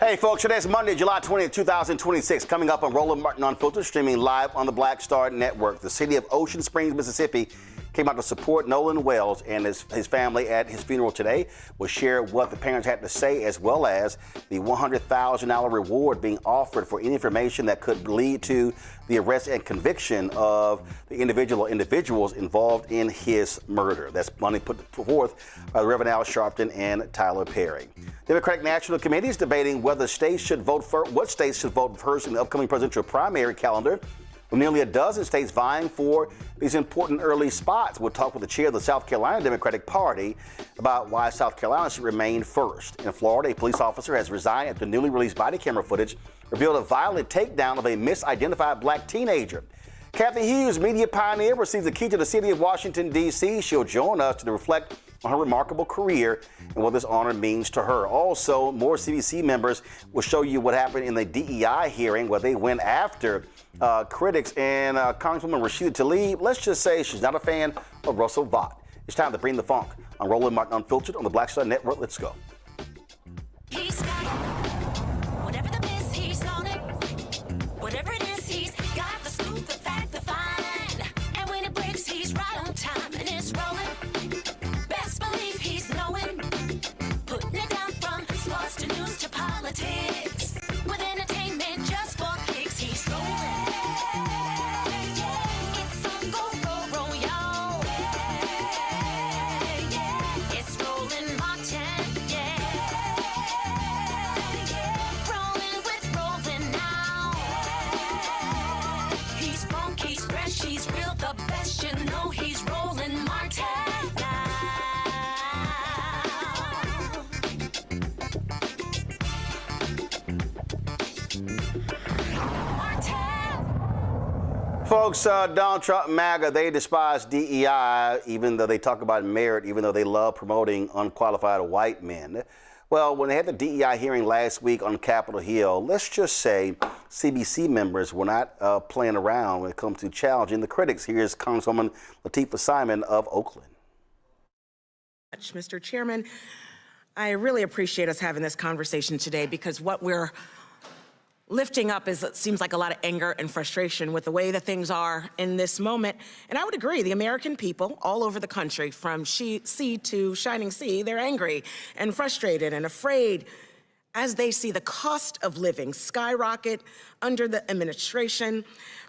Hey folks, today's Monday, July 20th, 2026. Coming up on Roland Martin Unfiltered, streaming live on the Black Star Network. The city of Ocean Springs, Mississippi came out to support Nolan Wells and his family at his funeral today. We'll share what the parents had to say, as well as the $100,000 reward being offered for any information that could lead to the arrest and conviction of the individuals involved in his murder. That's money put forth by the Reverend Al Sharpton and Tyler Perry. Democratic National Committee is debating whether states should vote first in the upcoming presidential primary calendar, with nearly a dozen states vying for these important early spots. We'll talk with the chair of the South Carolina Democratic Party about why South Carolina should remain first. In Florida, a police officer has resigned after newly released body camera footage revealed a violent takedown of a misidentified black teenager. Cathy Hughes, media pioneer, receives the key to the city of Washington, D.C. She'll join us to reflect on her remarkable career and what this honor means to her. Also, more CBC members will show you what happened in the DEI hearing where they went after critics and Congresswoman Rashida Tlaib. Let's just say she's not a fan of Russell Vought. It's time to bring the funk on Roland Martin Unfiltered on the Black Star Network. Let's go. He's got it. Whatever the miss, he's on it. Whatever it is, he's got the scoop, the fact, the find. And when it breaks, he's right on time and it's rolling. Best believe he's knowing. Putting it down from sports to news to politics. With entertainment just for kicks, he's rolling. It's on go, roll, y'all. It's Roland Martin, rolling with Roland now. He's funky, he's fresh, he's real, the best, you know he's Roland Martin now. Folks, Donald Trump, MAGA, they despise DEI, even though they talk about merit, even though they love promoting unqualified white men. Well, when they had the DEI hearing last week on Capitol Hill, let's just say CBC members were not playing around when it comes to challenging the critics. Here's Congresswoman Latifah Simon of Oakland. Mr. Chairman, I really appreciate us having this conversation today, because what we're lifting up is, it seems like, a lot of anger and frustration with the way that things are in this moment. And I would agree, the American people all over the country, from sea to shining sea, they're angry and frustrated and afraid as they see the cost of living skyrocket under the administration.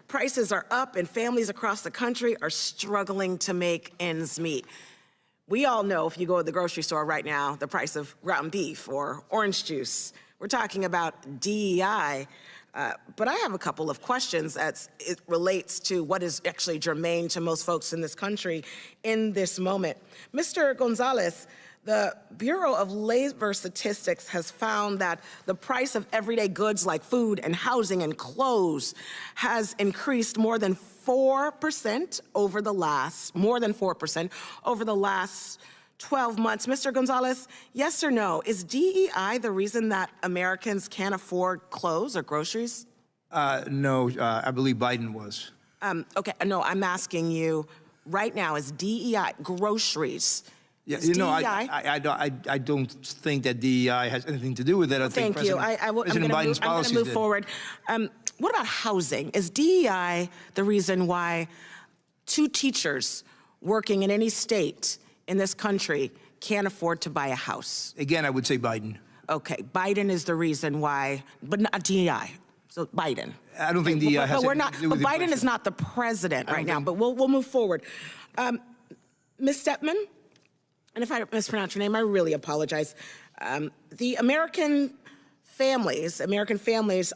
Prices are up and families across the country are struggling to make ends meet. We all know, if you go to the grocery store right now, the price of ground beef or orange juice. We're talking about DEI, but I have a couple of questions as it relates to what is actually germane to most folks in this country in this moment. Mr. Gonzalez, the Bureau of Labor Statistics has found that the price of everyday goods like food and housing and clothes has increased more than 4% over the last, 12 months. Mr. Gonzalez, yes or no, is DEI the reason that Americans can't afford clothes or groceries? No, I believe Biden was. Okay, no, I'm asking you right now, is DEI groceries? Yeah, is you know, DEI? I don't think that DEI has anything to do with it. I think Thank you. President Biden's policies I'm going to move forward. What about housing? Is DEI the reason why 2 teachers working in any state in this country can't afford to buy a house? Again, I would say Biden. Okay, Biden is the reason why, but not DEI. So Biden. I don't think DEI has anything to do with But Biden is not the president right now, but we'll move forward. Ms. Stepman, and if I mispronounce your name, I really apologize. The American families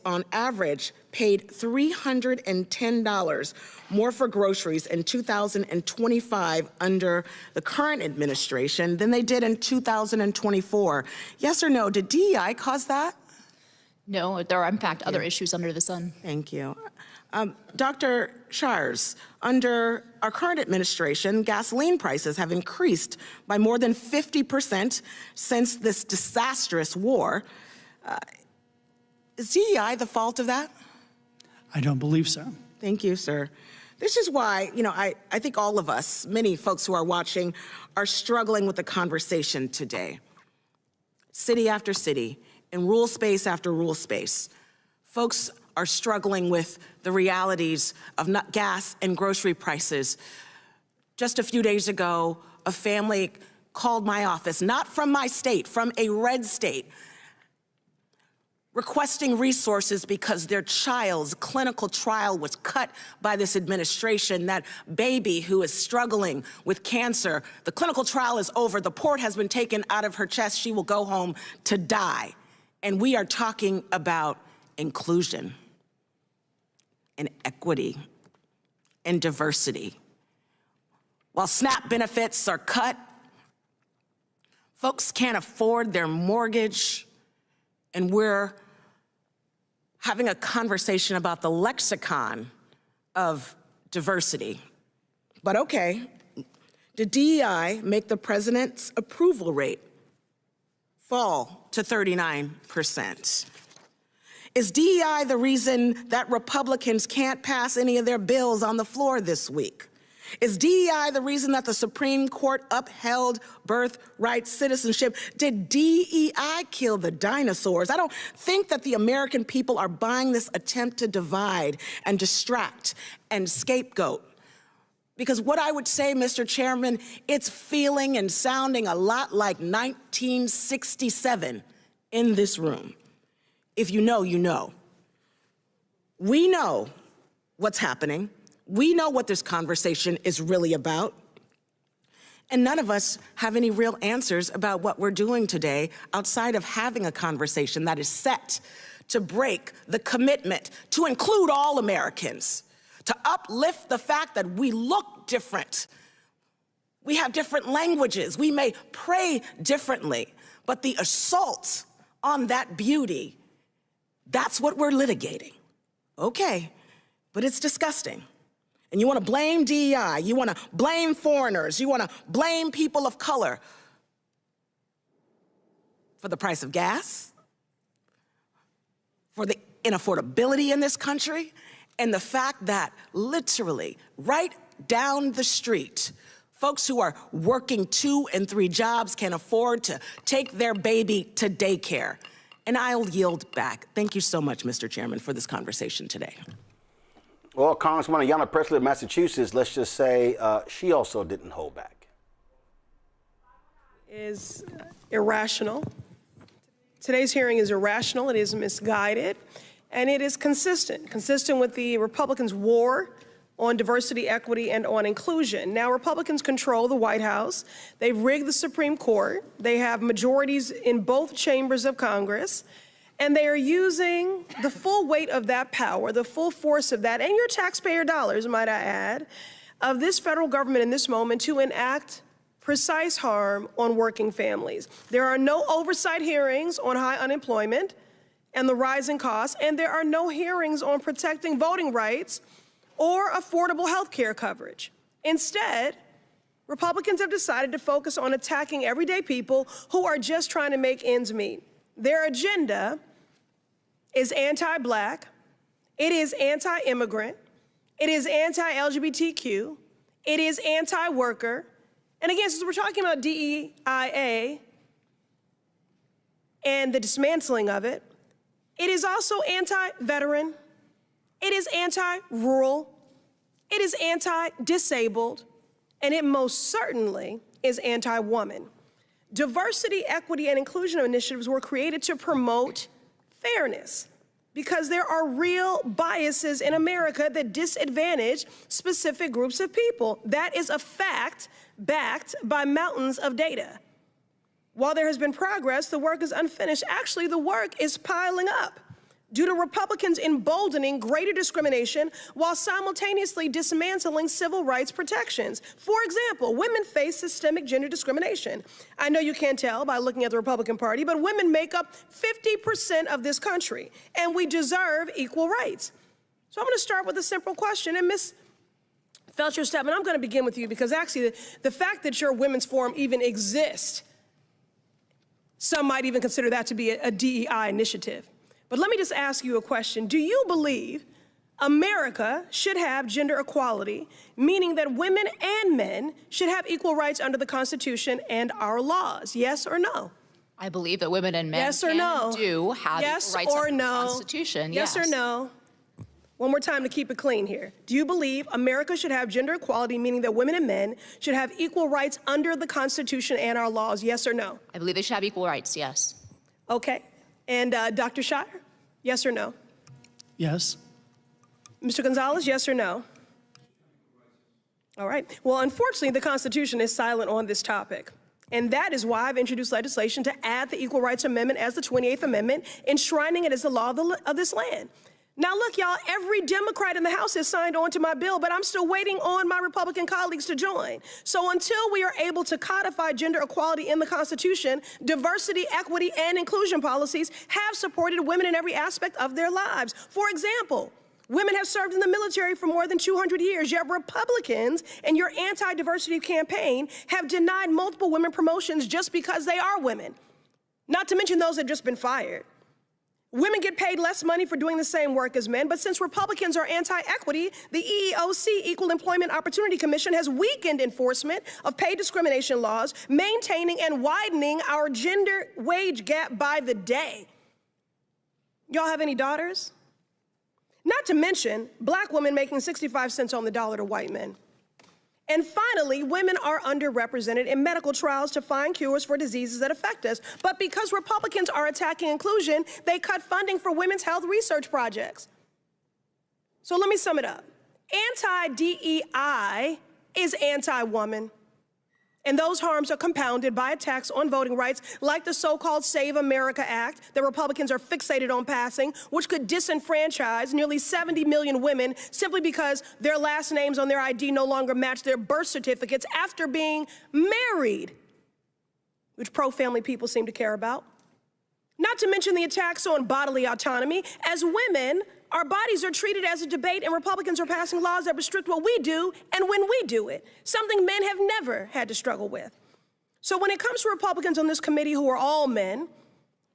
on average paid $310 more for groceries in 2025 under the current administration than they did in 2024. Yes or no, did DEI cause that? No, there are in fact other issues under the sun. Thank you. Dr. Shires, under our current administration, gasoline prices have increased by more than 50% since this disastrous war. Is DEI the fault of that? I don't believe so. Thank you, sir. This is why, I think all of us, many folks who are watching, are struggling with the conversation today. City after city, in rule space after rule space. Folks are struggling with the realities of gas and grocery prices. Just a few days ago, a family called my office, not from my state, from a red state, requesting resources because their child's clinical trial was cut by this administration. That baby who is struggling with cancer, the clinical trial is over, the port has been taken out of her chest, she will go home to die. And we are talking about inclusion and equity and diversity. While SNAP benefits are cut, folks can't afford their mortgage, and we're having a conversation about the lexicon of diversity. But okay, did DEI make the president's approval rate fall to 39%? Is DEI the reason that Republicans can't pass any of their bills on the floor this week? Is DEI the reason that the Supreme Court upheld birthright citizenship? Did DEI kill the dinosaurs? I don't think that the American people are buying this attempt to divide and distract and scapegoat. Because what I would say, Mr. Chairman, it's feeling and sounding a lot like 1967 in this room. If you know, you know. We know what's happening. We know what this conversation is really about. And none of us have any real answers about what we're doing today outside of having a conversation that is set to break the commitment to include all Americans, to uplift the fact that we look different. We have different languages. We may pray differently, but the assault on that beauty, that's what we're litigating. Okay, but it's disgusting. And you want to blame DEI, you want to blame foreigners, you want to blame people of color for the price of gas, for the inaffordability in this country, and the fact that literally right down the street, folks who are working 2 and 3 jobs can afford to take their baby to daycare. And I'll yield back. Thank you so much, Mr. Chairman, for this conversation today. Well, Congresswoman Ayanna Pressley of Massachusetts, let's just say she also didn't hold back. Is irrational. Today's hearing is irrational, it is misguided, and it is consistent with the Republicans' war on diversity, equity, and on inclusion. Now, Republicans control the White House. They've rigged the Supreme Court. They have majorities in both chambers of Congress. And they are using the full weight of that power, the full force of that, and your taxpayer dollars, might I add, of this federal government in this moment to enact precise harm on working families. There are no oversight hearings on high unemployment and the rising costs, and there are no hearings on protecting voting rights or affordable health care coverage. Instead, Republicans have decided to focus on attacking everyday people who are just trying to make ends meet. Their agenda is anti-Black, it is anti-immigrant, it is anti-LGBTQ, it is anti-worker, and again, since we're talking about DEIA and the dismantling of it, it is also anti-veteran, it is anti-rural, it is anti-disabled, and it most certainly is anti-woman. Diversity, equity, and inclusion initiatives were created to promote fairness because there are real biases in America that disadvantage specific groups of people. That is a fact backed by mountains of data. While there has been progress, the work is unfinished. Actually, the work is piling up due to Republicans emboldening greater discrimination while simultaneously dismantling civil rights protections. For example, women face systemic gender discrimination. I know you can't tell by looking at the Republican Party, but women make up 50% of this country, and we deserve equal rights. So I'm going to start with a simple question, and Ms. Felcher-Stepman, I'm going to begin with you because actually the fact that your women's forum even exists, some might even consider that to be a DEI initiative. But let me just ask you a question. Do you believe America should have gender equality, meaning that women and men should have equal rights under the Constitution and our laws? Yes or no? I believe that women and men Yes or no? do have Yes equal rights or under no? the Constitution. Yes or no? One more time to keep it clean here. Do you believe America should have gender equality, meaning that women and men should have equal rights under the Constitution and our laws? Yes or no? I believe they should have equal rights, yes. Okay. And Dr. Shire, yes or no? Yes. Mr. Gonzalez, yes or no? All right. Well, unfortunately, the Constitution is silent on this topic. And that is why I've introduced legislation to add the Equal Rights Amendment as the 28th Amendment, enshrining it as the law of this land. Now, look, y'all, every Democrat in the House has signed on to my bill, but I'm still waiting on my Republican colleagues to join. So until we are able to codify gender equality in the Constitution, diversity, equity, and inclusion policies have supported women in every aspect of their lives. For example, women have served in the military for more than 200 years, yet Republicans in your anti-diversity campaign have denied multiple women promotions just because they are women, not to mention those that have just been fired. Women get paid less money for doing the same work as men, but since Republicans are anti-equity, the EEOC, Equal Employment Opportunity Commission, has weakened enforcement of pay discrimination laws, maintaining and widening our gender wage gap by the day. Y'all have any daughters? Not to mention black women making 65 cents on the dollar to white men. And finally, women are underrepresented in medical trials to find cures for diseases that affect us. But because Republicans are attacking inclusion, they cut funding for women's health research projects. So let me sum it up. Anti-DEI is anti-woman. And those harms are compounded by attacks on voting rights like the so-called Save America Act that Republicans are fixated on passing, which could disenfranchise nearly 70 million women simply because their last names on their ID no longer match their birth certificates after being married, which pro-family people seem to care about. Not to mention the attacks on bodily autonomy. As women, our bodies are treated as a debate, and Republicans are passing laws that restrict what we do and when we do it, something men have never had to struggle with. So when it comes to Republicans on this committee who are all men,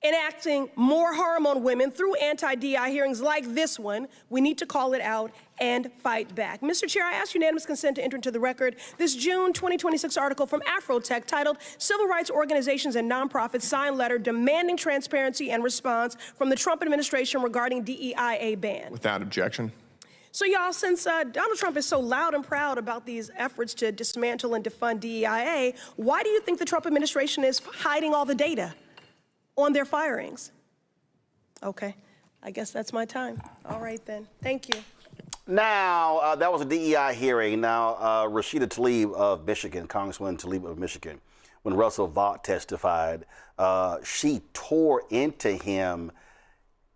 enacting more harm on women through anti-DI hearings like this one, we need to call it out and fight back. Mr. Chair, I ask unanimous consent to enter into the record this June 2026 article from Afrotech titled Civil Rights Organizations and Nonprofits Sign Letter Demanding Transparency and Response from the Trump Administration Regarding DEIA Ban. Without objection. So y'all, since Donald Trump is so loud and proud about these efforts to dismantle and defund DEIA, why do you think the Trump administration is hiding all the data on their firings? Okay, I guess that's my time. All right then, thank you. Now, that was a DEI hearing. Now, Rashida Tlaib of Michigan, Congresswoman Tlaib of Michigan, when Russell Vought testified, she tore into him,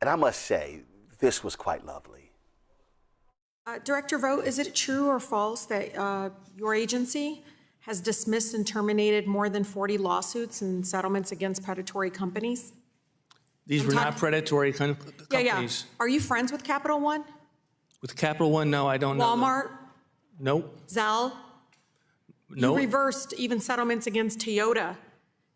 and I must say, this was quite lovely. Director Vogt, is it true or false that your agency has dismissed and terminated more than 40 lawsuits and settlements against predatory companies? These were not predatory companies. Yeah. Are you friends with Capital One? With Capital One, no, I don't know. Walmart? Nope. Zelle? Nope. You reversed even settlements against Toyota,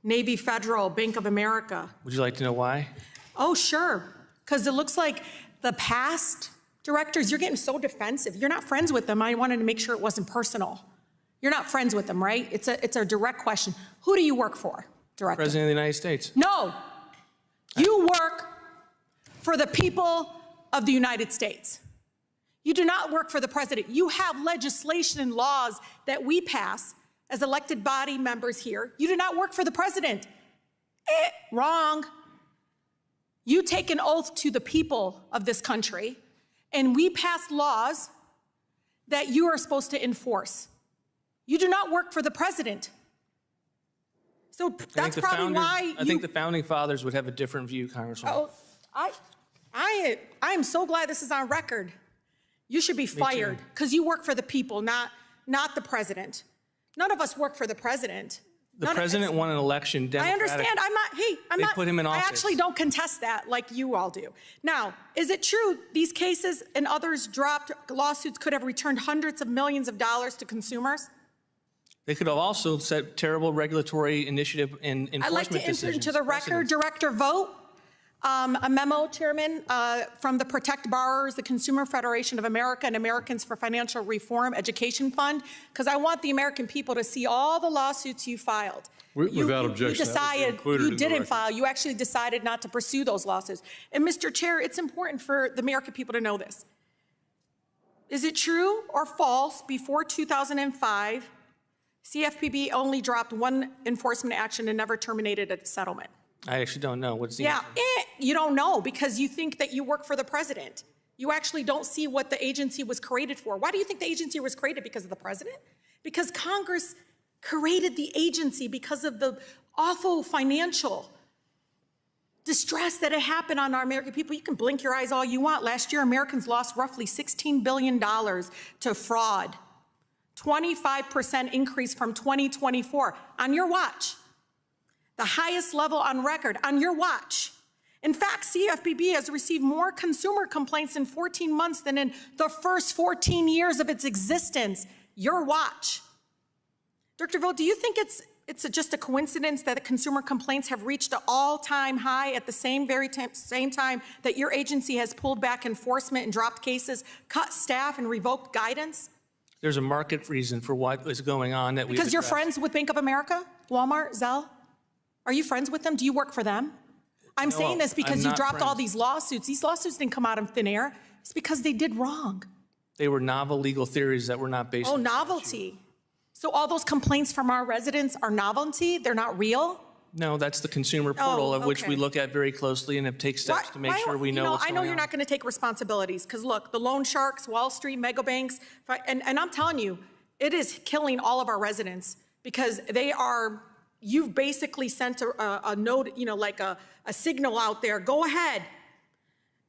Navy Federal, Bank of America. Would you like to know why? Oh, sure. Because it looks like the past directors, you're getting so defensive. You're not friends with them. I wanted to make sure it wasn't personal. You're not friends with them, right? It's a direct question. Who do you work for, Director? President of the United States. No. You work for the people of the United States. You do not work for the president. You have legislation and laws that we pass as elected body members here. You do not work for the president. Wrong. You take an oath to the people of this country, and we pass laws that you are supposed to enforce. You do not work for the president. So that's probably why I think the founding fathers would have a different view, Congresswoman. Oh, I am so glad this is on record. You should be fired because you work for the people, not the president. None of us work for the president. The president won an election. I understand. I'm not. Put him in office. I actually don't contest that like you all do. Now, is it true these cases and others dropped lawsuits could have returned hundreds of millions of dollars to consumers? They could have also set terrible regulatory initiative and enforcement decisions. I'd like to enter into the record, Director Vogt. A memo, Chairman, from the Protect Borrowers, the Consumer Federation of America, and Americans for Financial Reform Education Fund, because I want the American people to see all the lawsuits you filed. Without objection, You didn't file. You actually decided not to pursue those lawsuits. And Mr. Chair, it's important for the American people to know this. Is it true or false, before 2005, CFPB only dropped one enforcement action and never terminated a settlement? I actually don't know. What's the answer? You don't know because you think that you work for the president. You actually don't see what the agency was created for. Why do you think the agency was created? Because of the president? Because Congress created the agency because of the awful financial distress that had happened on our American people. You can blink your eyes all you want. Last year, Americans lost roughly $16 billion to fraud. 25% increase from 2024 on your watch. The highest level on record on your watch. In fact, CFPB has received more consumer complaints in 14 months than in the first 14 years of its existence. Your watch. Dr. Vogt, do you think it's just a coincidence that the consumer complaints have reached an all-time high at the same time that your agency has pulled back enforcement and dropped cases, cut staff, and revoked guidance? There's a market reason for what is going on that we. Because you're friends with Bank of America, Walmart, Zelle? Are you friends with them? Do you work for them? I'm saying this because you dropped all these lawsuits. These lawsuits didn't come out of thin air. It's because they did wrong. They were novel legal theories that were not based on novelty. So all those complaints from our residents are novelty? They're not real? No, that's the consumer portal of which we look at very closely and have taken steps to make sure we know what's going on. I know you're not going to take responsibilities because look, the loan sharks, Wall Street, mega banks, and I'm telling you, it is killing all of our residents because you've basically sent a note, like a signal out there. Go ahead.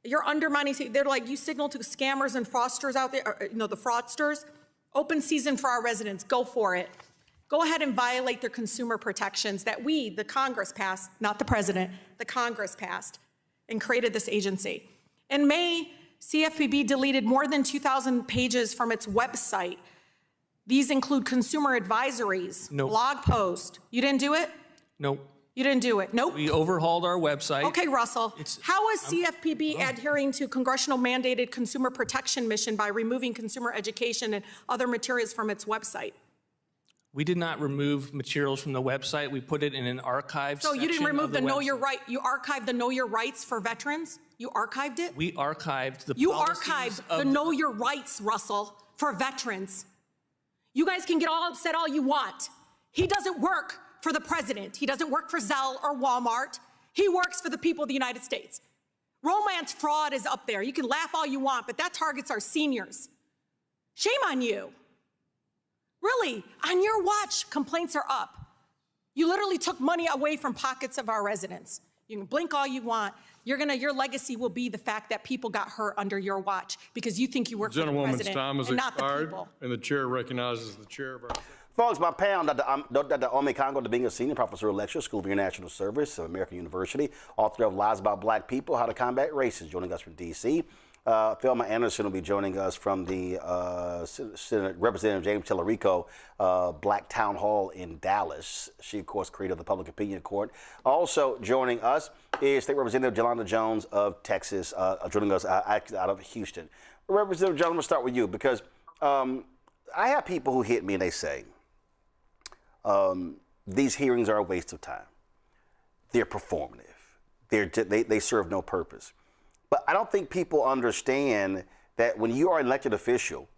You're undermining. They're like, you signal to the scammers and fraudsters out there, the fraudsters. Open season for our residents. Go for it. Go ahead and violate their consumer protections that we, the Congress, passed, not the president, the Congress passed and created this agency. In May, CFPB deleted more than 2,000 pages from its website. These include consumer advisories, blog posts. You didn't do it? Nope. You didn't do it? Nope. We overhauled our website. Okay, Russell. How is CFPB adhering to congressional mandated consumer protection mission by removing consumer education and other materials from its website? We did not remove materials from the website. We put it in an archive section. So you didn't remove the Know Your website. Right. You archived the Know Your Rights for veterans? You archived it? We archived the You policies archived of the Know Your Rights, Russell, for veterans. You guys can get all upset all you want. He doesn't work for the president. He doesn't work for Zelle or Walmart. He works for the people of the United States. Romance fraud is up there. You can laugh all you want, but that targets our seniors. Shame on you. Really, on your watch, complaints are up. You literally took money away from pockets of our residents. You can blink all you want. Your legacy will be the fact that people got hurt under your watch because you think you work for the president and not the people. And the chair recognizes the chair of our... Folks, my pal, Dr. Ome Congo, being a senior professor of lecture, School of International Service of American University, author of Lies About Black People, How to Combat Racism, joining us from D.C. Thelma Anderson will be joining us from the Senate Representative James Tellerico Black Town Hall in Dallas. She, of course, created the Public Opinion Court. Also joining us is State Representative Jelanda Jones of Texas, joining us out of Houston. Representative Jones, I'm going to start with you because I have people who hit me and they say, these hearings are a waste of time. They're performative. They serve no purpose. But I don't think people understand that when you are an elected official,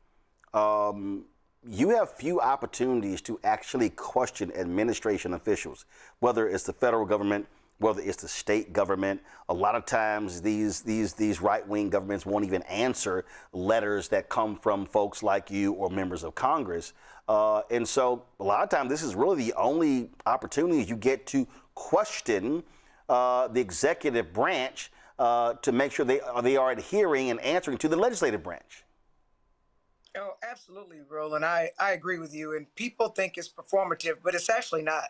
you have few opportunities to actually question administration officials, whether it's the federal government, whether it's the state government. A lot of times these right-wing governments won't even answer letters that come from folks like you or members of Congress. And so a lot of times this is really the only opportunity you get to question the executive branch to make sure they are adhering and answering to the legislative branch. Oh, absolutely, Roland. I agree with you. And people think it's performative, but it's actually not.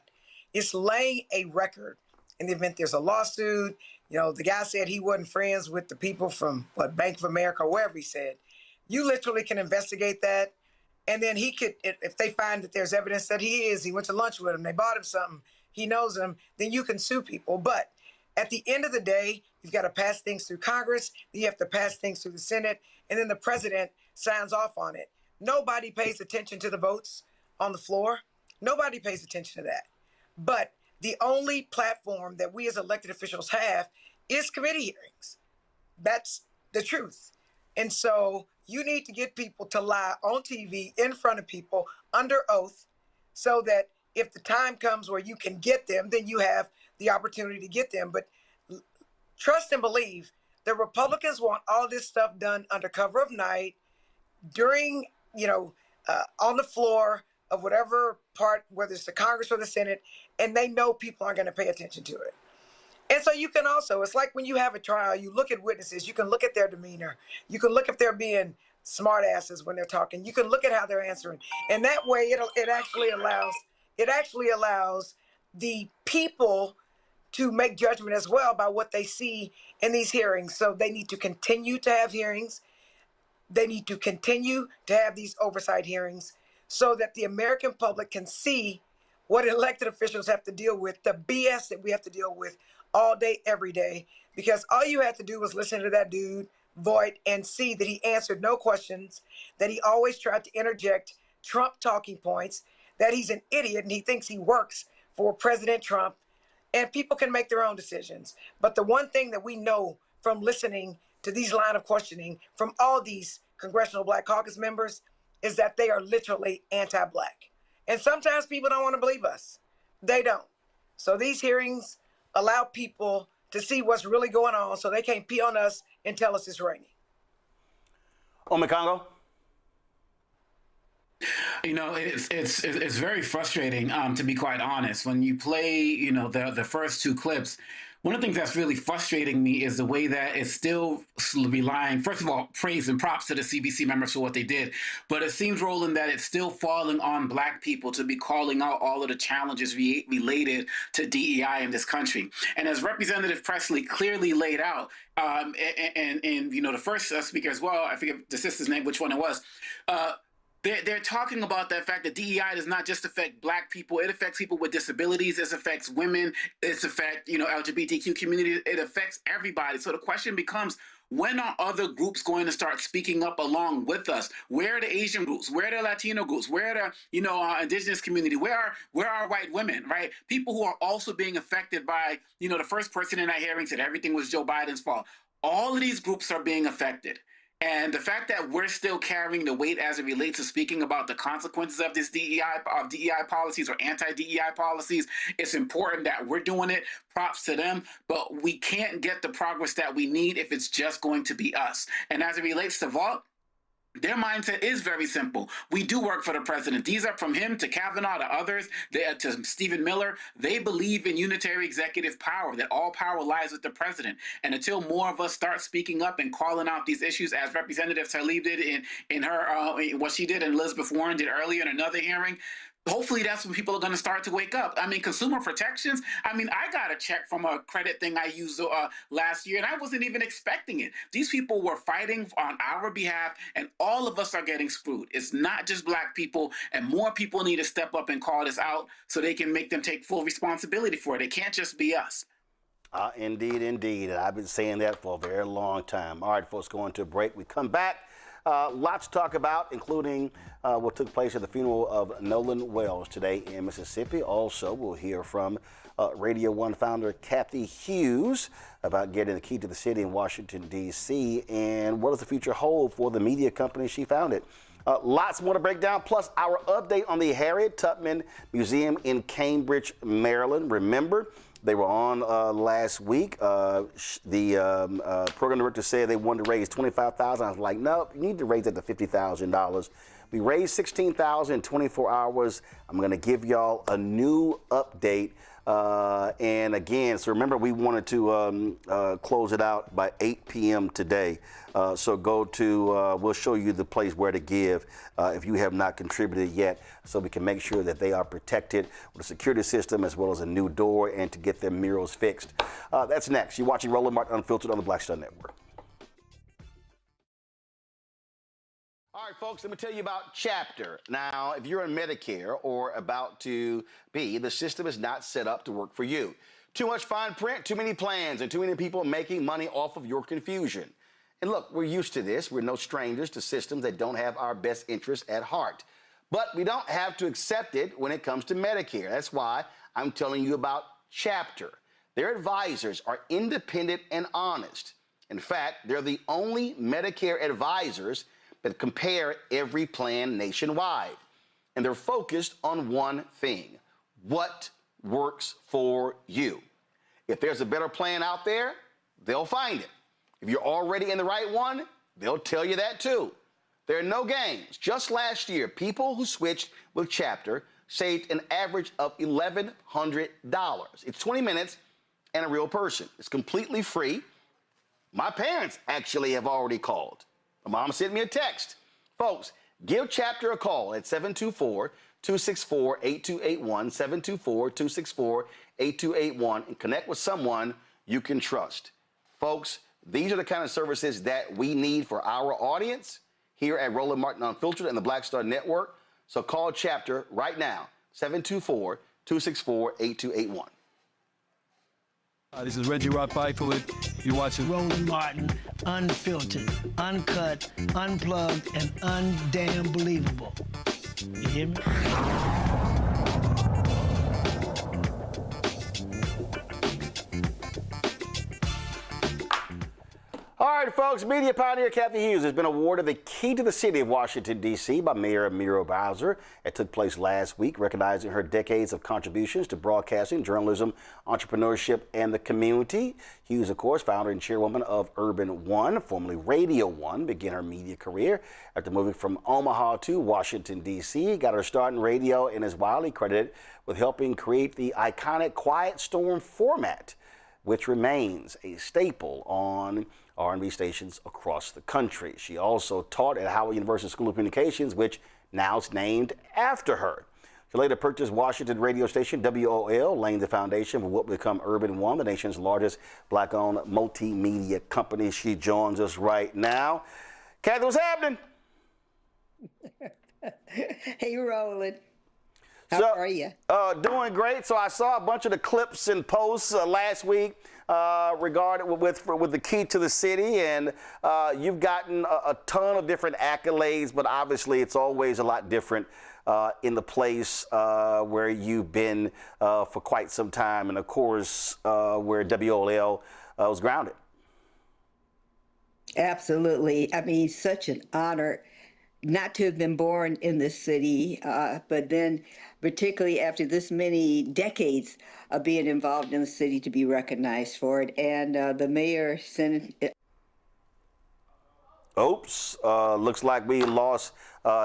It's laying a record in the event there's a lawsuit. The guy said he wasn't friends with the people from Bank of America or wherever he said. You literally can investigate that. And then he could, if they find that there's evidence that he went to lunch with him, they bought him something, he knows him, then you can sue people. But At the end of the day, you've got to pass things through Congress, then you have to pass things through the Senate, and then the president signs off on it. Nobody pays attention to the votes on the floor. Nobody pays attention to that. But the only platform that we as elected officials have is committee hearings. That's the truth. And so you need to get people to lie on TV in front of people under oath so that if the time comes where you can get them, then you have the opportunity to get them. But trust and believe, the Republicans want all this stuff done under cover of night, during, on the floor of whatever part, whether it's the Congress or the Senate, and they know people aren't going to pay attention to it. And so you can also, it's like when you have a trial, you look at witnesses, you can look at their demeanor, you can look if they're being smart asses when they're talking, you can look at how they're answering. And that way it actually allows the people to make judgment as well by what they see in these hearings. So they need to continue to have hearings. They need to continue to have these oversight hearings so that the American public can see what elected officials have to deal with, the BS that we have to deal with all day, every day. Because all you had to do was listen to that dude, Voight, and see that he answered no questions, that he always tried to interject Trump talking points, that he's an idiot and he thinks he works for President Trump, and people can make their own decisions. But the one thing that we know from listening to these line of questioning from all these Congressional Black Caucus members is that they are literally anti-Black. And sometimes people don't want to believe us. They don't. So these hearings allow people to see what's really going on so they can't pee on us and tell us it's raining. Congo. It's very frustrating, to be quite honest. When you play, the first two clips, one of the things that's really frustrating me is the way that it's still relying, first of all, praise and props to the CBC members for what they did. But it seems, Roland, that it's still falling on Black people to be calling out all of the challenges related to DEI in this country. And as Representative Presley clearly laid out, and the first speaker as well, I forget the sister's name, which one it was, they're talking about the fact that DEI does not just affect Black people. It affects people with disabilities. It affects women. It affects, LGBTQ community. It affects everybody. So the question becomes, when are other groups going to start speaking up along with us? Where are the Asian groups? Where are the Latino groups? Where are the, indigenous community? Where are white women, right? People who are also being affected by, the first person in that hearing said everything was Joe Biden's fault. All of these groups are being affected. And the fact that we're still carrying the weight as it relates to speaking about the consequences of this DEI policies or anti-DEI policies, it's important that we're doing it. Props to them, but we can't get the progress that we need if it's just going to be us. And as it relates to Vault, their mindset is very simple. We do work for the president. These are from him to Kavanaugh to others, to Stephen Miller. They believe in unitary executive power, that all power lies with the president. And until more of us start speaking up and calling out these issues, as Representative Tlaib did in her, what she did and Elizabeth Warren did earlier in another hearing, hopefully that's when people are going to start to wake up. I mean, consumer protections. I mean, I got a check from a credit thing I used last year, and I wasn't even expecting it. These people were fighting on our behalf, and all of us are getting screwed. It's not just Black people, and more people need to step up and call this out so they can make them take full responsibility for it. It can't just be us. Indeed, indeed. And I've been saying that for a very long time. All right, folks, going to a break. We come back. Lots to talk about, including what took place at the funeral of Nolan Wells today in Mississippi. Also, we'll hear from Radio 1 founder Cathy Hughes about getting the key to the city in Washington, D.C., and what does the future hold for the media company she founded. Lots more to break down, plus our update on the Harriet Tubman Museum in Cambridge, Maryland. Remember, they were on last week. The program director said they wanted to raise $25,000. I was like, no, you need to raise it to $50,000. We raised $16,000 in 24 hours. I'm going to give y'all a new update. And again, so remember, we wanted to close it out by 8 p.m. today. So go to, we'll show you the place where to give if you have not contributed yet, so we can make sure that they are protected with a security system as well as a new door and to get their murals fixed. That's next. You're watching Roland Martin Unfiltered on the Black Star Network. All right, folks, let me tell you about Chapter. Now, if you're on Medicare or about to be, the system is not set up to work for you. Too much fine print, too many plans, and too many people making money off of your confusion. And look, we're used to this. We're no strangers to systems that don't have our best interests at heart. But we don't have to accept it when it comes to Medicare. That's why I'm telling you about Chapter. Their advisors are independent and honest. In fact, they're the only Medicare advisors that compare every plan nationwide. And they're focused on one thing: what works for you. If there's a better plan out there, they'll find it. If you're already in the right one, they'll tell you that too. There are no games. Just last year, people who switched with Chapter saved an average of $1,100. It's 20 minutes and a real person. It's completely free. My parents actually have already called. My mom sent me a text. Folks, give Chapter a call at 724-264-8281, 724-264-8281, and connect with someone you can trust. Folks, these are the kind of services that we need for our audience here at Roland Martin Unfiltered and the Black Star Network. So call Chapter right now, 724-264-8281. This is Reggie Rock Byford. You're watching Roland Martin Unfiltered, uncut, unplugged, and undamn believable. You hear me? All right, folks, media pioneer Cathy Hughes has been awarded the key to the city of Washington, D.C. by Mayor Muriel Bowser. It took place last week, recognizing her decades of contributions to broadcasting, journalism, entrepreneurship, and the community. Hughes, of course, founder and chairwoman of Urban One, formerly Radio One, began her media career after moving from Omaha to Washington, D.C. Got her start in radio and is widely credited with helping create the iconic Quiet Storm format, which remains a staple on R&B stations across the country. She also taught at Howard University School of Communications, which now is named after her. She later purchased Washington radio station WOL, laying the foundation for what would become Urban One, the nation's largest black-owned multimedia company. She joins us right now. Cathy, what's happening? Hey, Roland. How are you? Doing great. So I saw a bunch of the clips and posts last week regarding with the key to the city, and you've gotten a ton of different accolades, but obviously it's always a lot different in the place where you've been for quite some time, and of course where WOL was grounded. Absolutely. I mean, such an honor not to have been born in this city, but then particularly after this many decades of being involved in the city, to be recognized for it. And the mayor sent it. Oops, looks like we lost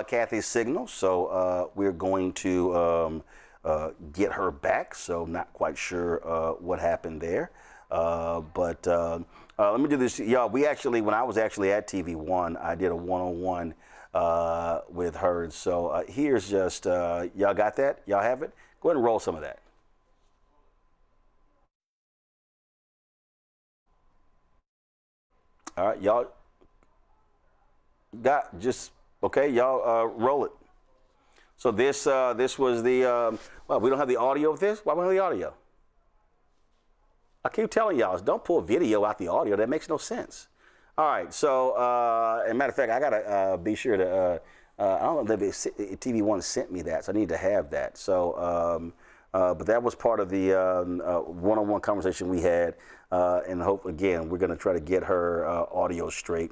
Cathy's signal, so we're going to get her back. So not quite sure what happened there. But let me do this. Y'all, we actually, when I was actually at TV One, I did a one-on-one with her. So here's just, y'all got that? Y'all have it? Go ahead and roll some of that. All right, y'all got just, okay, y'all roll it. So this was the, well, we don't have the audio of this? Why don't we have the audio? I keep telling y'all, don't pull video out the audio. That makes no sense. All right, so, as a matter of fact, I gotta be sure to, I don't know if TV One sent me that, so I need to have that. So, but that was part of the one-on-one conversation we had, and hope, again, we're gonna try to get her audio straight.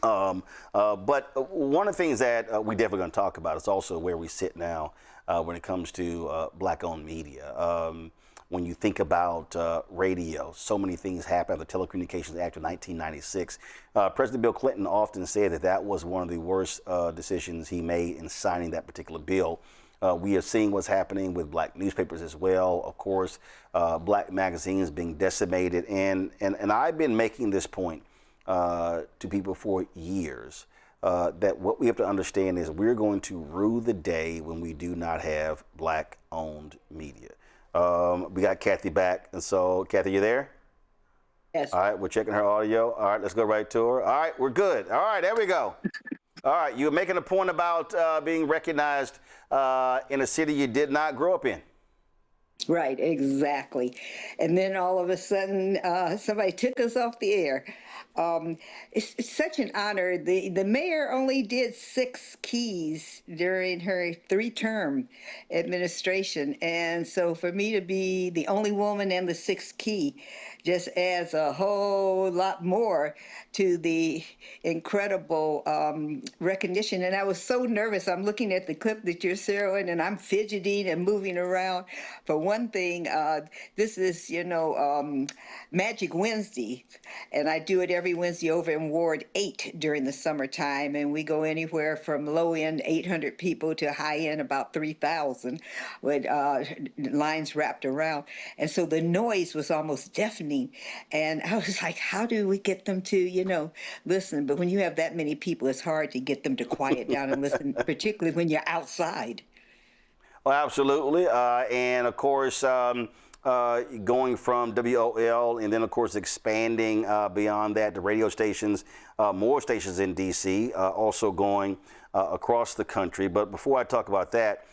But one of the things that we definitely gonna talk about is also where we sit now when it comes to black-owned media. When you think about radio, so many things happened. The Telecommunications Act of 1996. President Bill Clinton often said that that was one of the worst decisions he made in signing that particular bill. We are seeing what's happening with black newspapers as well. Of course, black magazines being decimated. And I've been making this point to people for years, that what we have to understand is we're going to rue the day when we do not have black-owned media. We got Cathy back, and so Cathy, you there? Yes. All right, we're checking her audio. All right, let's go right to her. All right, we're good. All right, there we go. All right, you were making a point about being recognized in a city you did not grow up in. Right, exactly. And then all of a sudden, somebody took us off the air. It's such an honor. The mayor only did 6 keys during her 3-term administration. And so for me to be the only woman in the 6th key just adds a whole lot more to the incredible recognition. And I was so nervous. I'm looking at the clip that you're showing, and I'm fidgeting and moving around. For one thing, this is, Magic Wednesday, and I do it every Wednesday over in Ward 8 during the summertime, and we go anywhere from low-end 800 people to high-end about 3,000 with lines wrapped around. And so the noise was almost deafening. And I was like, how do we get them to, listen? But when you have that many people, it's hard to get them to quiet down and listen, particularly when you're outside. Well, absolutely. And of course, going from WOL and then, of course, expanding beyond that to radio stations, more stations in D.C., also going across the country. But before I talk about that,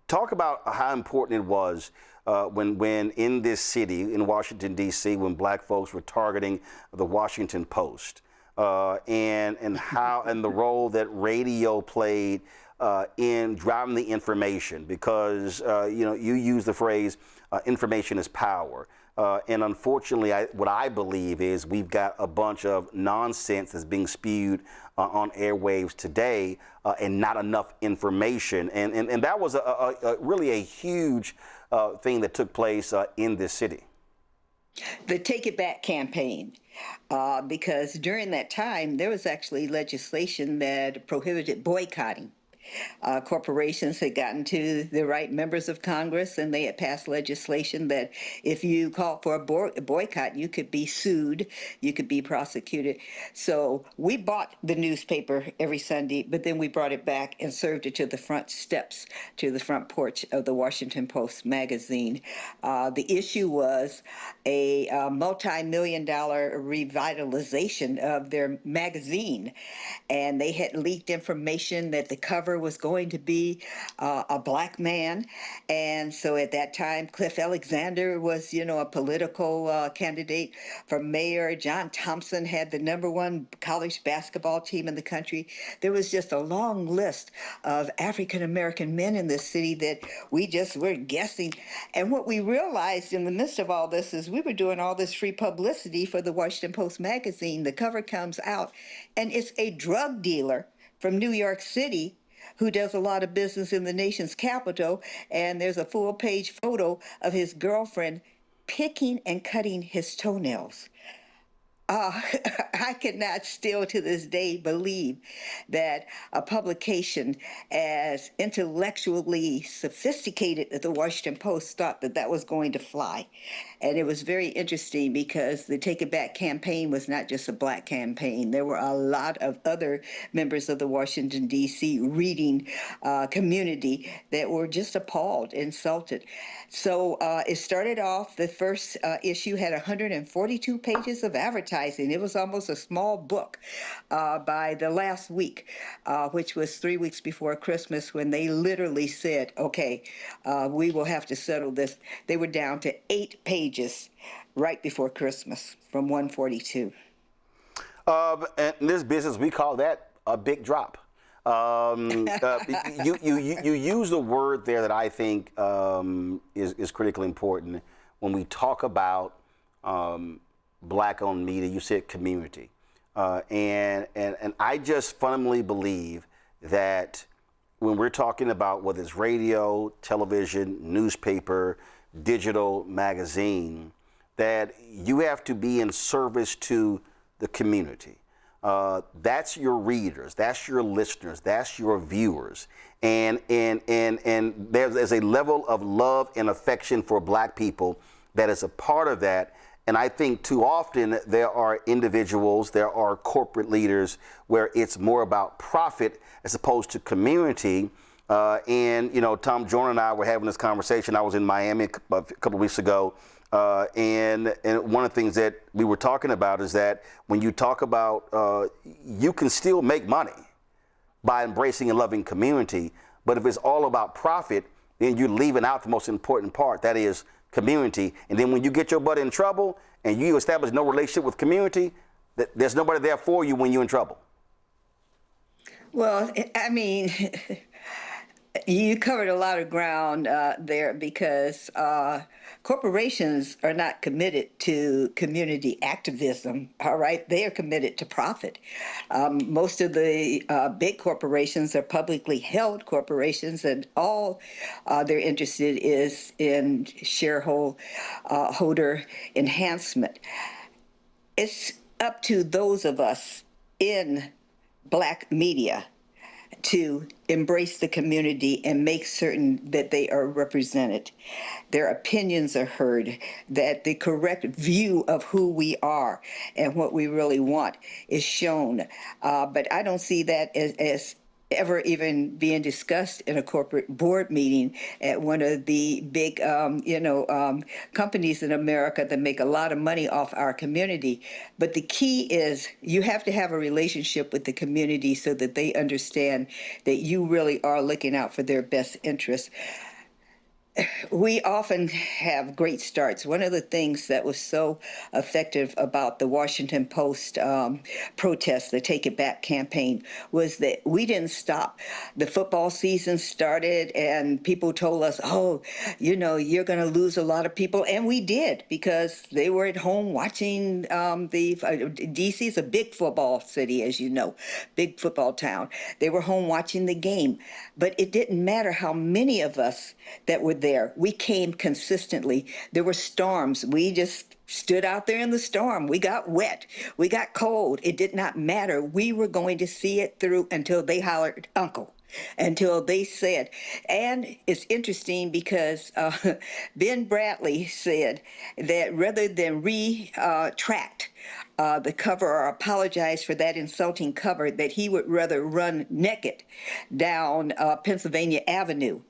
talk about how important it was when in this city, in Washington, D.C., when black folks were targeting the Washington Post and the role that radio played in driving the information, because you use the phrase information is power, and unfortunately what I believe is we've got a bunch of nonsense that's being spewed on airwaves today, and not enough information, and that was really a huge thing that took place in this city. The Take It Back campaign, because during that time there was actually legislation that prohibited boycotting. Corporations had gotten to the right members of Congress, and they had passed legislation that if you called for a boycott, you could be sued, you could be prosecuted. So we bought the newspaper every Sunday, but then we brought it back and served it to the front steps, to the front porch of the Washington Post magazine. The issue was a multi-million-dollar revitalization of their magazine, and they had leaked information that the cover was going to be a black man. And so at that time, Cliff Alexander was, a political candidate for mayor. John Thompson had the #1 college basketball team in the country. There was just a long list of African-American men in this city that we just were guessing. And what we realized in the midst of all this is we were doing all this free publicity for the Washington Post magazine. The cover comes out, and it's a drug dealer from New York City who does a lot of business in the nation's capital, and there's a full-page photo of his girlfriend picking and cutting his toenails. I cannot still to this day believe that a publication as intellectually sophisticated as the Washington Post thought that that was going to fly. And it was very interesting because the Take It Back campaign was not just a black campaign. There were a lot of other members of the Washington, D.C. reading community that were just appalled, insulted. So it started off, the first issue had 142 pages of advertising. It was almost a small book by the last week, which was 3 weeks before Christmas, when they literally said, okay, we will have to settle this. They were down to 8 pages right before Christmas from 142. In this business, we call that a big drop. You use the word there that I think is critically important when we talk about black-owned media. You said community, and I just fundamentally believe that when we're talking about whether it's radio, television, newspaper, digital, magazine, that you have to be in service to the community. That's your readers, that's your listeners, that's your viewers, and there's a level of love and affection for black people that is a part of that. And I think too often there are individuals, there are corporate leaders where it's more about profit as opposed to community. And Tom Joyner and I were having this conversation. I was in Miami a couple of weeks ago. And one of the things that we were talking about is that when you talk about, you can still make money by embracing and loving community, but if it's all about profit, then you're leaving out the most important part, that is community. And then when you get your butt in trouble and you establish no relationship with community, there's nobody there for you when you're in trouble. Well, I mean, you covered a lot of ground there, because corporations are not committed to community activism, all right? They are committed to profit. Most of the big corporations are publicly held corporations, and all they're interested is in shareholder enhancement. It's up to those of us in Black media to embrace the community and make certain that they are represented, their opinions are heard, that the correct view of who we are and what we really want is shown. But I don't see that as ever even being discussed in a corporate board meeting at one of the big, companies in America that make a lot of money off our community. But the key is you have to have a relationship with the community so that they understand that you really are looking out for their best interests. We often have great starts. One of the things that was so effective about the Washington Post protest, the Take It Back campaign, was that we didn't stop. The football season started and people told us, oh, you're going to lose a lot of people. And we did, because they were at home watching D.C. is a big football city, as you know, big football town. They were home watching the game. But it didn't matter how many of us that were there. We came consistently. There were storms. We just stood out there in the storm. We got wet. We got cold. It did not matter. We were going to see it through until they hollered, "Uncle," until they said. And it's interesting because Ben Bradley said that rather than retract the cover or apologize for that insulting cover, that he would rather run naked down Pennsylvania Avenue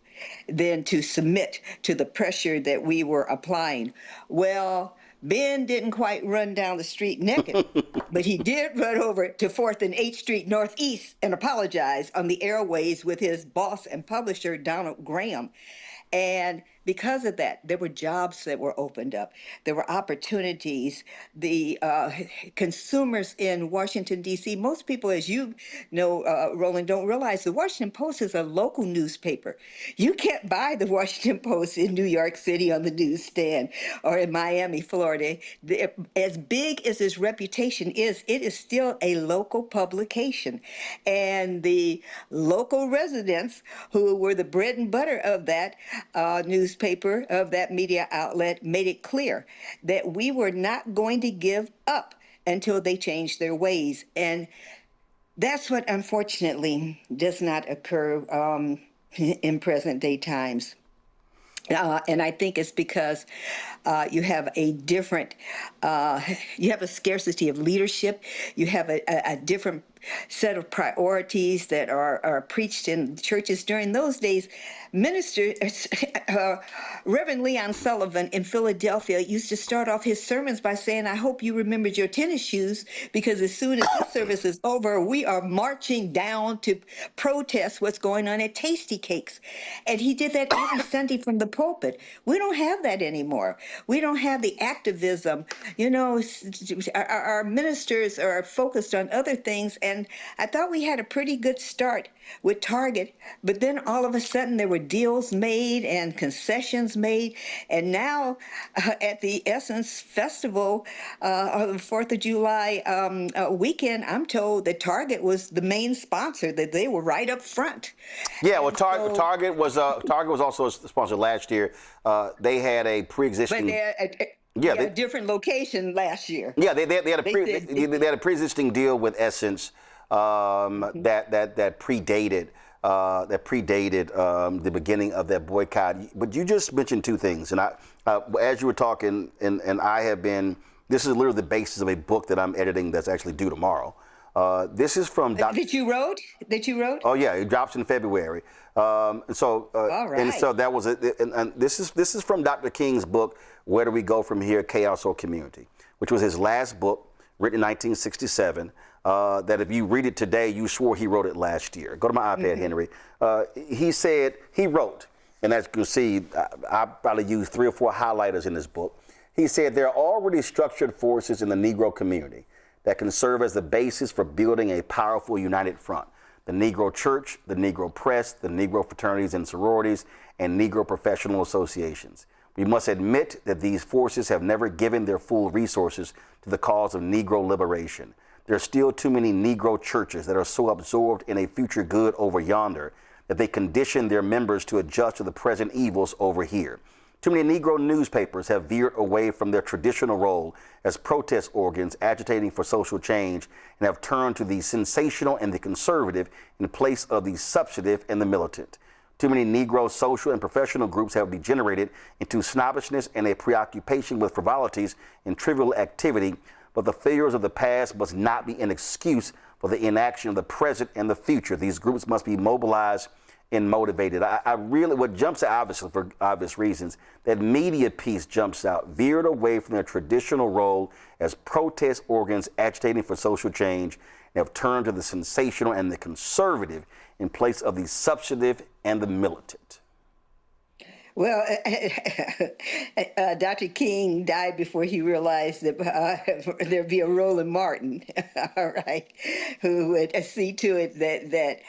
than to submit to the pressure that we were applying. Well, Ben didn't quite run down the street naked, but he did run over to 4th and 8th Street Northeast and apologize on the airways with his boss and publisher, Donald Graham. And because of that, there were jobs that were opened up. There were opportunities. The consumers in Washington, D.C., most people, as you know, Roland, don't realize the Washington Post is a local newspaper. You can't buy the Washington Post in New York City on the newsstand or in Miami, Florida. As big as its reputation is, it is still a local publication. And the local residents, who were the bread and butter of that newspaper, of that media outlet, made it clear that we were not going to give up until they changed their ways. And that's what unfortunately does not occur in present day times. And I think it's because you have a different, you have a scarcity of leadership. You have a different set of priorities that are preached in churches. During those days, ministers, Reverend Leon Sullivan in Philadelphia used to start off his sermons by saying, "I hope you remembered your tennis shoes, because as soon as this service is over, we are marching down to protest what's going on at Tasty Cakes." And he did that every Sunday from the pulpit. We don't have that anymore. We don't have the activism. Our ministers are focused on other things. And I thought we had a pretty good start with Target, but then all of a sudden there were deals made and concessions made. And now at the Essence Festival on the 4th of July weekend, I'm told that Target was the main sponsor, that they were right up front. Yeah, well, Target was also a sponsor last year. They had a pre-existing. But a different location last year. Yeah, they had a pre-existing deal with Essence that predated the beginning of that boycott. But you just mentioned two things, and as you were talking, and I have been. This is literally the basis of a book that I'm editing that's actually due tomorrow. This is from that you wrote. Oh yeah, it drops in February. All right. And so that was it. And this is from Dr. King's book, Where Do We Go From Here? Chaos or Community, which was his last book, written in 1967. That if you read it today, you swore he wrote it last year. Go to my iPad, Henry. He wrote, And as you can see, I probably used 3 or 4 highlighters in this book. He said there are already structured forces in the Negro community that can serve as the basis for building a powerful united front. The Negro Church, the Negro Press, the Negro fraternities and sororities, and Negro professional associations. We must admit that these forces have never given their full resources to the cause of Negro liberation. There are still too many Negro churches that are so absorbed in a future good over yonder that they condition their members to adjust to the present evils over here. Too many Negro newspapers have veered away from their traditional role as protest organs agitating for social change and have turned to the sensational and the conservative in place of the substantive and the militant. Too many Negro social and professional groups have degenerated into snobbishness and a preoccupation with frivolities and trivial activity, but the failures of the past must not be an excuse for the inaction of the present and the future. These groups must be mobilized and motivated. I really, what jumps out, obviously for obvious reasons, that media piece jumps out, veered away from their traditional role as protest organs agitating for social change, and have turned to the sensational and the conservative in place of the substantive and the militant. Well, Dr. King died before he realized that there'd be a Roland Martin, all right, who would see to it that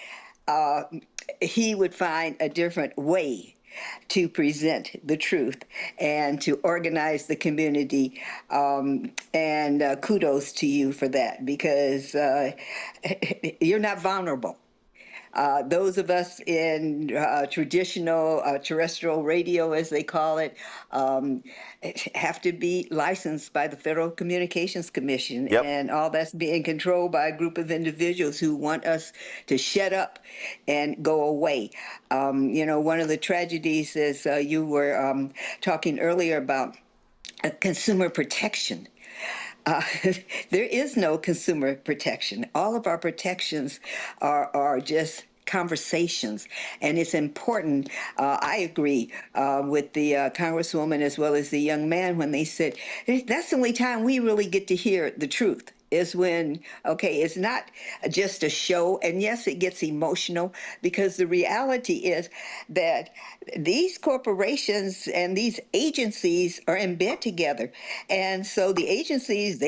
he would find a different way to present the truth and to organize the community. And kudos to you for that, because you're not vulnerable. Those of us in traditional terrestrial radio, as they call it, have to be licensed by the Federal Communications Commission. Yep. And all that's being controlled by a group of individuals who want us to shut up and go away. You know, one of the tragedies is you were talking earlier about consumer protection. There is no consumer protection. All of our protections are just conversations, and it's important. I agree with the Congresswoman as well as the young man when they said that's the only time we really get to hear the truth. Is when, okay, it's not just a show, and yes, it gets emotional, because the reality is that these corporations and these agencies are in bed together. And so the agencies,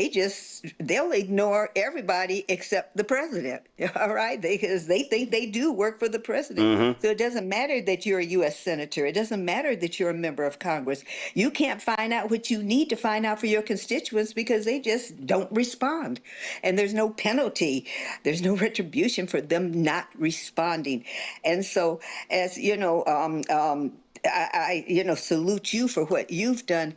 they'll ignore everybody except the president, all right? Because they think they do work for the president. Mm-hmm. So it doesn't matter that you're a U.S. senator. It doesn't matter that you're a member of Congress. You can't find out what you need to find out for your constituents because they just don't respond. And there's no penalty. There's no retribution for them not responding. And so, as you know, I salute you for what you've done.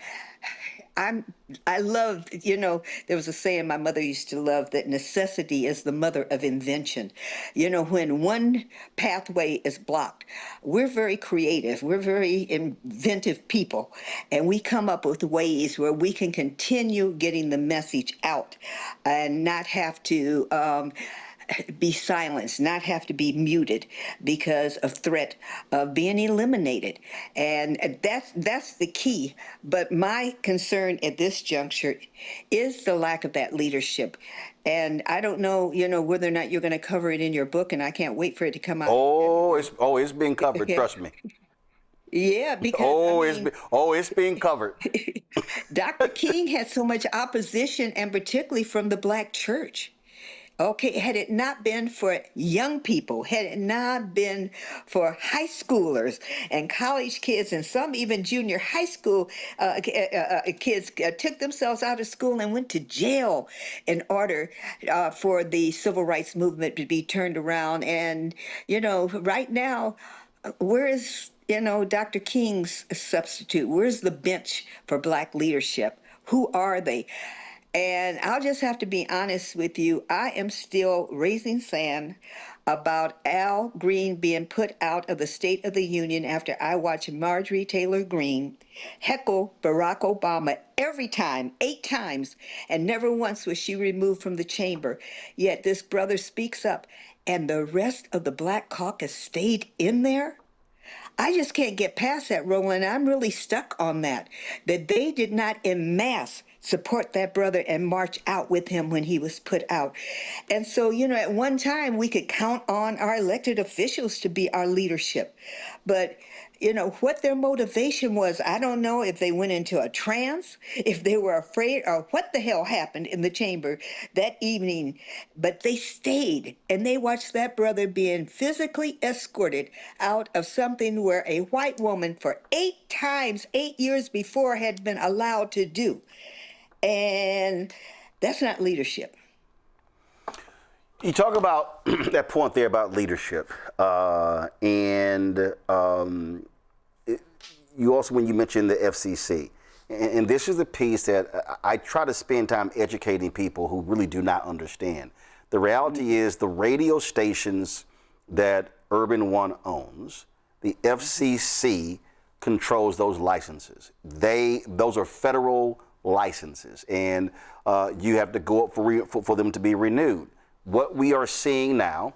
I love, you know, there was a saying my mother used to love, that necessity is the mother of invention. You know, when one pathway is blocked, we're very creative, we're very inventive people, and we come up with ways where we can continue getting the message out and not have to be silenced, not have to be muted because of threat of being eliminated. And that's the key. But my concern at this juncture is the lack of that leadership. And I don't know, you know, whether or not you're going to cover it in your book, and I can't wait for it to come out. It's being covered, trust me. Yeah, because it's being covered. Dr. King had so much opposition, and particularly from the Black church. Okay, had it not been for young people, had it not been for high schoolers and college kids, and some even junior high school kids took themselves out of school and went to jail in order for the civil rights movement to be turned around. And, you know, right now, where is, you know, Dr. King's substitute? Where's the bench for Black leadership? Who are they? And I'll just have to be honest with you. I am still raising sand about Al Green being put out of the State of the Union after I watched Marjorie Taylor Greene heckle Barack Obama every time, 8 times, and never once was she removed from the chamber. Yet this brother speaks up, and the rest of the Black caucus stayed in there. I just can't get past that, Roland. I'm really stuck on that they did not en masse support that brother and march out with him when he was put out. And so, at one time we could count on our elected officials to be our leadership. But, what their motivation was, I don't know if they went into a trance, if they were afraid, or what the hell happened in the chamber that evening. But they stayed and they watched that brother being physically escorted out of something where a white woman for 8 years before had been allowed to do. And that's not leadership. You talk about that point there about leadership, you also, when you mentioned the FCC, and this is the piece that I try to spend time educating people who really do not understand. The reality is the radio stations that Urban One owns, the FCC controls those licenses. Those are federal licenses, and you have to go up for them to be renewed. What we are seeing now,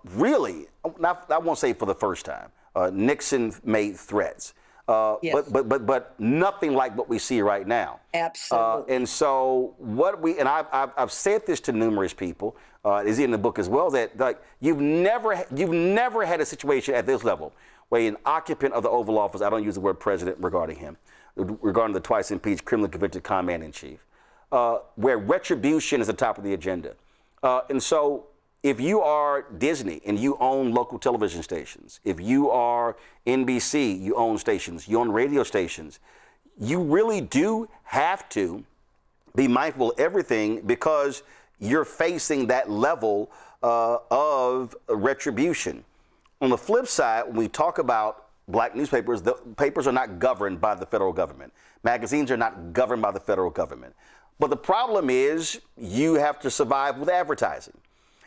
really, I won't say for the first time, Nixon made threats, Yes. but nothing like what we see right now. Absolutely. And so I've said this to numerous people, is in the book as well, that like you've never had a situation at this level where an occupant of the Oval Office, I don't use the word president regarding him, regarding the twice impeached criminally convicted commander-in-chief, where retribution is the top of the agenda. And so if you are Disney and you own local television stations, if you are NBC, you own stations, you own radio stations, you really do have to be mindful of everything because you're facing that level of retribution. On the flip side, when we talk about black newspapers, the papers are not governed by the federal government. Magazines are not governed by the federal government. But the problem is you have to survive with advertising.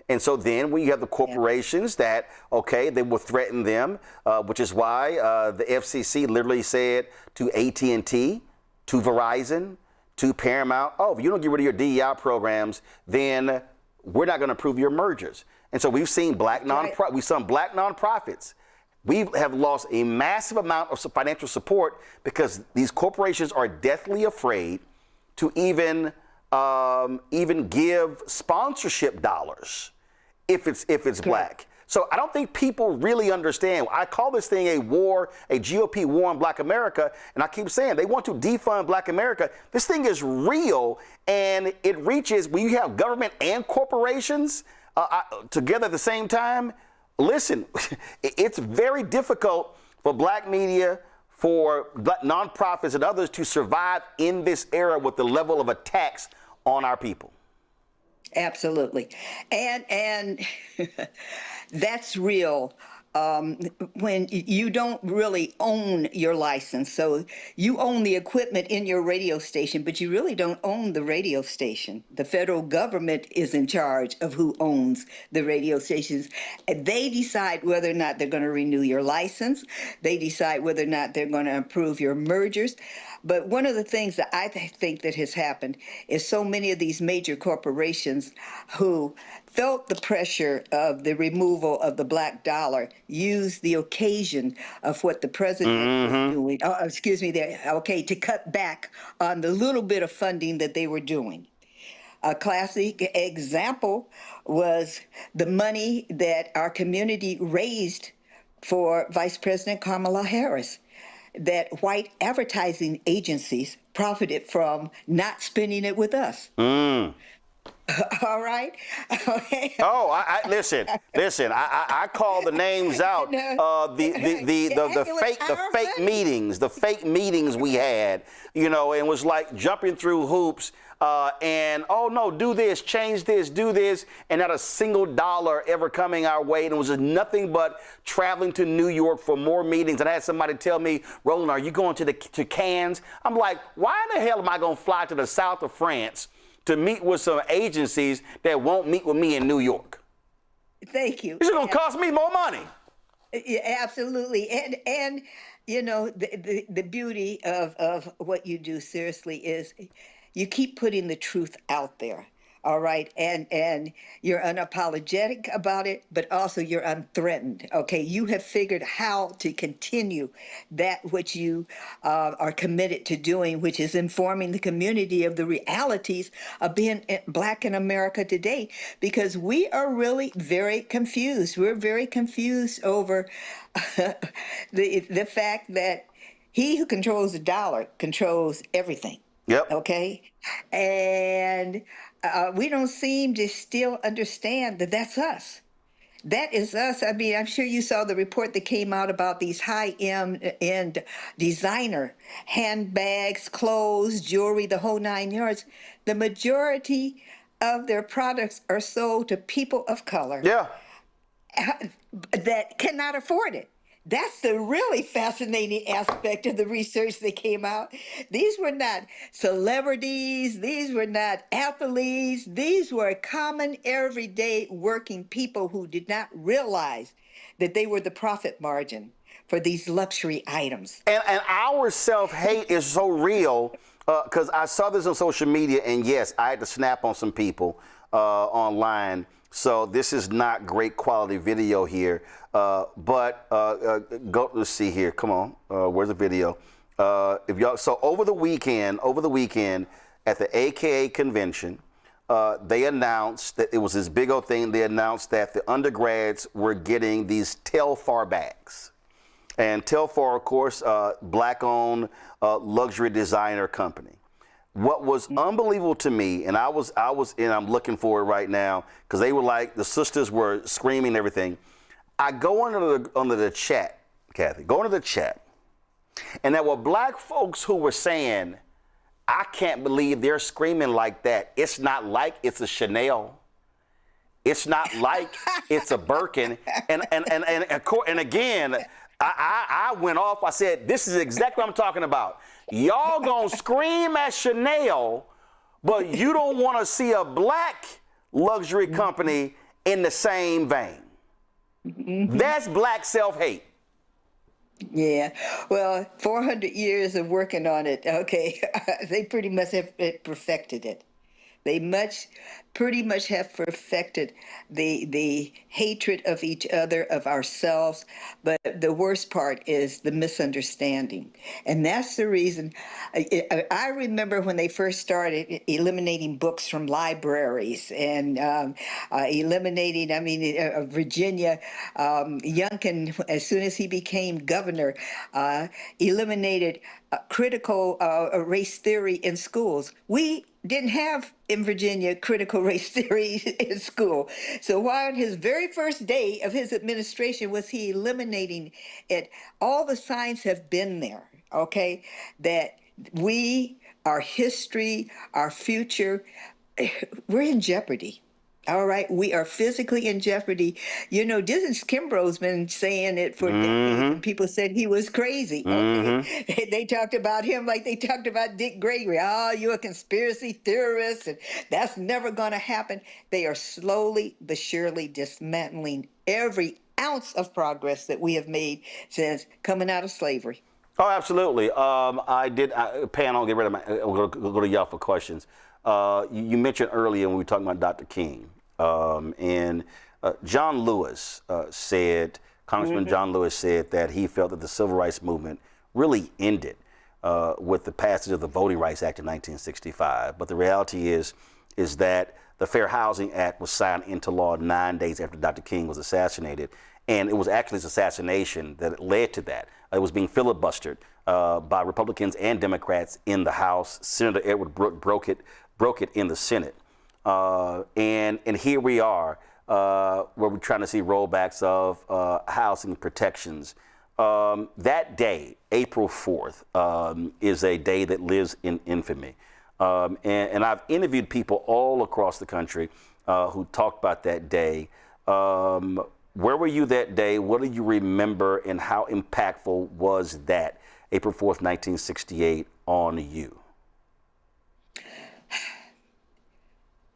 And so then when you have the corporations that, okay, they will threaten them, which is why the FCC literally said to AT&T, to Verizon, to Paramount, oh, if you don't get rid of your DEI programs, then we're not going to approve your mergers. And so we've seen black nonprofits. We have lost a massive amount of financial support because these corporations are deathly afraid to even give sponsorship dollars if it's black. So I don't think people really understand. I call this thing a war, a GOP war on black America, and I keep saying they want to defund black America. This thing is real, and it reaches when you have government and corporations together at the same time. Listen, it's very difficult for black media, for nonprofits and others to survive in this era with the level of attacks on our people. Absolutely. And that's real. When you don't really own your license. So you own the equipment in your radio station, but you really don't own the radio station. The federal government is in charge of who owns the radio stations. They decide whether or not they're going to renew your license. They decide whether or not they're going to approve your mergers. But one of the things that I think that has happened is so many of these major corporations who felt the pressure of the removal of the black dollar used the occasion of what the president was doing, to cut back on the little bit of funding that they were doing. A classic example was the money that our community raised for Vice President Kamala Harris, that white advertising agencies profited from not spending it with us. All right. Okay. Oh, listen. I call the names out. The fake meetings we had, and was like jumping through hoops. And oh no, do this, change this, do this, and not a single dollar ever coming our way. And it was just nothing but traveling to New York for more meetings. And I had somebody tell me, Roland, are you going to Cannes? I'm like, why in the hell am I going to fly to the south of France to meet with some agencies that won't meet with me in New York? Thank you. This is going to cost me more money. Yeah, absolutely. And the beauty of what you do seriously is you keep putting the truth out there. all right, and you're unapologetic about it, but also you're unthreatened. Okay, you have figured how to continue that which you are committed to doing, which is informing the community of the realities of being Black in America today, because we are really very confused. We're very confused over the fact that he who controls the dollar controls everything. Yep. Okay. And we don't seem to still understand that that's us. That is us. I mean, I'm sure you saw the report that came out about these high-end designer handbags, clothes, jewelry, the whole 9 yards. The majority of their products are sold to people of color. Yeah. That cannot afford it. That's the really fascinating aspect of the research that came out. These were not celebrities. These were not athletes. These were common, everyday working people who did not realize that they were the profit margin for these luxury items. And our self-hate is so real, because I saw this on social media, and yes, I had to snap on some people online. So this is not great quality video here, but go. Let's see here. Come on, where's the video? If y'all, so over the weekend at the AKA convention, they announced that it was this big old thing. They announced that the undergrads were getting these Telfar bags, and Telfar, of course, Black-owned luxury designer company. What was unbelievable to me, and I'm looking for it right now, because they were like, the sisters were screaming and everything. I go under the chat, Cathy, go under the chat, and there were Black folks who were saying, I can't believe they're screaming like that. It's not like it's a Chanel. It's not like it's a Birkin. And again, I went off. I said, this is exactly what I'm talking about. Y'all gonna scream at Chanel, but you don't want to see a Black luxury company in the same vein. That's Black self-hate. Yeah, well, 400 years of working on it, okay, they pretty much have perfected it. They pretty much have perfected the hatred of each other, of ourselves. But the worst part is the misunderstanding. And that's the reason. I remember when they first started eliminating books from libraries and eliminating, Virginia, Youngkin, as soon as he became governor, eliminated critical race theory in schools. We didn't have in Virginia critical race theory in school. So while on his very first day of his administration was he eliminating it, all the signs have been there, okay, that we, our history, our future, we're in jeopardy. All right, we are physically in jeopardy. You know, Dizzy Kimbrough's been saying it for decades, and people said he was crazy. Okay? They talked about him like they talked about Dick Gregory. Oh, you're a conspiracy theorist, and that's never going to happen. They are slowly but surely dismantling every ounce of progress that we have made since coming out of slavery. Oh, absolutely. Pan, I'll get rid of we'll go to y'all for questions. You mentioned earlier when we were talking about Dr. King, and John Lewis said, Congressman John Lewis said that he felt that the civil rights movement really ended with the passage of the Voting Rights Act in 1965. But the reality is that the Fair Housing Act was signed into law 9 days after Dr. King was assassinated. And it was actually his assassination that led to that. It was being filibustered by Republicans and Democrats in the House. Senator Edward Brooke broke it in the Senate. And here we are, where we're trying to see rollbacks of housing protections. That day, April 4th, is a day that lives in infamy. And I've interviewed people all across the country who talked about that day. Where were you that day? What do you remember, and how impactful was that April 4th, 1968 on you?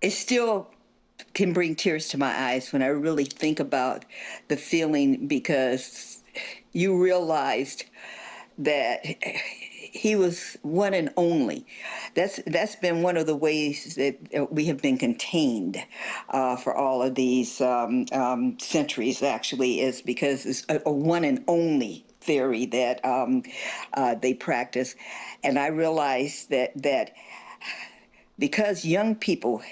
It still can bring tears to my eyes when I really think about the feeling, because you realized that he was one and only. That's been one of the ways that we have been contained for all of these centuries, actually, is because it's a one and only theory that they practice. And I realized that because young people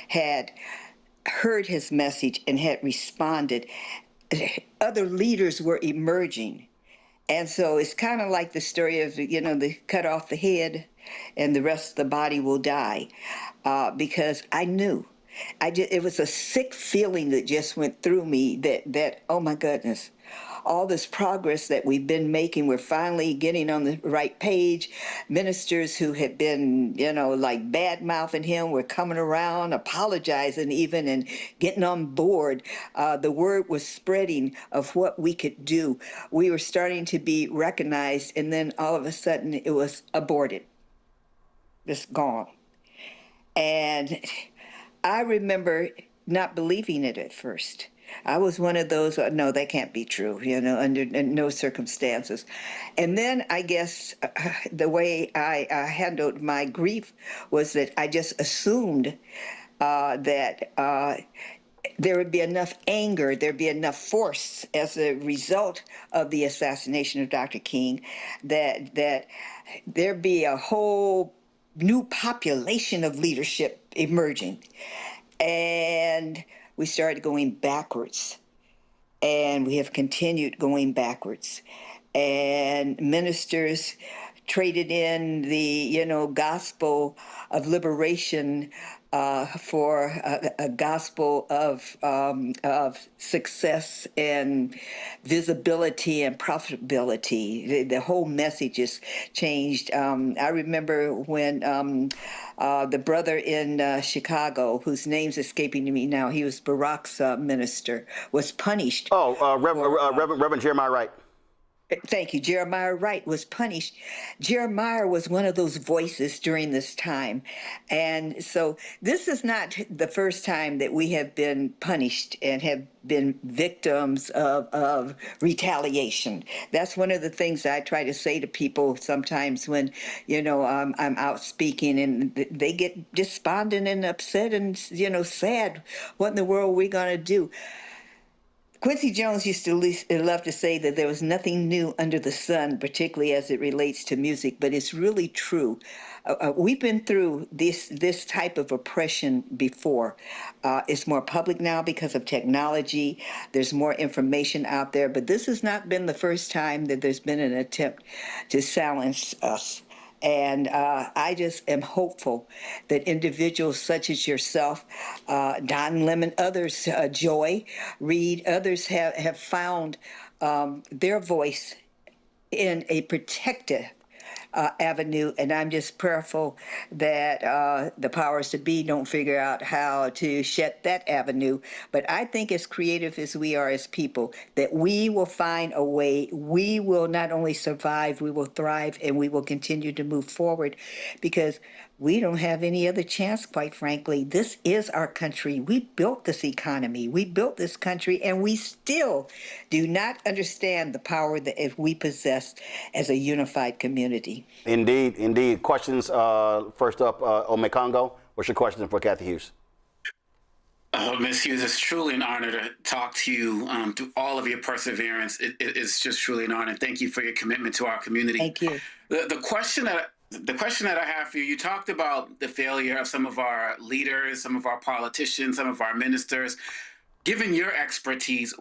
had heard his message and had responded, other leaders were emerging. And so it's kind of like the story of, they cut off the head and the rest of the body will die. Because I knew. It was a sick feeling that just went through me that, oh my goodness, all this progress that we've been making, we're finally getting on the right page. Ministers who had been, like bad-mouthing him were coming around, apologizing even, and getting on board. The word was spreading of what we could do. We were starting to be recognized, and then all of a sudden it was aborted. Just gone. And I remember not believing it at first. I was one of those, no, that can't be true, under no circumstances. And then I guess the way I handled my grief was that I just assumed that there would be enough anger, there'd be enough force as a result of the assassination of Dr. King, that there'd be a whole new population of leadership emerging. And we started going backwards, and we have continued going backwards. And ministers traded in the, gospel of liberation for a gospel of success and visibility and profitability. The whole message is changed. I remember when the brother in Chicago, whose name's escaping me now, he was Barack's minister, was punished. Reverend Jeremiah Wright. Thank you. Jeremiah Wright was punished. Jeremiah was one of those voices during this time. And so this is not the first time that we have been punished and have been victims of retaliation. That's one of the things I try to say to people sometimes when, I'm out speaking and they get despondent and upset and, sad. What in the world are we going to do? Quincy Jones used to love to say that there was nothing new under the sun, particularly as it relates to music, but it's really true. We've been through this type of oppression before. It's more public now because of technology. There's more information out there, but this has not been the first time that there's been an attempt to silence us. And I just am hopeful that individuals such as yourself, Don Lemon, others, Joy, Reed, others have found their voice in a protective avenue, and I'm just prayerful that the powers to be don't figure out how to shut that avenue. But I think as creative as we are as people, that we will find a way. We will not only survive, we will thrive, and we will continue to move forward, because we don't have any other chance, quite frankly. This is our country. We built this economy. We built this country, and we still do not understand the power that we possess as a unified community. Indeed, indeed. Questions, first up, Omekongo. What's your question for Cathy Hughes? Ms. Hughes, it's truly an honor to talk to you through all of your perseverance. It's just truly an honor. Thank you for your commitment to our community. Thank you. The question that I have for you, you talked about the failure of some of our leaders, some of our politicians, some of our ministers. Given your expertise,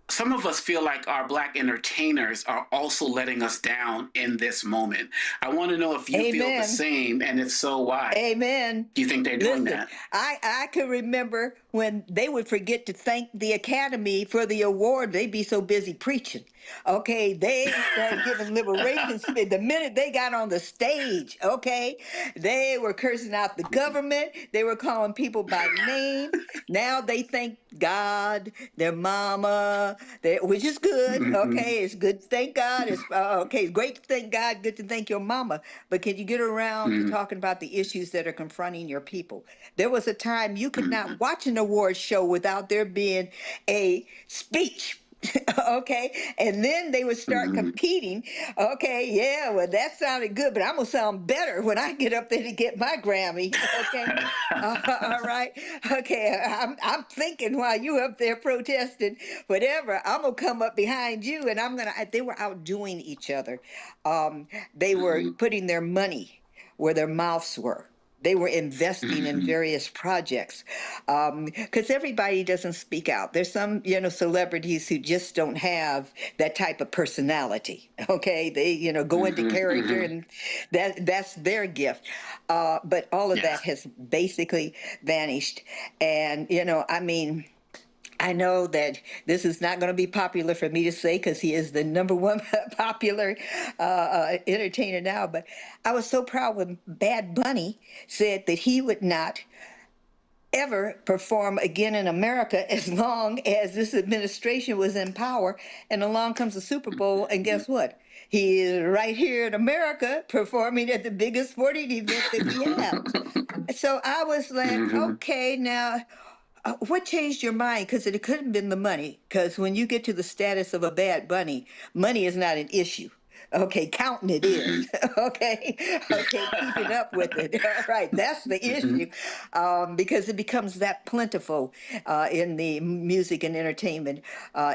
some of us feel like our Black entertainers are also letting us down in this moment. I want to know if you feel the same, and if so, why? Amen. Do you think they're doing that? I can remember when they would forget to thank the Academy for the award. They'd be so busy preaching. Okay, they started giving liberation speech. The minute they got on the stage, okay, they were cursing out the government. They were calling people by name. Now they thank God, their mama, which is good. Okay, it's good to thank God. It's okay, it's great to thank God, good to thank your mama. But can you get around to talking about the issues that are confronting your people? There was a time you could not watch an award show without there being a speech Okay, and then they would start competing. Okay, yeah, well, that sounded good, but I'm gonna sound better when I get up there to get my Grammy. Okay, all right. Okay, I'm thinking while you up there protesting, whatever, I'm gonna come up behind you, and I'm gonna. They were outdoing each other. They were putting their money where their mouths were. They were investing in various projects because everybody doesn't speak out. There's some, celebrities who just don't have that type of personality. Okay, they, go into character, and that's their gift. But all of that has basically vanished. And I mean, I know that this is not going to be popular for me to say because he is the number one popular entertainer now. But I was so proud when Bad Bunny said that he would not ever perform again in America as long as this administration was in power. And along comes the Super Bowl, and guess what? He is right here in America performing at the biggest sporting event that we have. So I was like, okay, now what changed your mind? Because it couldn't have been the money. Because when you get to the status of a Bad Bunny, money is not an issue. Okay, counting it is. Okay, keeping up with it. All right, that's the issue, because it becomes that plentiful in the music and entertainment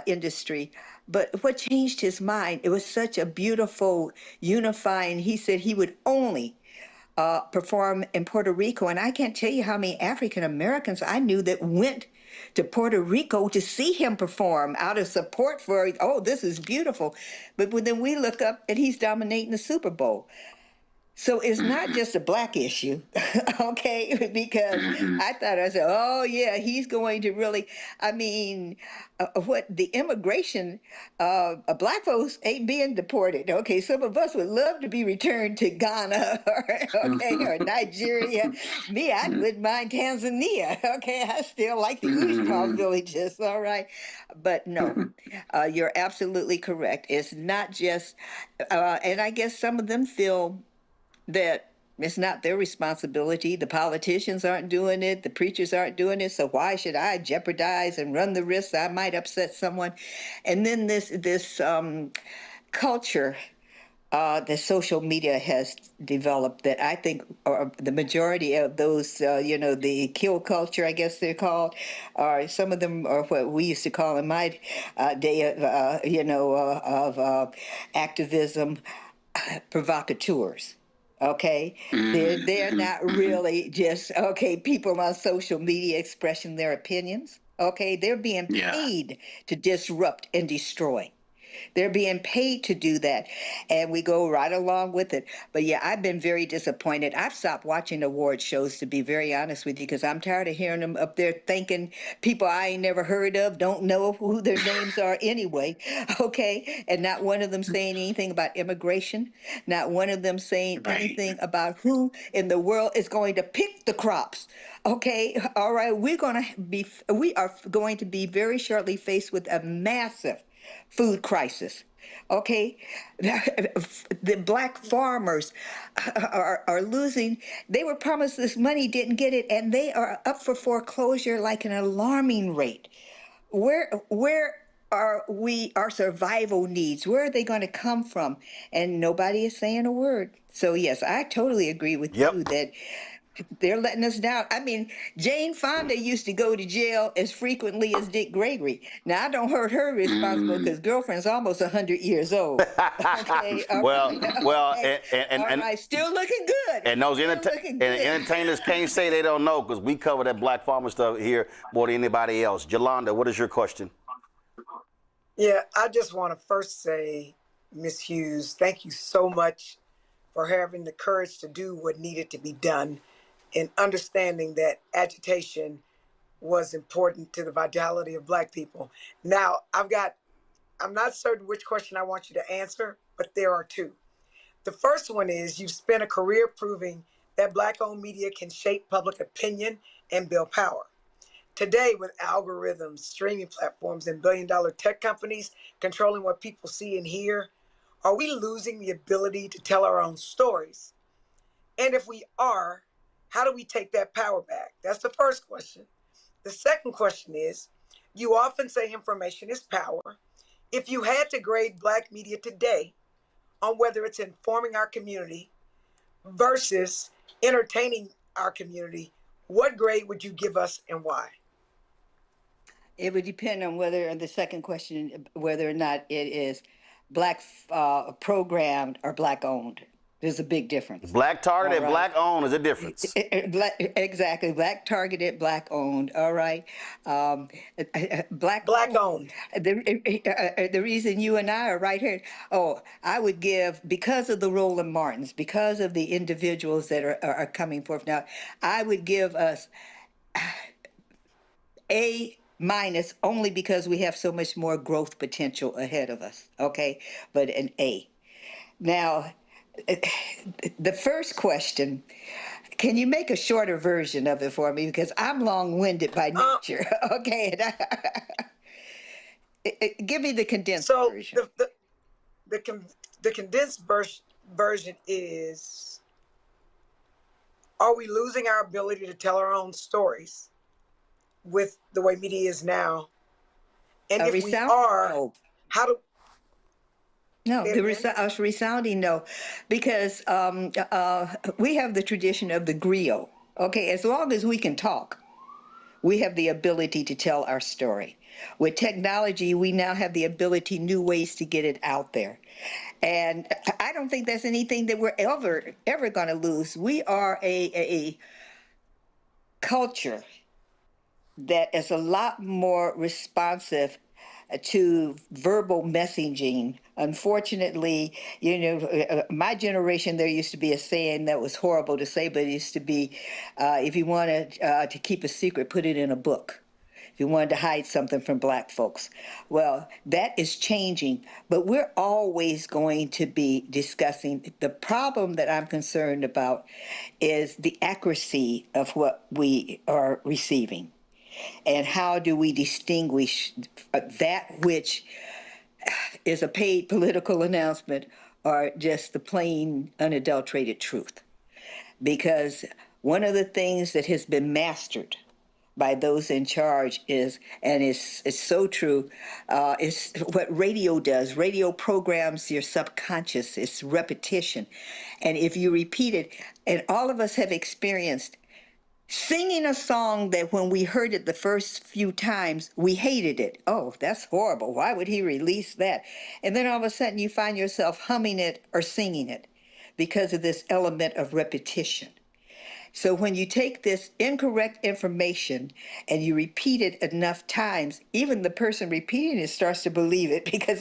industry. But what changed his mind? It was such a beautiful, unifying. He said he would only perform in Puerto Rico. And I can't tell you how many African Americans I knew that went to Puerto Rico to see him perform out of support for, oh, this is beautiful. But then we look up and he's dominating the Super Bowl. So it's not just a black issue, okay? Because I said, oh yeah, he's going to really, I mean, what the immigration, black folks ain't being deported, okay? Some of us would love to be returned to Ghana, or Nigeria. Me, I wouldn't mind Tanzania, okay? I still like the Ushma villages, all right? But no, you're absolutely correct. It's not just, and I guess some of them feel that it's not their responsibility. The politicians aren't doing it. The preachers aren't doing it. So why should I jeopardize and run the risk I might upset someone? And then this culture that social media has developed that I think are the majority of those, the kill culture, I guess they're called, or some of them are what we used to call in my day of activism, provocateurs. Okay, they're not really just people on social media expressing their opinions. Okay, they're being paid to disrupt and destroy. They're being paid to do that, and we go right along with it. But yeah, I've been very disappointed. I've stopped watching award shows, to be very honest with you, because I'm tired of hearing them up there thanking people I ain't never heard of, don't know who their names are anyway, okay? And not one of them saying anything about immigration, not one of them saying anything about who in the world is going to pick the crops. Okay, all right, we are going to be very shortly faced with a massive food crisis. Okay, the black farmers are losing. They were promised this money, didn't get it, and they are up for foreclosure like an alarming rate. Where are our survival needs? Where are they going to come from? And nobody is saying a word. So yes, I totally agree with you that they're letting us down. I mean, Jane Fonda used to go to jail as frequently as Dick Gregory. Now, I don't hold her responsible because girlfriend's almost 100 years old. Okay. And still looking good. And those entertainers can't say they don't know because we cover that black farmer stuff here more than anybody else. Yolanda, what is your question? Yeah, I just want to first say, Ms. Hughes, thank you so much for having the courage to do what needed to be done and understanding that agitation was important to the vitality of Black people. Now, I'm not certain which question I want you to answer, but there are two. The first one is you've spent a career proving that Black-owned media can shape public opinion and build power. Today, with algorithms, streaming platforms, and billion-dollar tech companies controlling what people see and hear, are we losing the ability to tell our own stories? And if we are, how do we take that power back? That's the first question. The second question is, you often say information is power, If you had to grade Black media today on whether it's informing our community versus entertaining our community, what grade would you give us and why? It would depend on whether, the second question, whether or not it is Black programmed or Black owned. There's a big difference. Black targeted and All right. Black owned is a difference. Exactly. Black targeted, Black owned. All right. Black owned. The reason you and I are right here, I would give, because of the Roland Martins, because of the individuals that are coming forth now, I would give us A- only because we have so much more growth potential ahead of us, okay? But an A. Now, the first question, can you make a shorter version of it for me? Because I'm long-winded by nature, okay? Give me the condensed version. So the condensed version is, are we losing our ability to tell our own stories with the way media is now? And if we are, how do... No, a resounding no, because we have the tradition of the griot. Okay, as long as we can talk, we have the ability to tell our story. With technology, we now have the ability, new ways to get it out there. And I don't think that's anything that we're ever going to lose. We are a culture that is a lot more responsive to verbal messaging. Unfortunately, my generation, there used to be a saying that was horrible to say, but it used to be, if you wanted to keep a secret, put it in a book. If you wanted to hide something from Black folks. Well, that is changing, but we're always going to be discussing. The problem that I'm concerned about is the accuracy of what we are receiving. And how do we distinguish that which is a paid political announcement or just the plain, unadulterated truth? Because one of the things that has been mastered by those in charge is, and it's so true, is what radio does. Radio programs your subconscious. It's repetition. And if you repeat it, and all of us have experienced singing a song that when we heard it the first few times, we hated it. Oh, that's horrible. Why would he release that? And then all of a sudden you find yourself humming it or singing it because of this element of repetition. So when you take this incorrect information and you repeat it enough times, even the person repeating it starts to believe it because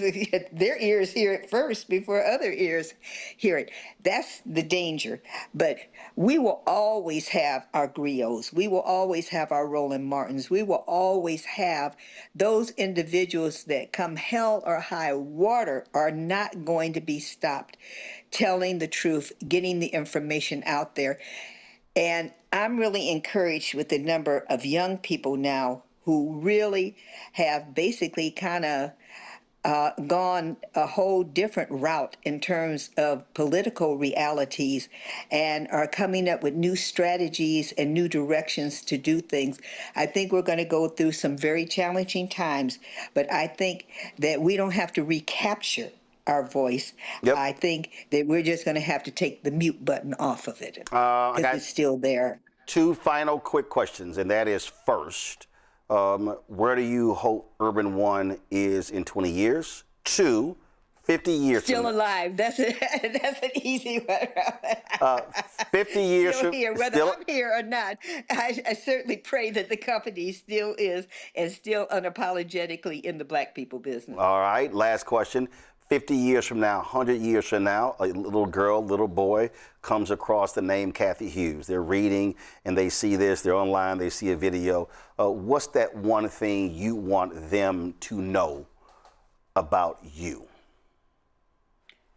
their ears hear it first before other ears hear it. That's the danger. But we will always have our griots. We will always have our Roland Martins. We will always have those individuals that come hell or high water are not going to be stopped telling the truth, getting the information out there. And I'm really encouraged with the number of young people now who really have basically kind of gone a whole different route in terms of political realities and are coming up with new strategies and new directions to do things. I think we're going to go through some very challenging times, but I think that we don't have to recapture our voice. Yep. I think that we're just going to have to take the mute button off of it because it's still there. Two final quick questions, and that is first, where do you hope Urban One is in 20 years? Two, 50 years still from alive. That's an easy one. 50 years still from here, whether I'm here or not. I certainly pray that the company still is and still unapologetically in the Black people business. All right, last question. 50 years from now, 100 years from now, a little girl, little boy comes across the name Cathy Hughes. They're reading and they see this, they're online, they see a video. What's that one thing you want them to know about you?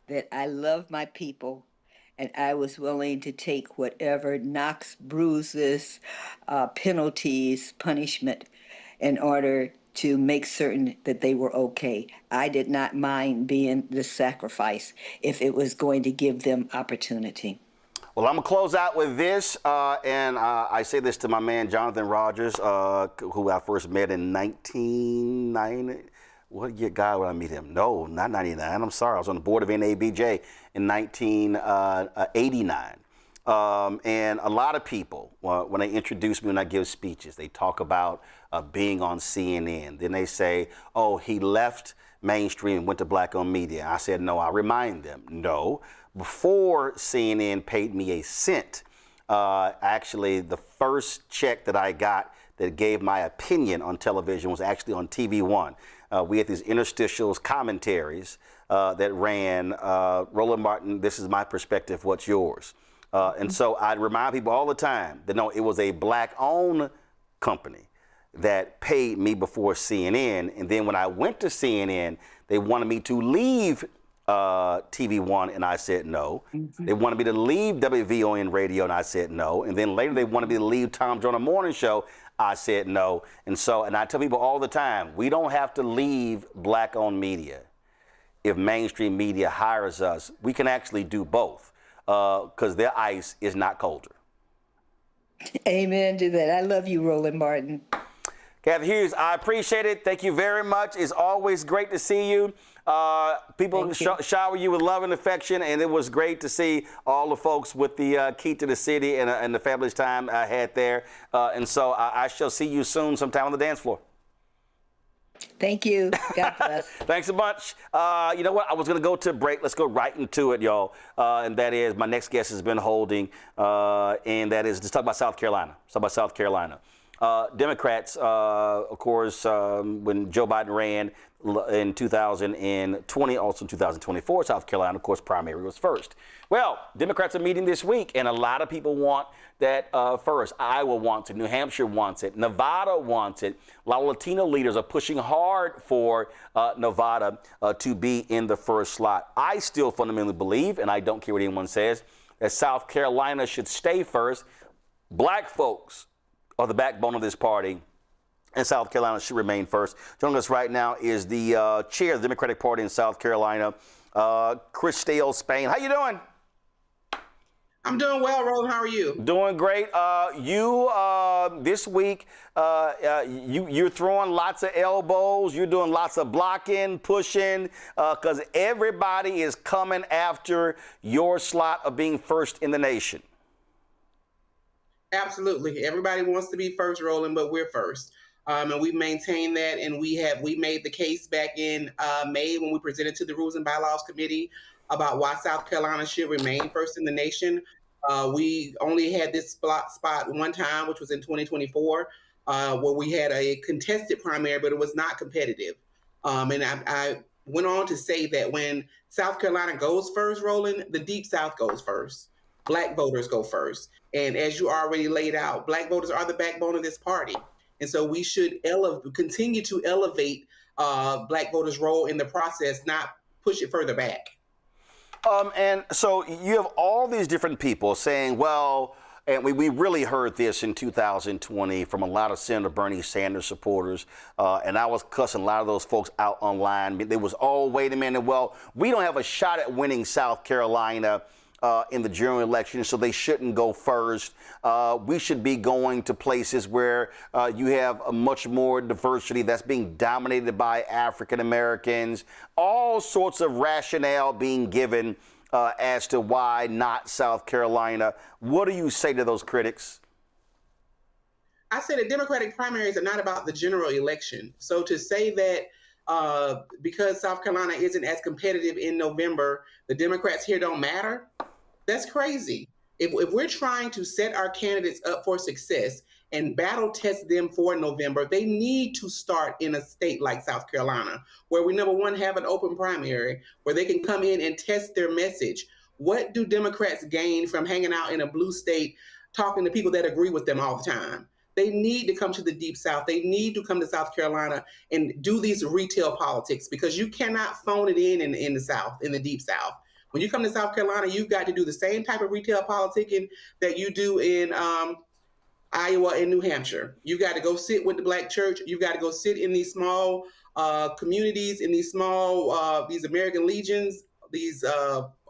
That I love my people and I was willing to take whatever knocks, bruises, penalties, punishment in order to make certain that they were okay. I did not mind being the sacrifice if it was going to give them opportunity. Well, I'm going to close out with this, and I say this to my man, Jonathan Rogers, who I first met in 1990. What year guy would I meet him? No, not 99. I'm sorry. I was on the board of NABJ in 1989. And a lot of people, when they introduce me, when I give speeches, they talk about being on CNN. Then they say, oh, he left mainstream and went to black-owned media. I said, no. I remind them, no. Before CNN paid me a cent, actually, the first check that I got that gave my opinion on television was actually on TV One. We had these interstitials, commentaries that ran, Roland Martin, this is my perspective, what's yours? And so I'd remind people all the time that no, it was a black-owned company that paid me before CNN. And then when I went to CNN, they wanted me to leave TV One, and I said no. They wanted me to leave WVON Radio, and I said no. And then later they wanted me to leave Tom Joyner Morning Show. I said no. And I tell people all the time, we don't have to leave black-owned media. If mainstream media hires us, we can actually do both because their ice is not colder. Amen to that. I love you, Roland Martin. Cathy Hughes, I appreciate it. Thank you very much. It's always great to see you. People shower you with love and affection, and it was great to see all the folks with the key to the city and the fabulous time I had there. And so I shall see you soon sometime on the dance floor. Thank you. God bless. Thanks a bunch. You know what? I was going to go to a break. Let's go right into it, y'all. And that is my next guest has been holding, and that is to talk about South Carolina. Let's talk about South Carolina. Democrats, of course, when Joe Biden ran in 2020, also in 2024, South Carolina, of course, primary was first. Well, Democrats are meeting this week, and a lot of people want that first. Iowa wants it. New Hampshire wants it. Nevada wants it. A lot of Latino leaders are pushing hard for Nevada to be in the first slot. I still fundamentally believe, and I don't care what anyone says, that South Carolina should stay first. Black folks are the backbone of this party, and South Carolina should remain first. Joining us right now is the chair of the Democratic Party in South Carolina, Christelle Spain. How you doing? I'm doing well, Roland. How are you? Doing great. This week, you're throwing lots of elbows. You're doing lots of blocking, pushing, because everybody is coming after your slot of being first in the nation. Absolutely. Everybody wants to be first, Roland, but we're first. And we maintain that, and we made the case back in May when we presented to the Rules and Bylaws Committee about why South Carolina should remain first in the nation. We only had this spot one time, which was in 2024, where we had a contested primary, but it was not competitive. And I went on to say that when South Carolina goes first, Roland, the Deep South goes first. Black voters go first. And as you already laid out, Black voters are the backbone of this party. And so we should continue to elevate Black voters' role in the process, not push it further back. And so you have all these different people saying, well, and we really heard this in 2020 from a lot of Senator Bernie Sanders supporters, and I was cussing a lot of those folks out online. They was, oh, wait a minute, well, we don't have a shot at winning South Carolina in the general election, so they shouldn't go first. We should be going to places where you have a much more diversity that's being dominated by African Americans. All sorts of rationale being given as to why not South Carolina. What do you say to those critics? I say the Democratic primaries are not about the general election. So to say that because South Carolina isn't as competitive in November, the Democrats here don't matter, that's crazy. If we're trying to set our candidates up for success and battle test them for November, they need to start in a state like South Carolina, where we, number one, have an open primary, where they can come in and test their message. What do Democrats gain from hanging out in a blue state, talking to people that agree with them all the time? They need to come to the Deep South. They need to come to South Carolina and do these retail politics, because you cannot phone it in the South, in the Deep South. When you come to South Carolina, you've got to do the same type of retail politicking that you do in Iowa and New Hampshire. You've got to go sit with the Black church. You've got to go sit in these small communities, in these small, these American Legions, these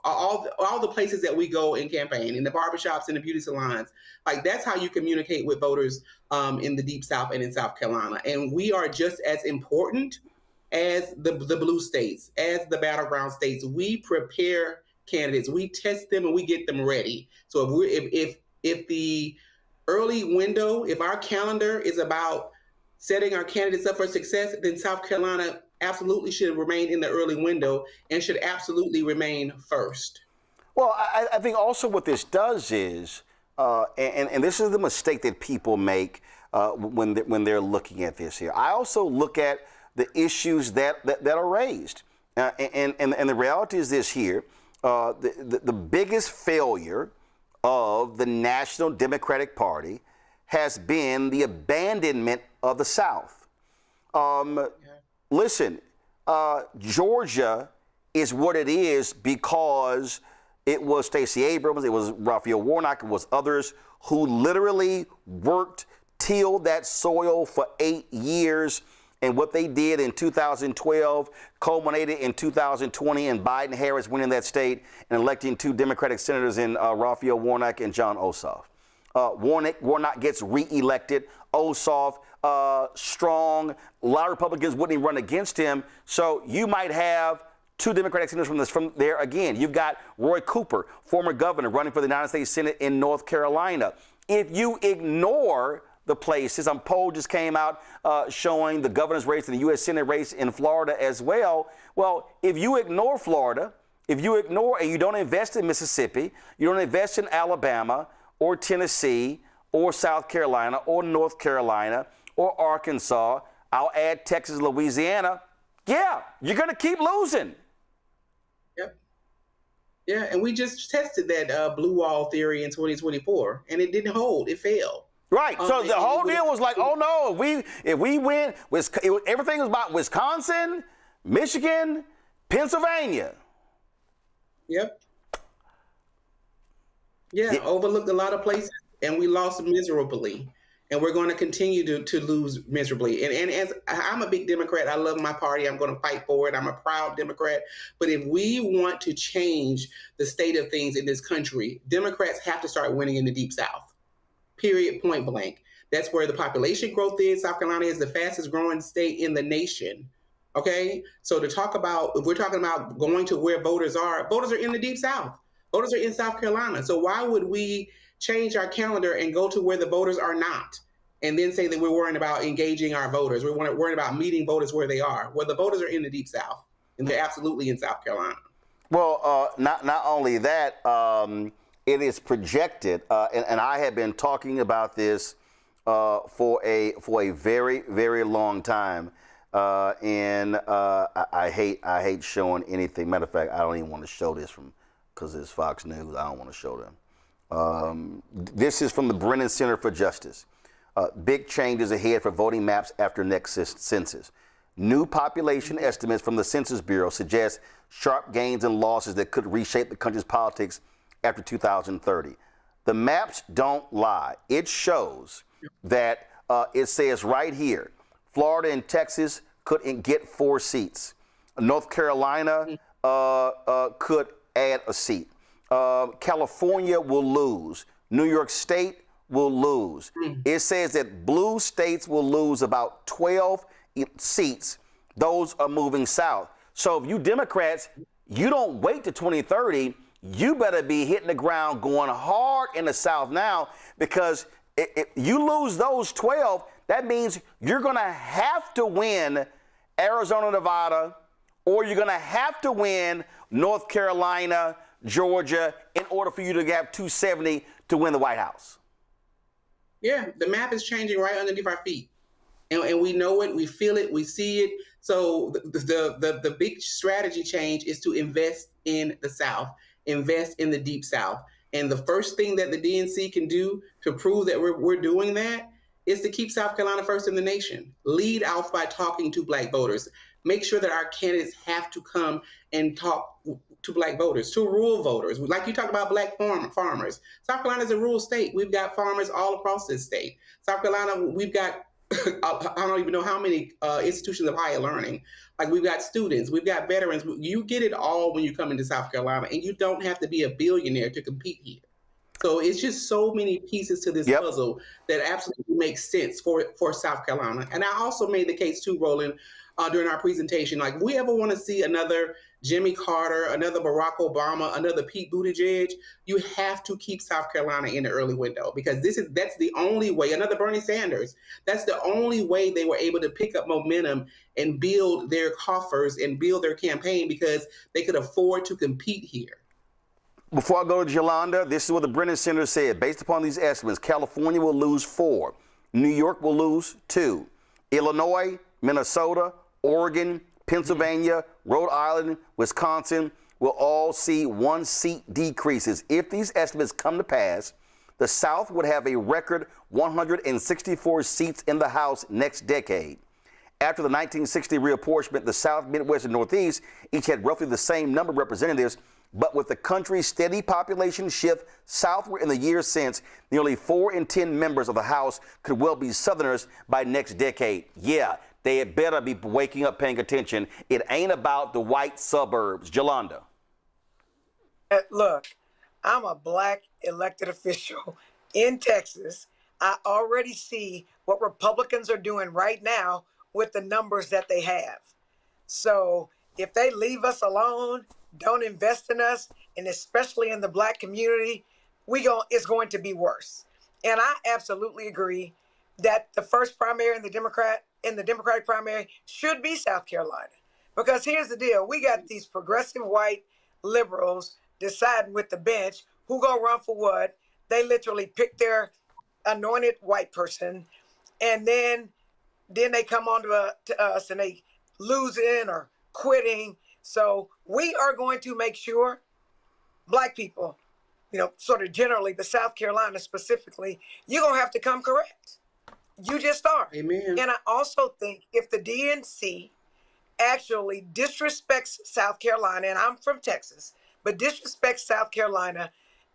all the places that we go and campaign, in the barbershops and the beauty salons. Like, that's how you communicate with voters in the Deep South and in South Carolina. And we are just as important as the blue states, as the battleground states, we prepare candidates, we test them, and we get them ready. So if the early window, if our calendar is about setting our candidates up for success, then South Carolina absolutely should remain in the early window and should absolutely remain first. Well, I think also what this does is, and this is the mistake that people make when they're looking at this here. I also look at the issues that are raised, and the reality is this here: the biggest failure of the National Democratic Party has been the abandonment of the South. Listen, Georgia is what it is because it was Stacey Abrams, it was Raphael Warnock, it was others who literally worked, tilled that soil for 8 years. And what they did in 2012 culminated in 2020 and Biden Harris winning that state and electing 2 Democratic senators in Raphael Warnock and John Ossoff. Warnock gets reelected. Ossoff, strong. A lot of Republicans wouldn't even run against him. So you might have 2 Democratic senators from there again. You've got Roy Cooper, former governor, running for the United States Senate in North Carolina. If you ignore the places, some poll just came out showing the governor's race and the U.S. Senate race in Florida as well. Well, if you ignore Florida, if you ignore and you don't invest in Mississippi, you don't invest in Alabama or Tennessee or South Carolina or North Carolina or Arkansas, I'll add Texas, Louisiana, yeah, you're going to keep losing. Yep. Yeah, and we just tested that blue wall theory in 2024, and it didn't hold. It failed. Right. So the whole deal was like, oh no, if we win, everything was about Wisconsin, Michigan, Pennsylvania. Yep. Yeah, overlooked a lot of places, and we lost miserably. And we're going to continue to lose miserably. And as I'm a big Democrat, I love my party. I'm going to fight for it. I'm a proud Democrat. But if we want to change the state of things in this country, Democrats have to start winning in the Deep South. Period, point blank. That's where the population growth is. South Carolina is the fastest growing state in the nation. Okay? So to talk about, if we're talking about going to where voters are in the Deep South. Voters are in South Carolina. So why would we change our calendar and go to where the voters are not and then say that we're worrying about engaging our voters? We're worried about meeting voters where they are. Well, the voters are in the Deep South, and they're absolutely in South Carolina. Well, not only that, it is projected, and I have been talking about this for a very, very long time, and I hate showing anything. Matter of fact, I don't even want to show this because it's Fox News. I don't want to show them. This is from the Brennan Center for Justice. Big changes ahead for voting maps after next census. New population estimates from the Census Bureau suggest sharp gains and losses that could reshape the country's politics after 2030. The maps don't lie. It shows that it says right here, Florida and Texas could get 4 seats. North Carolina could add a seat. California will lose. New York State will lose. It says that blue states will lose about 12 seats. Those are moving south. So if you Democrats, you don't wait to 2030. You better be hitting the ground going hard in the South now, because if you lose those 12, that means you're going to have to win Arizona, Nevada, or you're going to have to win North Carolina, Georgia, in order for you to have 270 to win the White House. Yeah, the map is changing right underneath our feet. And we know it, we feel it, we see it. So the big strategy change is to invest in the South, invest in the Deep South. And the first thing that the DNC can do to prove that we're doing that is to keep South Carolina first in the nation. Lead off by talking to Black voters. Make sure that our candidates have to come and talk to Black voters, to rural voters. Like you talked about Black farmers. South Carolina is a rural state. We've got farmers all across this state. South Carolina, we've got I don't even know how many institutions of higher learning. Like, we've got students, we've got veterans. You get it all when you come into South Carolina, and you don't have to be a billionaire to compete here. So it's just so many pieces to this puzzle that absolutely makes sense for South Carolina. And I also made the case too, Roland, during our presentation. Like, if we ever want to see another Jimmy Carter, another Barack Obama, another Pete Buttigieg, you have to keep South Carolina in the early window, because that's the only way, another Bernie Sanders, that's the only way they were able to pick up momentum and build their coffers and build their campaign, because they could afford to compete here. Before I go to Yolanda, this is what the Brennan Center said. Based upon these estimates, California will lose 4. New York will lose 2. Illinois, Minnesota, Oregon, Pennsylvania, Rhode Island, Wisconsin will all see 1-seat decreases. If these estimates come to pass, the South would have a record 164 seats in the House next decade. After the 1960 reapportionment, the South, Midwest, and Northeast each had roughly the same number of representatives, but with the country's steady population shift southward in the years since, nearly 4 in 10 members of the House could well be Southerners by next decade. Yeah, they had better be waking up, paying attention. It ain't about the white suburbs. Yolanda. Look, I'm a black elected official in Texas. I already see what Republicans are doing right now with the numbers that they have. So if they leave us alone, don't invest in us, and especially in the black community, it's going to be worse. And I absolutely agree that the first primary in the Democratic primary should be South Carolina. Because here's the deal. We got these progressive white liberals deciding with the bench who gonna run for what. They literally pick their anointed white person, and then they come on to us and they losing or quitting. So we are going to make sure black people, sort of generally, but South Carolina specifically, you're going to have to come correct. You just are. Amen. And I also think if the DNC actually disrespects South Carolina, and I'm from Texas, but disrespects South Carolina,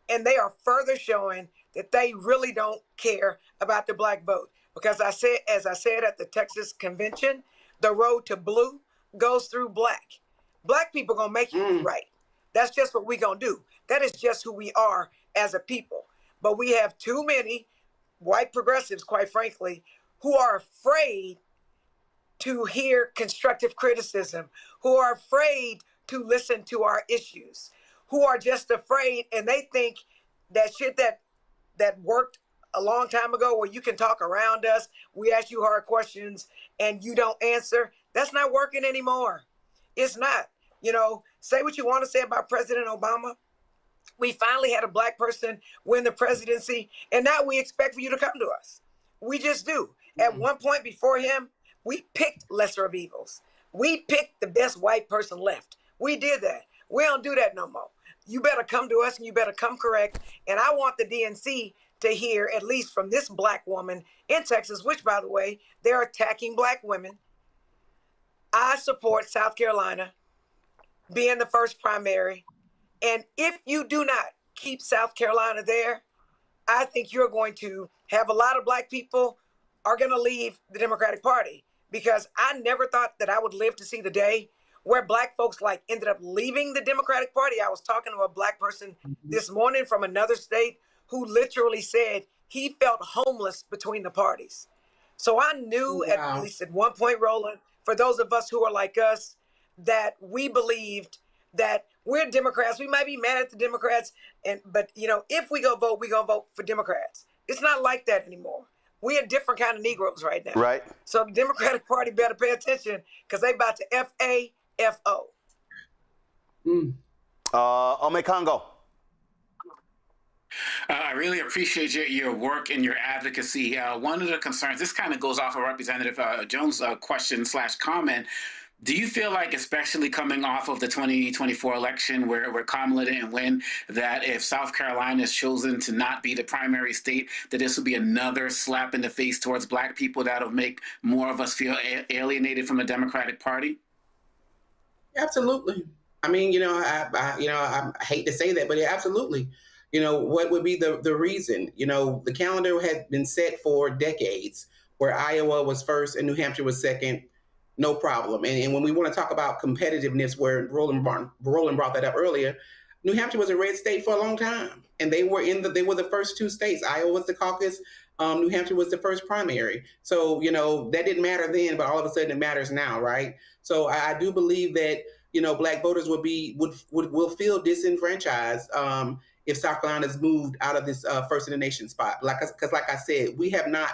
and they are further showing that they really don't care about the black vote. Because as I said at the Texas convention, the road to blue goes through black. Black people gonna make you right. That's just what we gonna do. That is just who we are as a people. But we have too many white progressives, quite frankly, who are afraid to hear constructive criticism, who are afraid to listen to our issues, who are just afraid, and they think that shit that worked a long time ago, where you can talk around us, we ask you hard questions and you don't answer, that's not working anymore. It's not. Say what you want to say about President Obama. We finally had a black person win the presidency, and now we expect for you to come to us. We just do. At one point before him, we picked lesser of evils. We picked the best white person left. We did that. We don't do that no more. You better come to us, and you better come correct. And I want the DNC to hear, at least from this black woman in Texas, which, by the way, they're attacking black women. I support South Carolina being the first primary. And if you do not keep South Carolina there, I think you're going to have a lot of black people are going to leave the Democratic Party, because I never thought that I would live to see the day where black folks ended up leaving the Democratic Party. I was talking to a black person this morning from another state who literally said he felt homeless between the parties. So I knew, at least at one point, Roland, for those of us who are like us, that we believed that we're Democrats. We might be mad at the Democrats, but if we go vote, we're gonna vote for Democrats. It's not like that anymore. We're a different kind of Negroes right now. Right. So the Democratic Party better pay attention, because they about to F-A-F-O. Ome Congo. I really appreciate your work and your advocacy. One of the concerns, this kind of goes off of Representative Jones' question/comment. Do you feel like, especially coming off of the 2024 election where Kamala didn't win, that if South Carolina is chosen to not be the primary state, that this will be another slap in the face towards black people that'll make more of us feel alienated from the Democratic Party? Absolutely. I mean, I hate to say that, but absolutely. What would be the reason? The calendar had been set for decades, where Iowa was first and New Hampshire was second. No problem. And when we want to talk about competitiveness, where Roland brought that up earlier, New Hampshire was a red state for a long time, and they were the first 2 states. Iowa was the caucus, New Hampshire was the first primary. So, that didn't matter then, but all of a sudden it matters now, right? So I do believe that, Black voters will feel disenfranchised if South Carolina's moved out of this first in the nation spot. Because like I said, we have not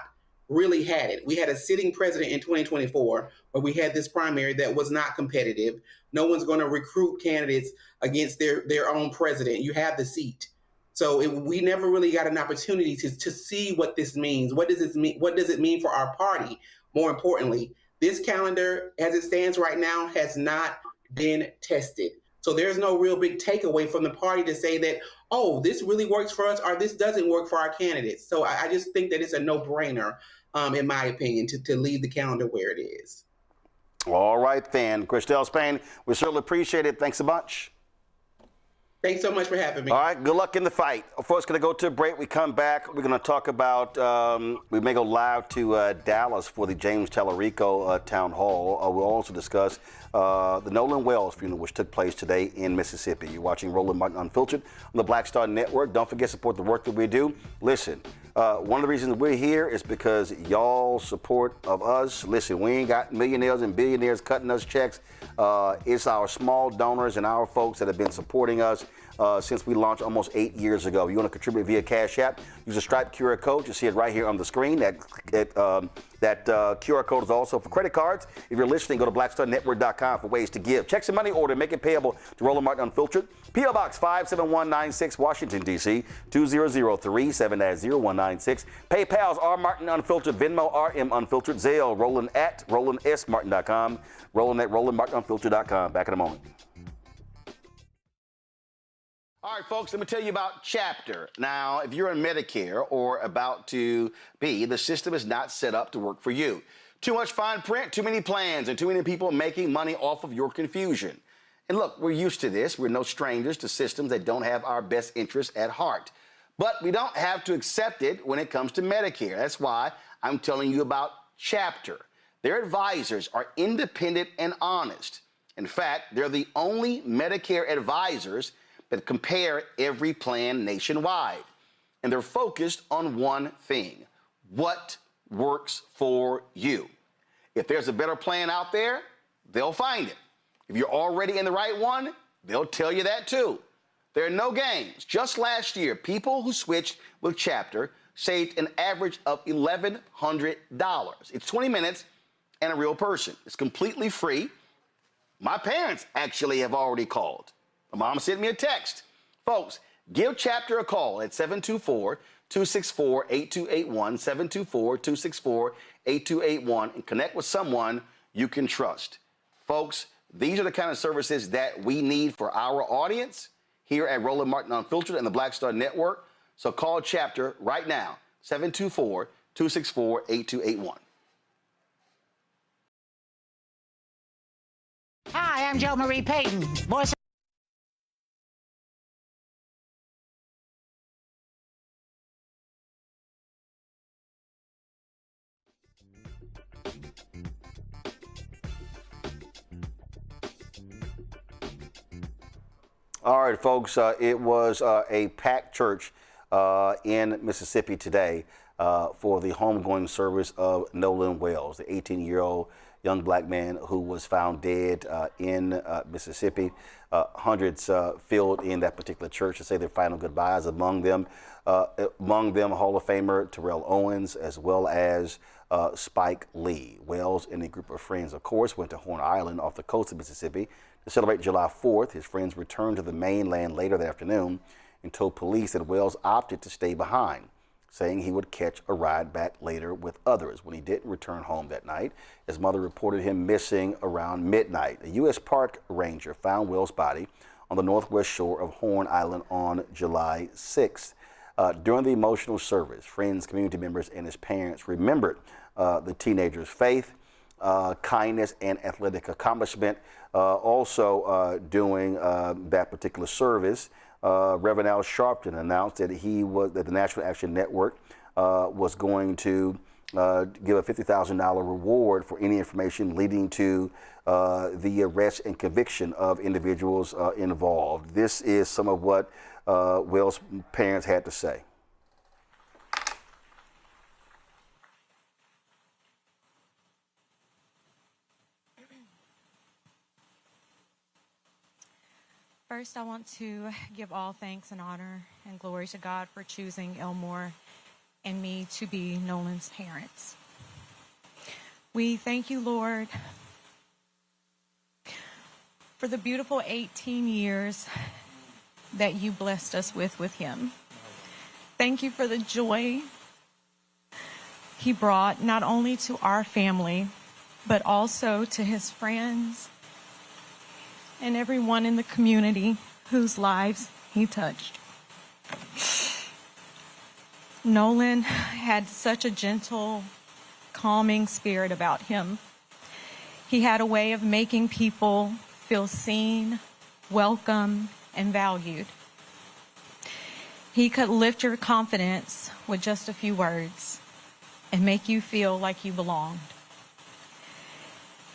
really had it. We had a sitting president in 2024 where we had this primary that was not competitive. No one's going to recruit candidates against their own president. You have the seat. So we never really got an opportunity to see what this means. What does this mean? What does it mean for our party? More importantly, this calendar, as it stands right now, has not been tested. So there's no real big takeaway from the party to say that, oh, this really works for us or this doesn't work for our candidates. So I just think that it's a no-brainer, in my opinion, to leave the calendar where it is. All right, then. Christelle Spain, we certainly appreciate it. Thanks a bunch. Thanks so much for having me. All right, good luck in the fight. First, going to go to a break. We come back. We're going to talk about, we may go live to Dallas for the James Tallarico Town Hall. We'll also discuss the Nolan Wells funeral, which took place today in Mississippi. You're watching Roland Martin Unfiltered on the Black Star Network. Don't forget to support the work that we do. Listen, one of the reasons we're here is because y'all support of us. Listen, we ain't got millionaires and billionaires cutting us checks. It's our small donors and our folks that have been supporting us since we launched almost 8 years ago. You want to contribute via Cash App, use a Stripe QR code. You see it right here on the screen. That QR code is also for credit cards. If you're listening, go to blackstarnetwork.com for ways to give. Check some money order, make it payable to Roland Martin Unfiltered. P.O. Box 57196, Washington, D.C. 20037 0196. PayPal's R Martin Unfiltered, Venmo RM Unfiltered, Zelle Roland at RolandSMartin.com, Roland at RolandMartinUnfiltered.com. Back in a moment. All right, folks, let me tell you about Chapter. Now, if you're in Medicare or about to be, the system is not set up to work for you. Too much fine print, too many plans, and too many people making money off of your confusion. And look, we're used to this. We're no strangers to systems that don't have our best interests at heart. But we don't have to accept it when it comes to Medicare. That's why I'm telling you about Chapter. Their advisors are independent and honest. In fact, they're the only Medicare advisors that compare every plan nationwide. And they're focused on one thing: what works for you. If there's a better plan out there, they'll find it. If you're already in the right one, they'll tell you that too. There are no games. Just last year, people who switched with Chapter saved an average of $1,100. It's 20 minutes and a real person. It's completely free. My parents actually have already called. My mom sent me a text. Folks, give Chapter a call at 724-264-8281, 724-264-8281, and connect with someone you can trust. Folks, these are the kind of services that we need for our audience here at Roland Martin Unfiltered and the Black Star Network. So call Chapter right now, 724-264-8281. Hi, I'm Jo Marie Payton, voice. All right, folks, it was a packed church in Mississippi today for the homegoing service of Nolan Wells, the 18-year-old young black man who was found dead in Mississippi. Hundreds filled in that particular church to say their final goodbyes. Among them, Hall of Famer Terrell Owens, as well as Spike Lee. Wells and a group of friends, of course, went to Horn Island off the coast of Mississippi to celebrate July 4th. His friends returned to the mainland later that afternoon and told police that Wells opted to stay behind, saying he would catch a ride back later with others. When he didn't return home that night, his mother reported him missing around midnight. A U.S. Park Ranger found Wells' body on the northwest shore of Horn Island on July 6th. During the emotional service, friends, community members, and his parents remembered the teenager's faith, kindness, and athletic accomplishment. Also during that particular service, Reverend Al Sharpton announced that that the National Action Network was going to give a $50,000 reward for any information leading to the arrest and conviction of individuals involved. This is some of what Wells' parents had to say. First, I want to give all thanks and honor and glory to God for choosing Elmore and me to be Nolan's parents. We thank you, Lord, for the beautiful 18 years that you blessed us with him. Thank you for the joy he brought not only to our family, but also to his friends and everyone in the community whose lives he touched. Nolan had such a gentle, calming spirit about him. He had a way of making people feel seen, welcome, and valued. He could lift your confidence with just a few words and make you feel like you belonged.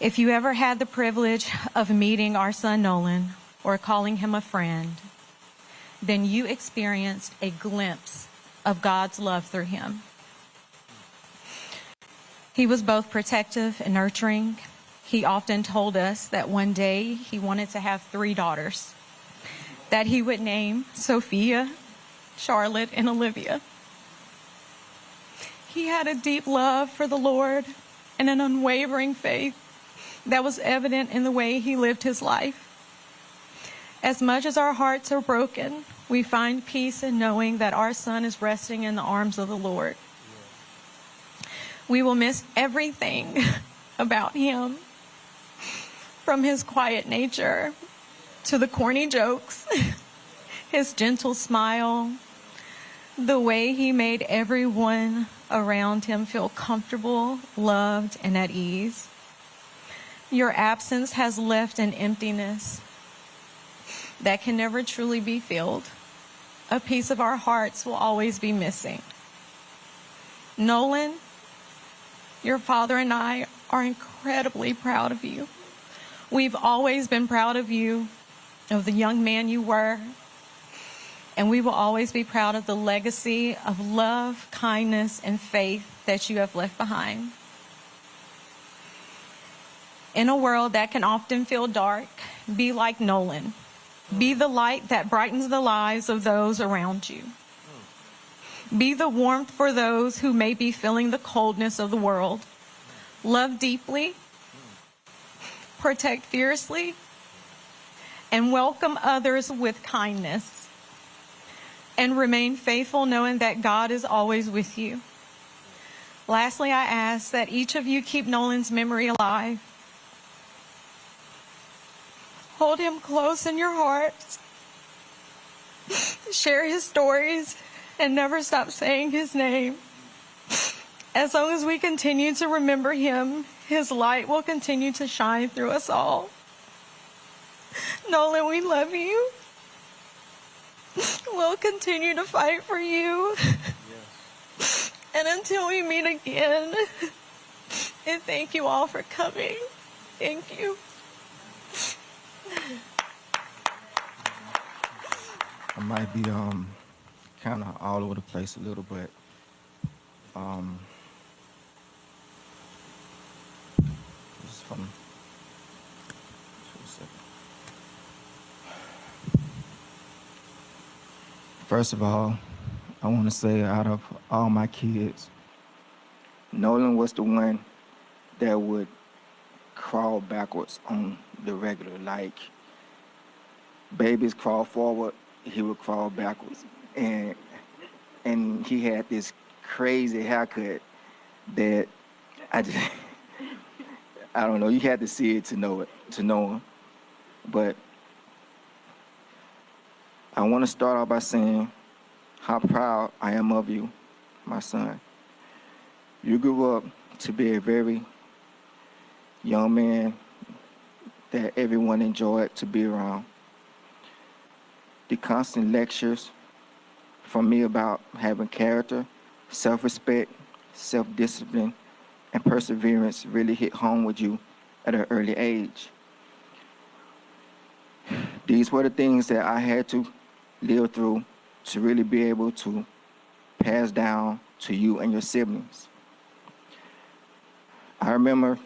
If you ever had the privilege of meeting our son Nolan or calling him a friend, then you experienced a glimpse of God's love through him. He was both protective and nurturing. He often told us that one day he wanted to have 3 daughters that he would name Sophia, Charlotte, and Olivia. He had a deep love for the Lord and an unwavering faith that was evident in the way he lived his life. As much as our hearts are broken, we find peace in knowing that our son is resting in the arms of the Lord. We will miss everything about him, from his quiet nature to the corny jokes, his gentle smile, the way he made everyone around him feel comfortable, loved, and at ease. Your absence has left an emptiness that can never truly be filled. A piece of our hearts will always be missing. Nolan, your father and I are incredibly proud of you. We've always been proud of you, of the young man you were, and we will always be proud of the legacy of love, kindness, and faith that you have left behind. In a world that can often feel dark, be like Nolan. Be the light that brightens the lives of those around you. Be the warmth for those who may be feeling the coldness of the world. Love deeply, protect fiercely, and welcome others with kindness. And remain faithful knowing that God is always with you. Lastly, I ask that each of you keep Nolan's memory alive. Hold him close in your hearts. Share his stories and never stop saying his name. As long as we continue to remember him, his light will continue to shine through us all. Nolan, we love you. We'll continue to fight for you. Yes. And until we meet again, and thank you all for coming. Thank you. I might be kind of all over the place a little, but just from first of all, I want to say out of all my kids, Nolan was the one that would crawl backwards on the regular. Like babies crawl forward, he would crawl backwards. And he had this crazy haircut that I don't know, you had to see it to know him. But I want to start off by saying how proud I am of you, my son. You grew up to be a very young man that everyone enjoyed to be around. The constant lectures from me about having character, self-respect, self-discipline, and perseverance really hit home with you at an early age. These were the things that I had to live through to really be able to pass down to you and your siblings. I remember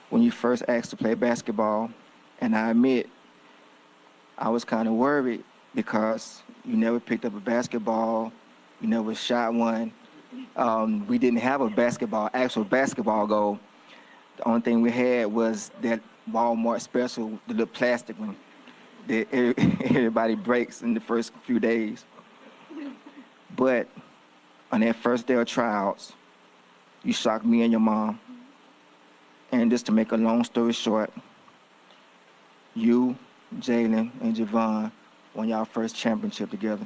when you first asked to play basketball, and I admit I was kind of worried because you never picked up a basketball, you never shot one. We didn't have a actual basketball goal. The only thing we had was that Walmart special, the little plastic one that everybody breaks in the first few days. But on that first day of tryouts, you shocked me and your mom. And just to make a long story short, you, Jalen, and Javon won y'all first championship together.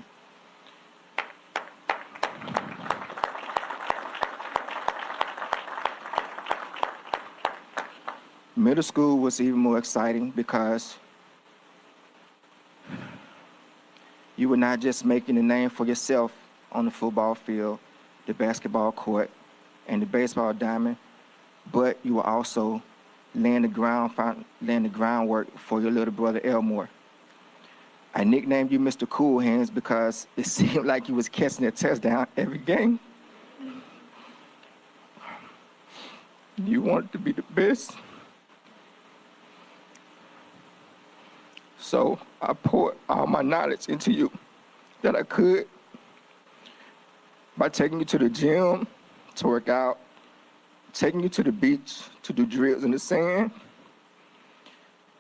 Middle school was even more exciting because you were not just making a name for yourself on the football field, the basketball court, and the baseball diamond, but you were also laying the groundwork for your little brother Elmore. I nicknamed you Mr. Cool Hands because it seemed like you was catching a touchdown every game. You wanted to be the best. So I poured all my knowledge into you that I could by taking you to the gym to work out, taking you to the beach to do drills in the sand,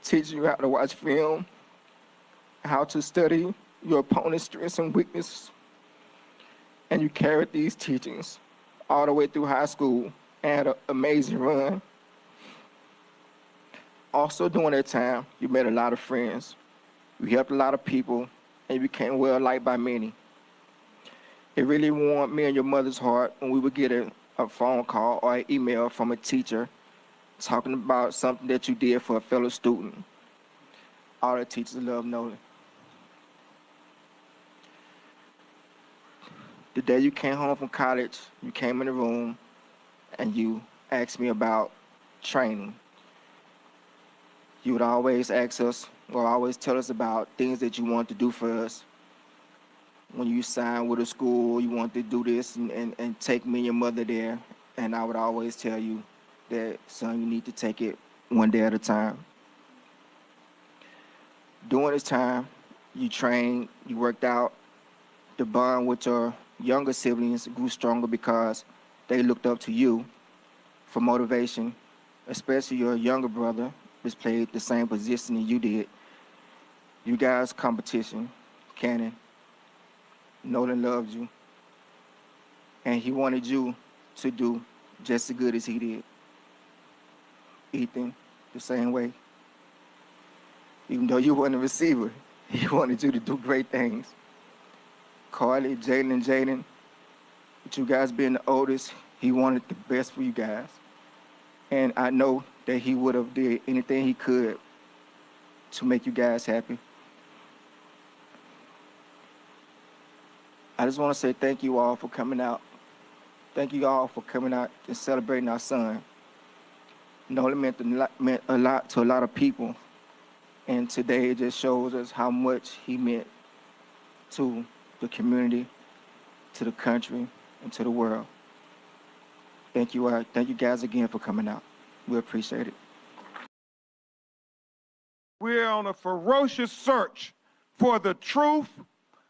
teaching you how to watch film, how to study your opponent's strengths and weaknesses. And you carried these teachings all the way through high school and had an amazing run. Also during that time, you made a lot of friends. You helped a lot of people, and you became well liked by many. It really warmed me and your mother's heart when we would get a phone call or an email from a teacher talking about something that you did for a fellow student. All the teachers love Nolan. The day you came home from college, you came in the room and you asked me about training. You would always ask us, or always tell us about things that you want to do for us. When you signed with a school, you want to do this and take me and your mother there. And I would always tell you that, son, you need to take it one day at a time. During this time, you trained, you worked out. The bond with your younger siblings grew stronger because they looked up to you for motivation, especially your younger brother, which played the same position that you did. You guys' competition, Cannon, Nolan loves you, and he wanted you to do just as good as he did. Ethan, the same way. Even though you weren't a receiver, he wanted you to do great things. Carly, Jaden, with you guys being the oldest, he wanted the best for you guys. And I know that he would have did anything he could to make you guys happy. I just want to say thank you all for coming out. Thank you all for coming out and celebrating our son. Nolan meant a lot to a lot of people. And today it just shows us how much he meant to the community, to the country, and to the world. Thank you guys again for coming out. We appreciate it. We're on a ferocious search for the truth,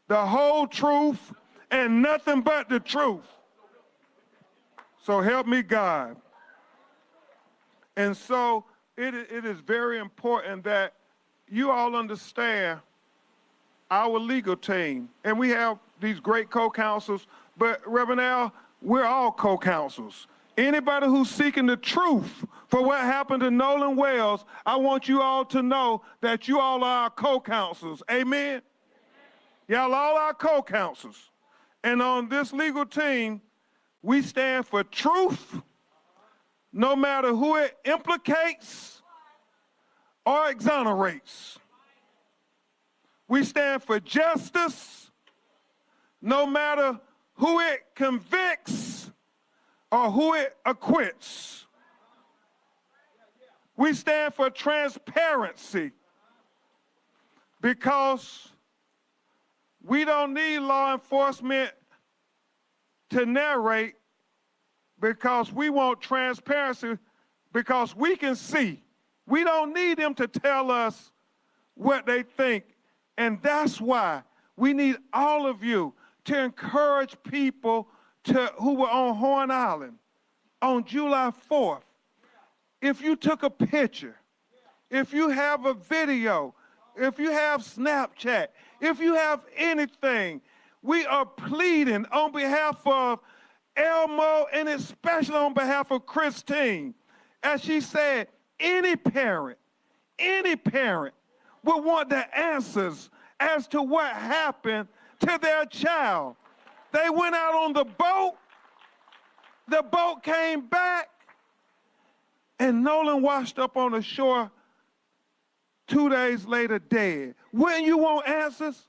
the whole truth, and nothing but the truth. So help me God. And so it is very important that you all understand our legal team. And we have these great co-counsels, but Reverend Al, we're all co-counsels. Anybody who's seeking the truth for what happened to Nolan Wells, I want you all to know that you all are our co-counsels. Amen? Y'all all our co-counsels. And on this legal team, we stand for truth, no matter who it implicates or exonerates. We stand for justice, no matter who it convicts or who it acquits. We stand for transparency because we don't need law enforcement to narrate, because we want transparency because we can see. We don't need them to tell us what they think And that's why we need all of you to encourage people who were on Horn Island on July 4th. If you took a picture, if you have a video, if you have Snapchat, if you have anything, we are pleading on behalf of Elmo and especially on behalf of Christine. As she said, any parent will want the answers as to what happened to their child. They went out on the boat came back, and Nolan washed up on the shore 2 days later dead. When you want answers,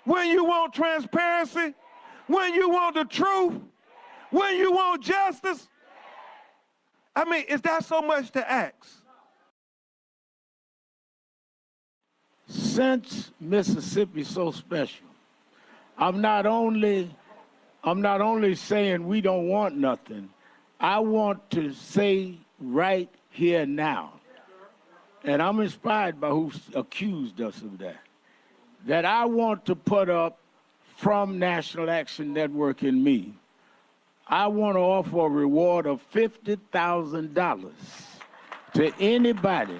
when you want transparency, when you want the truth, when you want justice, I mean, is that so much to ask? Since Mississippi's so special, I'm not only saying we don't want nothing, I want to say right here now, and I'm inspired by who accused us of that I want to put up from National Action Network and me, I want to offer a reward of $50,000 to anybody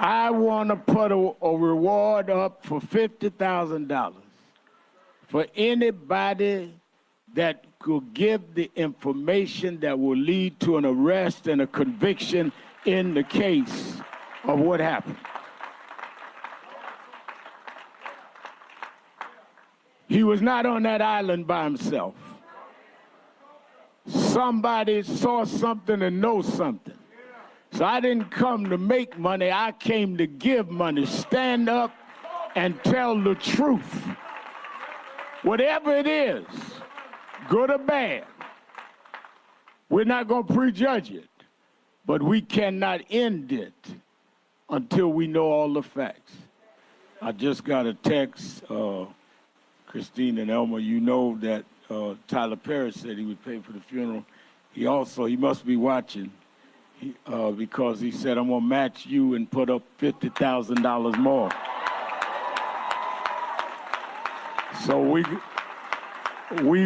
I want to put a reward up for $50,000 for anybody that could give the information that will lead to an arrest and a conviction in the case of what happened. He was not on that island by himself. Somebody saw something and knows something. So I didn't come to make money, I came to give money. Stand up and tell the truth. Whatever it is, good or bad, we're not going to prejudge it, but we cannot end it until we know all the facts. I just got a text, Christine and Elma, you know that Tyler Perry said he would pay for the funeral. He must be watching. Because he said, I'm going to match you and put up $50,000 more. So we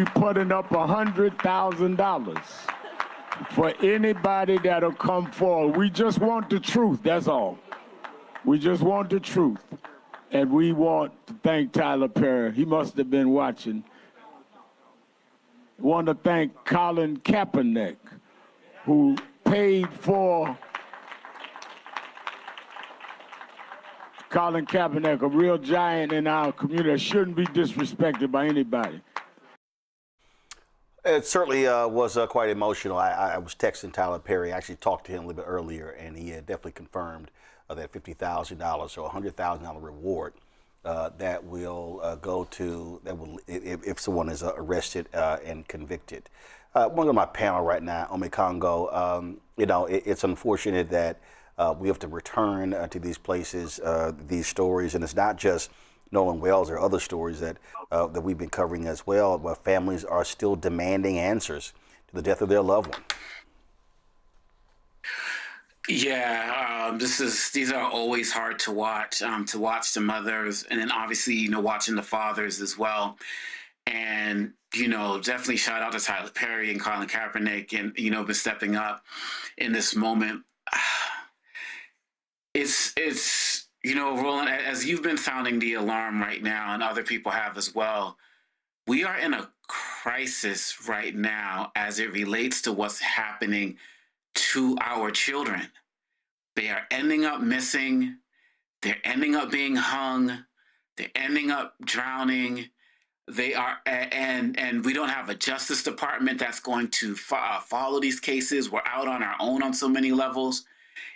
putting up $100,000 for anybody that'll come forward. We just want the truth, that's all. We just want the truth. And we want to thank Tyler Perry. He must have been watching. We want to thank Colin Kaepernick, who paid for Colin Kaepernick, a real giant in our community that shouldn't be disrespected by anybody. It certainly was quite emotional. I was texting Tyler Perry. I actually talked to him a little bit earlier, and he had definitely confirmed that $50,000 or $100,000 reward that will go to, if someone is arrested and convicted. One of my panel right now, Ome Congo, it's unfortunate that we have to return to these places, these stories, and it's not just Nolan Wells or other stories that we've been covering as well, but families are still demanding answers to the death of their loved one. Yeah, these are always hard to watch the mothers, and then obviously, watching the fathers as well. And, definitely shout out to Tyler Perry and Colin Kaepernick and, been stepping up in this moment. It's Roland, as you've been sounding the alarm right now, and other people have as well, we are in a crisis right now as it relates to what's happening to our children. They are ending up missing. They're ending up being hung. They're ending up drowning. They are, and we don't have a Justice Department that's going to follow these cases. We're out on our own on so many levels.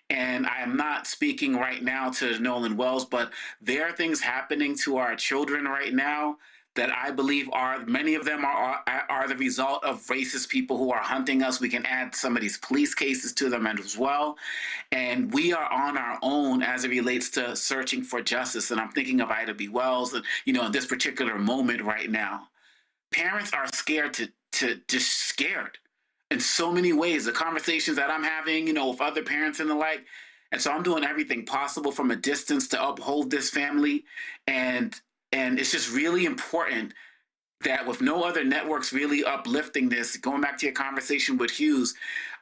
And I am not speaking right now to Nolan Wells, but there are things happening to our children right now that I believe many of them are the result of racist people who are hunting us. We can add some of these police cases to them as well. And we are on our own as it relates to searching for justice. And I'm thinking of Ida B. Wells, and, in this particular moment right now. Parents are scared just scared in so many ways. The conversations that I'm having, with other parents and the like. And so I'm doing everything possible from a distance to uphold this family. And it's just really important that with no other networks really uplifting this, going back to your conversation with Hughes,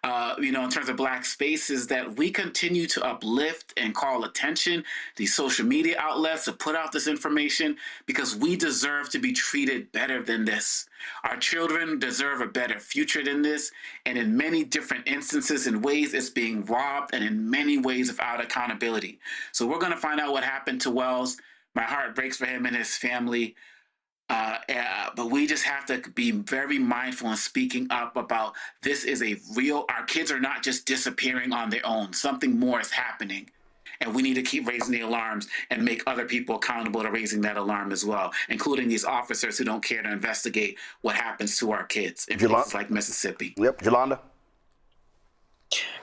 in terms of Black spaces, that we continue to uplift and call attention these social media outlets to put out this information, because we deserve to be treated better than this. Our children deserve a better future than this. And in many different instances and ways, it's being robbed, and in many ways without accountability. So we're going to find out what happened to Wells. My heart breaks for him and his family. But we just have to be very mindful in speaking up about this is our kids are not just disappearing on their own. Something more is happening. And we need to keep raising the alarms and make other people accountable to raising that alarm as well, including these officers who don't care to investigate what happens to our kids in places like Mississippi. Yep, Yolanda?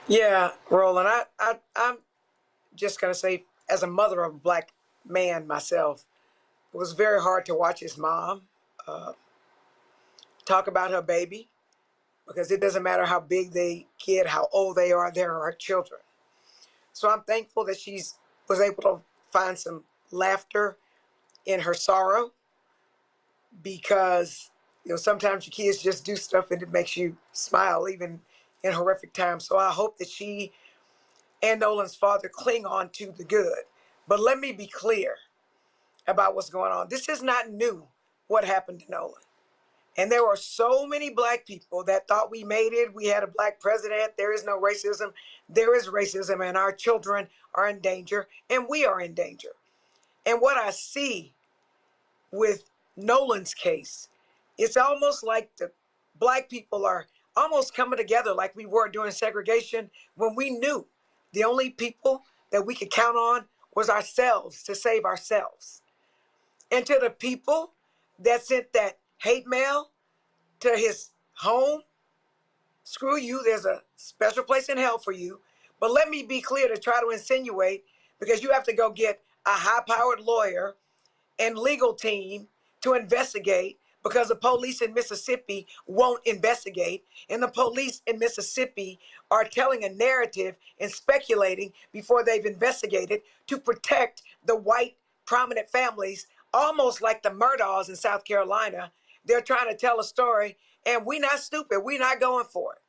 Yeah, Roland, I'm just going to say, as a mother of a Black man myself, it was very hard to watch his mom talk about her baby, because it doesn't matter how big they get, how old they are our children. So I'm thankful that she was able to find some laughter in her sorrow, because sometimes your kids just do stuff and it makes you smile even in horrific times. So I hope that she and Nolan's father cling on to the good. But let me be clear about what's going on. This is not new, what happened to Nolan. And there were so many Black people that thought we made it. We had a Black president. There is no racism. There is racism, and our children are in danger, and we are in danger. And what I see with Nolan's case, it's almost like the Black people are almost coming together like we were during segregation, when we knew the only people that we could count on was ourselves to save ourselves. And to the people that sent that hate mail to his home, screw you, there's a special place in hell for you. But let me be clear to try to insinuate, because you have to go get a high-powered lawyer and legal team to investigate, because the police in Mississippi won't investigate. And the police in Mississippi are telling a narrative and speculating before they've investigated to protect the white prominent families, almost like the Murdaughs in South Carolina. They're trying to tell a story, and we're not stupid. We're not going for it.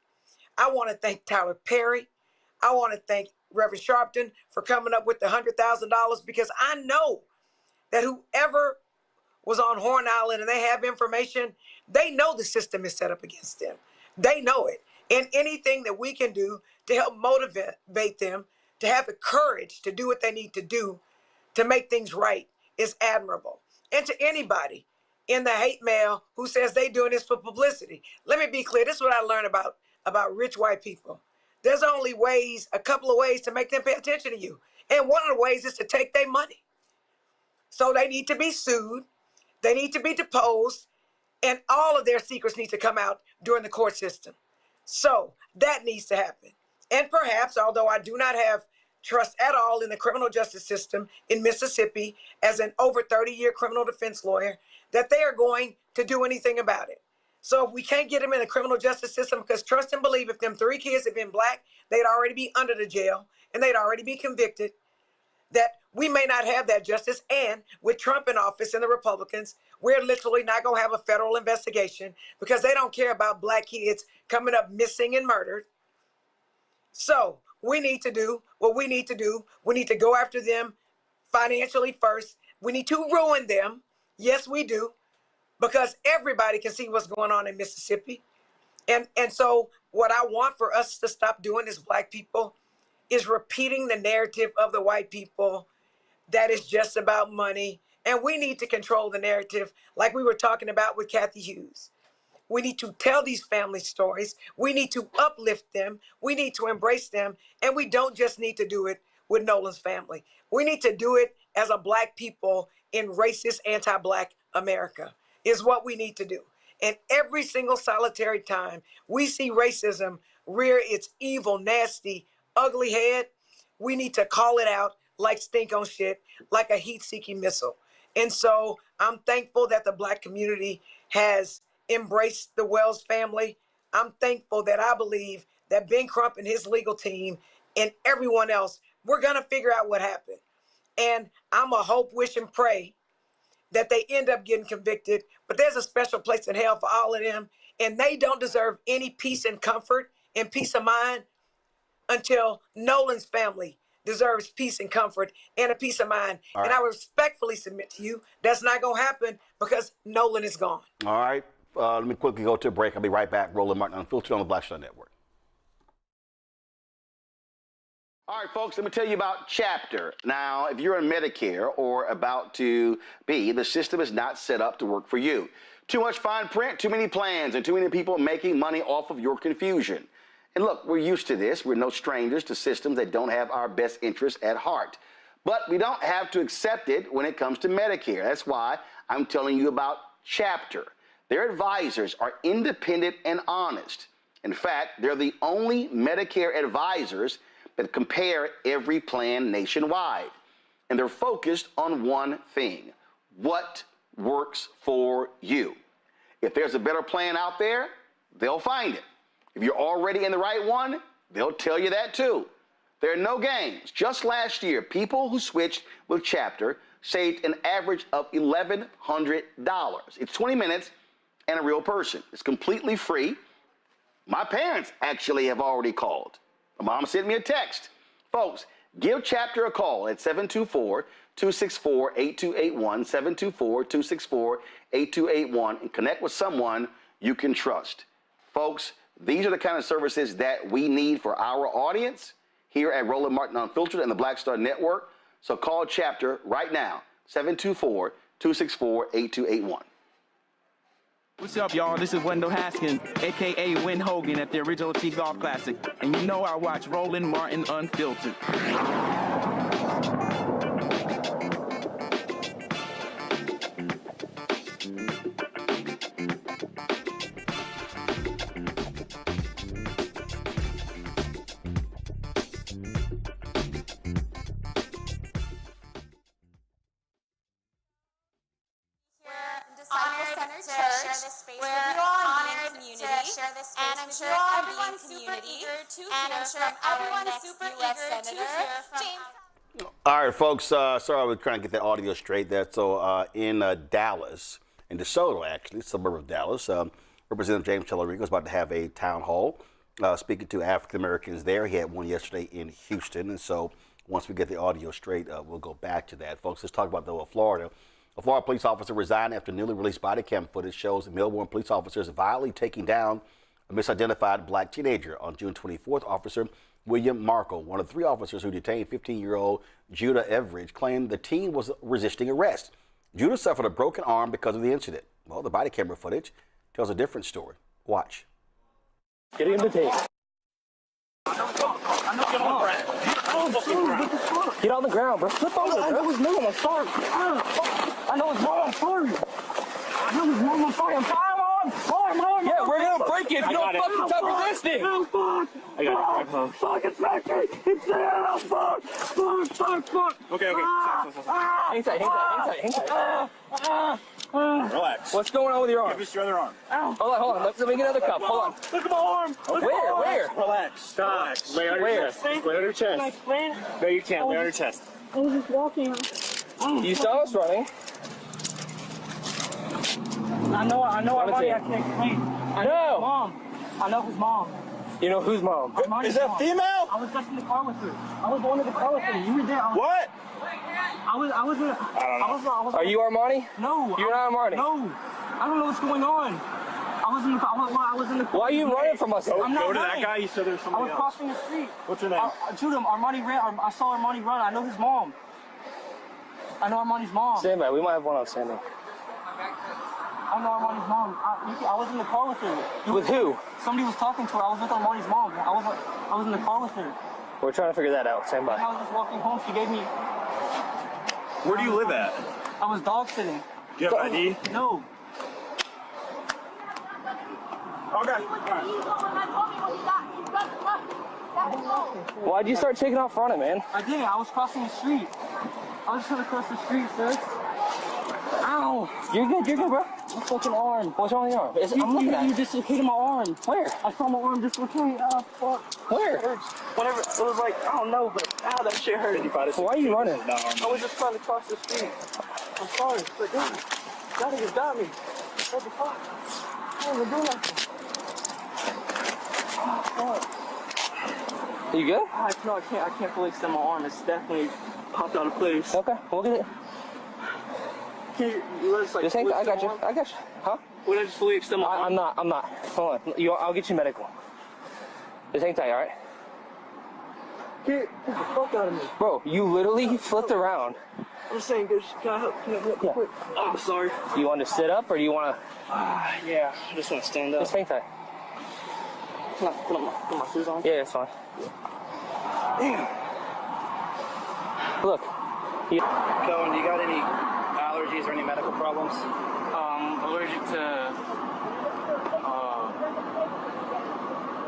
I want to thank Tyler Perry. I want to thank Reverend Sharpton for coming up with the $100,000, because I know that whoever was on Horn Island and they have information, they know the system is set up against them. They know it. And anything that we can do to help motivate them to have the courage to do what they need to do to make things right is admirable. And to anybody in the hate mail who says they doing this for publicity, let me be clear. This is what I learned about rich white people. There's only a couple of ways to make them pay attention to you. And one of the ways is to take their money. So they need to be sued. They need to be deposed, and all of their secrets need to come out during the court system. So that needs to happen. And perhaps, although I do not have trust at all in the criminal justice system in Mississippi as an over 30-year criminal defense lawyer, that they are going to do anything about it. So if we can't get them in the criminal justice system, because trust and believe, if them 3 kids had been Black, they'd already be under the jail and they'd already be convicted, that we may not have that justice. And with Trump in office and the Republicans, we're literally not going to have a federal investigation, because they don't care about Black kids coming up missing and murdered. So we need to do what we need to do. We need to go after them financially first. We need to ruin them. Yes, we do, because everybody can see what's going on in Mississippi. And so what I want for us to stop doing as Black people is repeating the narrative of the white people that is just about money. And we need to control the narrative, like we were talking about with Cathy Hughes. We need to tell these family stories. We need to uplift them. We need to embrace them. And we don't just need to do it with Nolan's family. We need to do it as a Black people in racist, anti-Black America. is what we need to do. And every single solitary time we see racism rear its evil, nasty, ugly head, we need to call it out like stink on shit, like a heat-seeking missile. And so I'm thankful that the Black community has embraced the Wells family. I'm thankful that I believe that Ben Crump and his legal team and everyone else, we're going to figure out what happened. And I'm a hope, wish, and pray that they end up getting convicted. But there's a special place in hell for all of them. And they don't deserve any peace and comfort and peace of mind until Nolan's family deserves peace and comfort and a peace of mind. All right. And I respectfully submit to you, that's not going to happen because Nolan is gone. All right. Let me quickly go to a break. I'll be right back. Roland Martin Unfiltered on the Black Star Network. All right, folks, let me tell you about Chapter. Now, if you're on Medicare or about to be, the system is not set up to work for you. Too much fine print, too many plans, and too many people making money off of your confusion. And look, we're used to this. We're no strangers to systems that don't have our best interests at heart. But we don't have to accept it when it comes to Medicare. That's why I'm telling you about Chapter. Their advisors are independent and honest. In fact, they're the only Medicare advisors that compare every plan nationwide. And they're focused on one thing: what works for you. If there's a better plan out there, they'll find it. If you're already in the right one, they'll tell you that too. There are no games. Just last year, people who switched with Chapter saved an average of $1,100. It's 20 minutes and a real person. It's completely free. My parents actually have already called. My mom sent me a text. Folks, give Chapter a call at 724-264-8281, 724-264-8281, and connect with someone you can trust. Folks, these are the kind of services that we need for our audience here at Roland Martin Unfiltered and the Black Star Network. So call Chapter right now, 724-264-8281. What's up, y'all? This is Wendell Haskins, a.k.a. Win Hogan at the original T-Golf Classic. And you know I watch Roland Martin Unfiltered. All right, folks, sorry, I was trying to get that audio straight. That's so in Dallas, in DeSoto, actually, suburb of Dallas, Representative James Tellerico is about to have a town hall speaking to African Americans there. He had one yesterday in Houston, and so once we get the audio straight, we'll go back to that. Folks, let's talk about, though, Florida. A Florida police officer resigned after newly released body cam footage shows Melbourne police officers violently taking down a misidentified black teenager. On June 24th, Officer William Markle, one of 3 officers who detained 15-year-old Judah Everidge, claimed the teen was resisting arrest. Judah suffered a broken arm because of the incident. Well, the body camera footage tells a different story. Watch. Get him the tape. Get on the ground, bro. Flip over, bro. I know his mom. I'm sorry. I know his mom. I'm sorry. I know his mom. I'm sorry. I'm sorry. Yeah, we're gonna break it if you don't fucking stop resisting. I got it. Fuck, it's back there. It's there. Fuck. Okay. Hang tight. Relax. What's going on with your arm? Give us your other arm. Hold on. Let me get another cup. Hold on. Look at my arm. Where? Relax. Lay on your chest. Lay on your chest. Can I explain? No, you can't. Lay on your chest. I was just walking. You saw us running. I know Armani, I can explain. I know his mom. You know whose mom? Is that female? I was just in the car with her. I was going to the car with her. You were there. What? I was in Are you Armani? No. You're not Armani? No. I don't know what's going on. I was in the car. Why are you running from us? I'm not Go to running. that guy. You said there's somebody else. I was crossing the street. What's your name? Judah, Armani ran. I saw Armani run. I know his mom. I know Armani's mom. Stand by. We might have one outstanding. I know Armani's mom. I was in the car with her. With who? Somebody was talking to her. I was with Armani's mom. I was in the car with her. We're trying to figure that out. Stand by. And I was just walking home. She gave me. Where do you live at? I was dog sitting. Do you have ID? No. Okay. Why'd you start taking off running, man? I didn't. I was crossing the street. I was trying to cross the street, sir. Ow! You're good, bro. My fucking arm. What's wrong with your arm? I'm looking at you. You dislocated my arm. Where? I saw my arm dislocate. Oh, fuck. Where? Whatever. It was like, I don't know, but that shit hurt. Why are you running? I was just trying to cross the street. I'm sorry. But dude, that nigga got me. What the fuck? I didn't even do nothing. Oh, fuck. You good? No, I can't fully extend my arm. It's definitely popped out of place. Okay, we'll get it. Just hang, I got you. Huh? Would I just fully extend my arm? I'm not. Hold on. I'll get you medical. Just hang tight, all right? Get the fuck out of me. Bro, you literally flipped around. I'm just saying, can I help? Can I help quick? Oh, I'm sorry. You want to sit up or do you want to? Yeah, I just want to stand up. Just hang tight. Can I put my shoes on? Yeah, it's fine. Damn. Look. Kellen, do you got any allergies or any medical problems? Allergic to,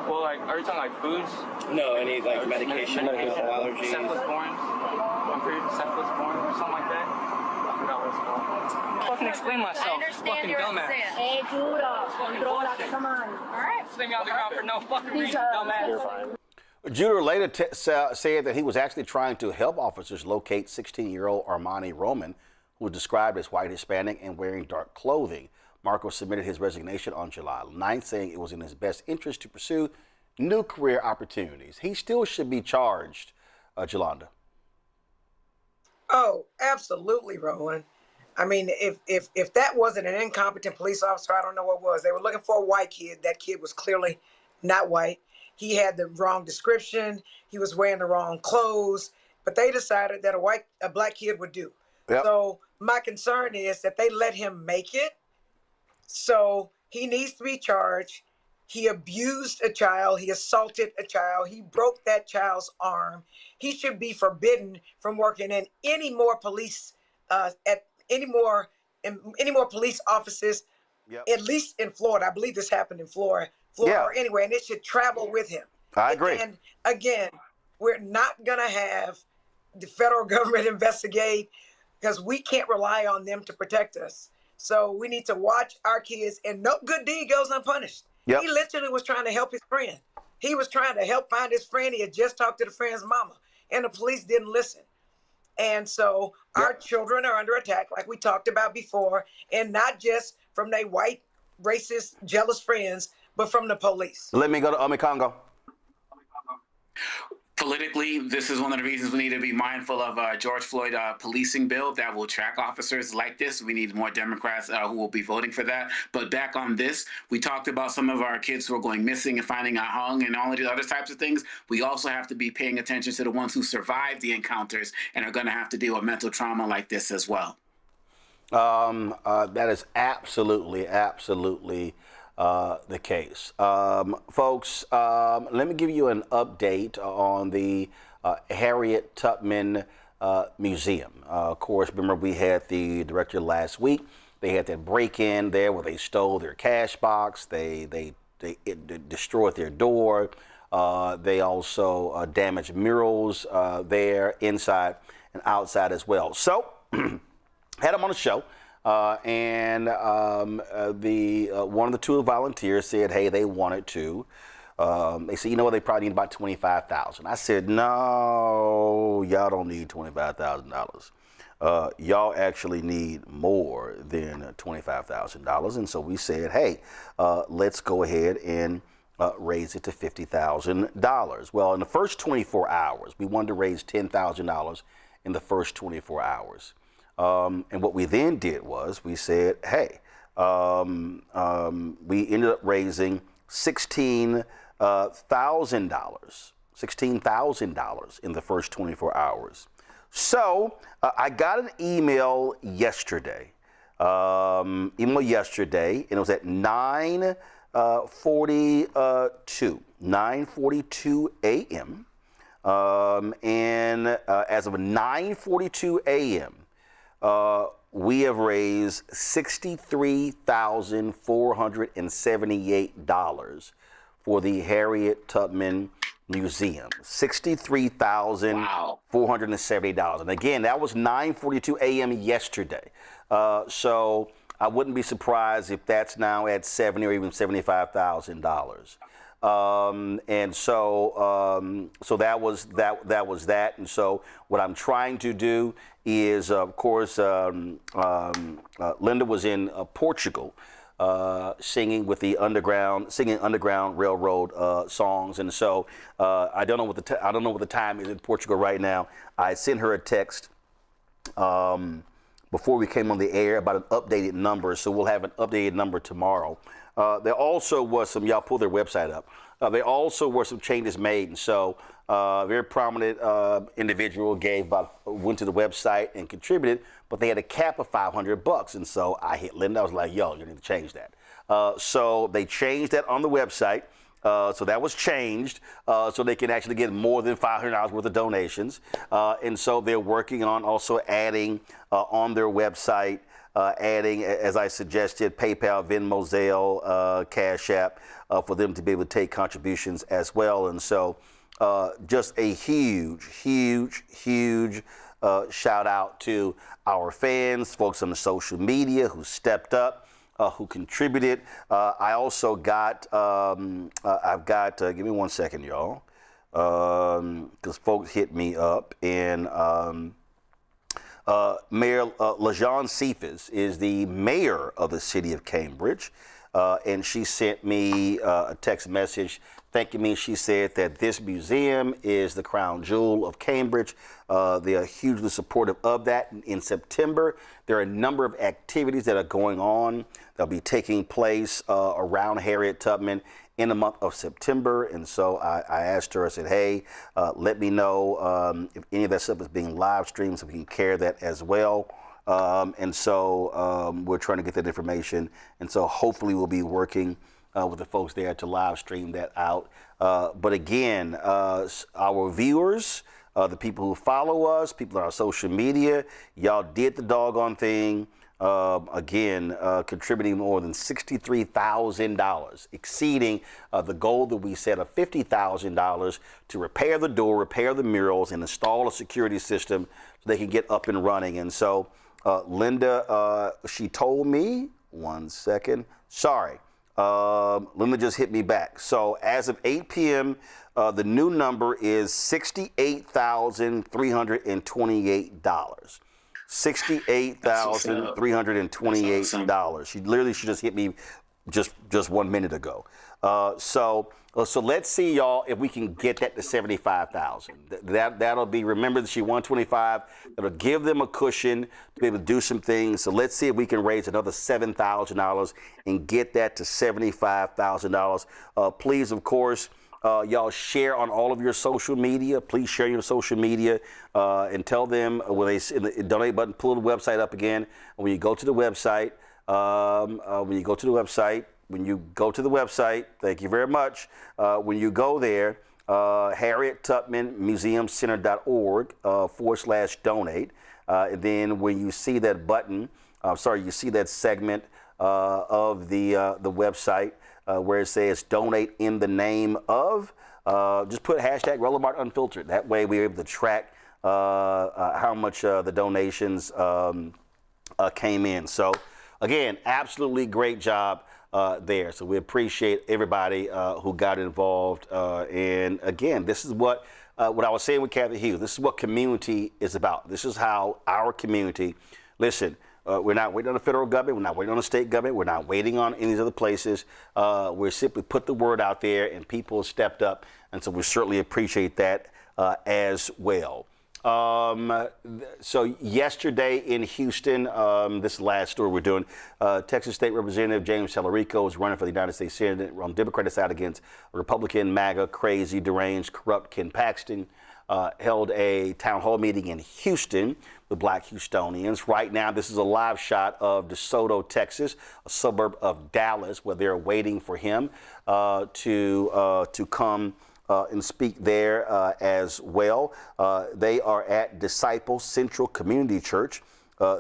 well, like, are you talking like foods? No, any like medication allergies? Cephalosporin. I'm pretty cephalosporin or something like that. I forgot what it's called. Fucking explain myself. I understand your accent. Hey, Judah, come on. All right. Sling me out the ground for no fucking reason, dumbass. Judah later said that he was actually trying to help officers locate 16-year-old Armani Roman, who was described as white Hispanic and wearing dark clothing. Marco submitted his resignation on July 9th, saying it was in his best interest to pursue new career opportunities. He still should be charged, Jolanda. Oh, absolutely, Roland. I mean, if that wasn't an incompetent police officer, I don't know what was. They were looking for a white kid. That kid was clearly not white. He had the wrong description. He was wearing the wrong clothes. But they decided that a black kid would do. Yep. So my concern is that they let him make it. So he needs to be charged. He abused a child. He assaulted a child. He broke that child's arm. He should be forbidden from working in any more police any more police offices. Yep. At least in Florida. I believe this happened in Florida or anywhere, and it should travel with him. I agree. And again, we're not gonna have the federal government investigate, because we can't rely on them to protect us. So we need to watch our kids, and no good deed goes unpunished. Yep. He literally was trying to help his friend. He was trying to help find his friend. He had just talked to the friend's mama, and the police didn't listen. And so our children are under attack, like we talked about before, and not just from their white, racist, jealous friends, but from the police. Let me go to Congo. Politically, this is one of the reasons we need to be mindful of George Floyd policing bill that will track officers like this. We need more Democrats who will be voting for that. But back on this, we talked about some of our kids who are going missing and finding out hung and all of these other types of things. We also have to be paying attention to the ones who survived the encounters and are going to have to deal with mental trauma like this as well. That is absolutely the case. Folks, let me give you an update on the Harriet Tubman Museum. Of course, remember we had the director last week. They had that break-in there where they stole their cash box. They destroyed their door. They also damaged murals there inside and outside as well. So, had them on the show. And one of the two volunteers said, hey, they wanted to. They said, you know what, they probably need about $25,000. I said, no, y'all don't need $25,000. Y'all actually need more than $25,000. And so we said, hey, let's go ahead and raise it to $50,000. Well, in the first 24 hours, we wanted to raise $10,000 in the first 24 hours. And what we then did was we said, hey, we ended up raising $16,000 in the first 24 hours. So I got an email yesterday, and it was at 9:42 a.m. And as of 9:42 a.m., we have raised $63,478 for the Harriet Tubman Museum. $63,470. And again, that was 9:42 a.m. yesterday. So I wouldn't be surprised if that's now at $70,000 or even $75,000. And so so that was that. And so what I'm trying to do is, of course, Linda was in Portugal, singing with the Underground Railroad songs. And so I don't know what the time is in Portugal right now. I sent her a text before we came on the air about an updated number, so we'll have an updated number tomorrow. There also was some, y'all pull their website up. There also were some changes made, and so a very prominent individual went to the website and contributed, but they had a cap of $500, and so I hit Linda. I was like, "Yo, you need to change that." So they changed that on the website. So that was changed, so they can actually get more than $500 worth of donations, and so they're working on also adding on their website. Adding, as I suggested, PayPal, Venmo, Zelle, Cash App, for them to be able to take contributions as well. And so just a huge shout out to our fans, folks on the social media who stepped up, who contributed. I also got, give me 1 second, y'all, because folks hit me up, and Mayor LaJawn Cephas is the mayor of the city of Cambridge, and she sent me a text message thanking me. She said that this museum is the crown jewel of Cambridge. They are hugely supportive of that. In September, there are a number of activities that are going on that'll be taking place around Harriet Tubman in the month of September. And so I asked her, I said, hey, let me know if any of that stuff is being live streamed so we can carry that as well. And so we're trying to get that information. And so hopefully we'll be working with the folks there to live stream that out. But again, our viewers, the people who follow us, people on our social media, y'all did the doggone thing. Again, contributing more than $63,000, exceeding the goal that we set of $50,000 to repair the door, repair the murals, and install a security system so they can get up and running. And so Linda, she told me, 1 second, sorry, Linda just hit me back. So as of 8 p.m., the new number is $68,328. $68,328. She just hit me just 1 minute ago. So let's see, y'all, if we can get that to $75,000. That'll be, remember that she won 25. That'll give them a cushion to be able to do some things. So let's see if we can raise another $7,000 and get that to $75,000. Please, of course, y'all share on all of your social media. Please share your social media and tell them when they see the donate button, pull the website up again. And when you go to the website, thank you very much. When you go there, HarrietTubmanMuseumCenter.org /donate. And then when you see that button, you see that segment of the website, where it says donate in the name of, just put hashtag Roland Unfiltered. That way we're able to track how much the donations came in. So again, absolutely great job there. So we appreciate everybody who got involved. And again, this is what I was saying with Cathy Hughes. This is what community is about. This is how our community, listen, we're not waiting on the federal government. We're not waiting on the state government. We're not waiting on any of these other places. We're simply put the word out there, and people stepped up. And so we certainly appreciate that as well. So yesterday in Houston, this is the last story we're doing, Texas State Representative James Tallarico is running for the United States Senate on the Democratic side against Republican, MAGA, crazy, deranged, corrupt Ken Paxton. Held a town hall meeting in Houston with Black Houstonians. Right now, this is a live shot of DeSoto, Texas, a suburb of Dallas, where they're waiting for him to come and speak there as well. They are at Disciple Central Community Church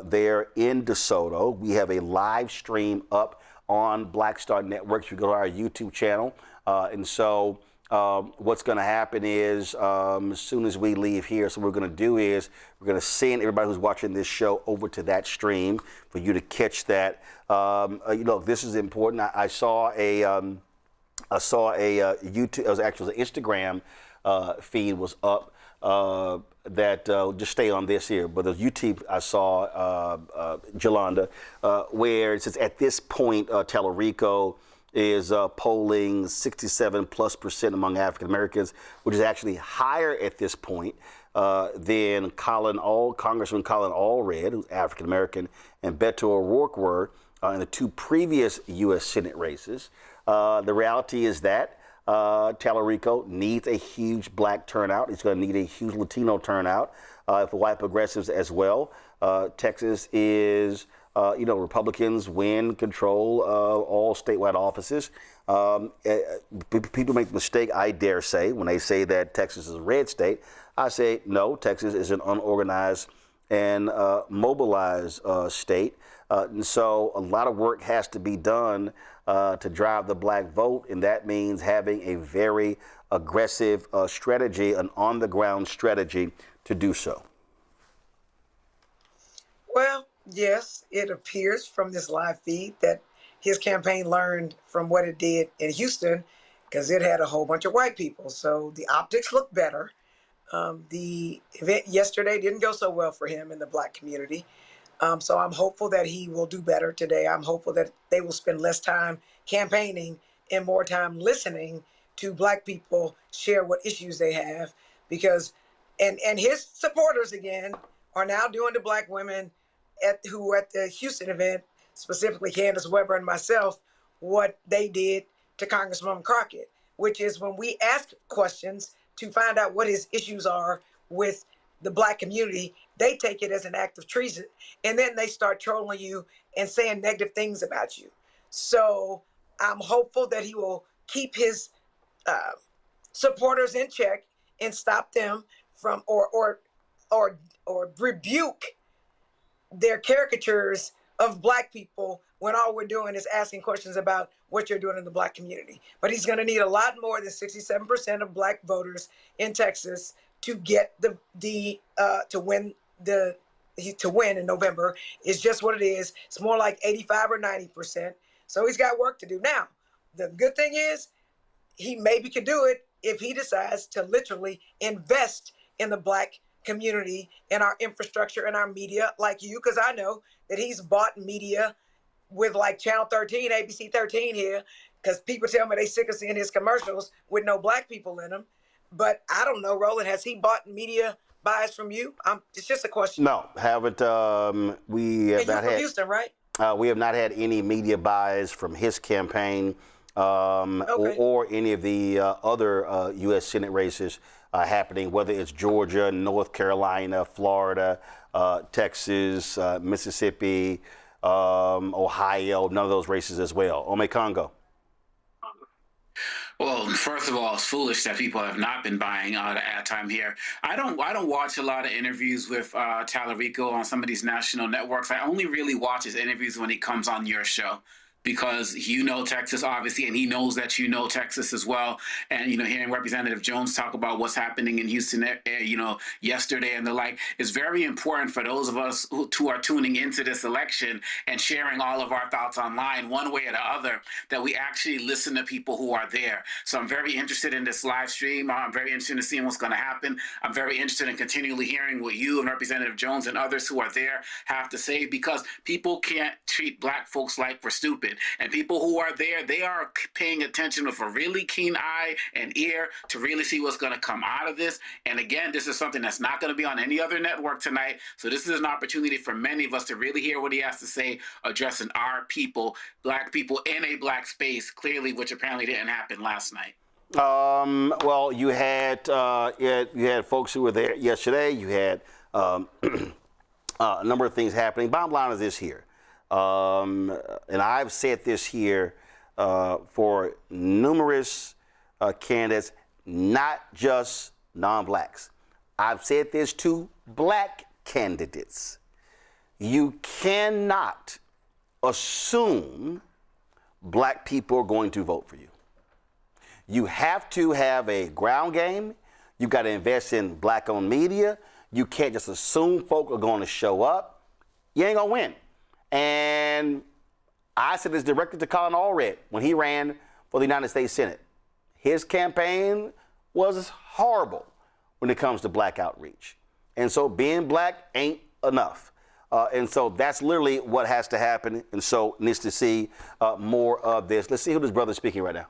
there in DeSoto. We have a live stream up on Black Star Networks. You go to our YouTube channel. And so what's going to happen is as soon as we leave here, so what we're going to do is we're going to send everybody who's watching this show over to that stream for you to catch that. You know, this is important. I saw a YouTube, it was actually an Instagram feed was up that just stay on this here, but the YouTube I saw, Jolanda, where it says at this point, Tallarico is polling 67+% among African Americans, which is actually higher at this point than Congressman Colin Allred, who's African American, and Beto O'Rourke were in the two previous U.S. Senate races. The reality is that Tallarico needs a huge black turnout. He's going to need a huge Latino turnout for white progressives as well. Texas is, you know, Republicans win control all statewide offices. People make the mistake, I dare say, when they say that Texas is a red state. I say, no, Texas is an unorganized and mobilized state. And so a lot of work has to be done to drive the black vote, and that means having a very aggressive strategy, an on-the-ground strategy to do so. Well, yes, it appears from this live feed that his campaign learned from what it did in Houston, because it had a whole bunch of white people. So the optics look better. The event yesterday didn't go so well for him in the black community. So I'm hopeful that he will do better today. I'm hopeful that they will spend less time campaigning and more time listening to black people share what issues they have, because, and his supporters again are now doing to black women who were at the Houston event, specifically Candace Weber and myself, what they did to Congresswoman Crockett, which is when we ask questions to find out what his issues are with the black community, they take it as an act of treason. And then they start trolling you and saying negative things about you. So I'm hopeful that he will keep his supporters in check and stop them from, or rebuke their caricatures of black people when all we're doing is asking questions about what you're doing in the black community. But he's going to need a lot more than 67% of black voters in Texas to get to win in November. Is just what it is. It's more like 85 or 90%. So he's got work to do. Now, the good thing is he maybe could do it if he decides to literally invest in the black community and our infrastructure and our media, like you, because I know that he's bought media with like Channel 13, ABC 13 here, because people tell me they sick of seeing his commercials with no black people in them. But I don't know, Roland, has he bought media buys from you? It's just a question. No, haven't. We have not had. Houston, right? We have not had any media buys from his campaign or any of the other U.S. Senate races happening, whether it's Georgia, North Carolina, Florida, Texas, Mississippi, Ohio, none of those races as well. Ome Congo. Well, first of all, it's foolish that people have not been buying ad time here. I don't watch a lot of interviews with Tallarico on some of these national networks. I only really watch his interviews when he comes on your show, because you know Texas, obviously, and he knows that you know Texas as well. And, you know, hearing Representative Jones talk about what's happening in Houston, you know, yesterday and the like, is very important for those of us who are tuning into this election and sharing all of our thoughts online, one way or the other, that we actually listen to people who are there. So I'm very interested in this live stream. I'm very interested in seeing what's going to happen. I'm very interested in continually hearing what you and Representative Jones and others who are there have to say, because people can't treat black folks like we're stupid. And people who are there, they are paying attention with a really keen eye and ear to really see what's going to come out of this. And again, this is something that's not going to be on any other network tonight. So this is an opportunity for many of us to really hear what he has to say, addressing our people, black people in a black space, clearly, which apparently didn't happen last night. Well, you had folks who were there yesterday. You had a number of things happening. Bottom line is this here. And I've said this here for numerous candidates, not just non-blacks. I've said this to black candidates. You cannot assume black people are going to vote for you. You have to have a ground game. You got to invest in black-owned media. You can't just assume folk are going to show up. You ain't going to win. And I said this directly to Colin Allred when he ran for the United States Senate. His campaign was horrible when it comes to black outreach. And so being black ain't enough. And so that's literally what has to happen. And so needs to see more of this. Let's see who this brother is speaking right now.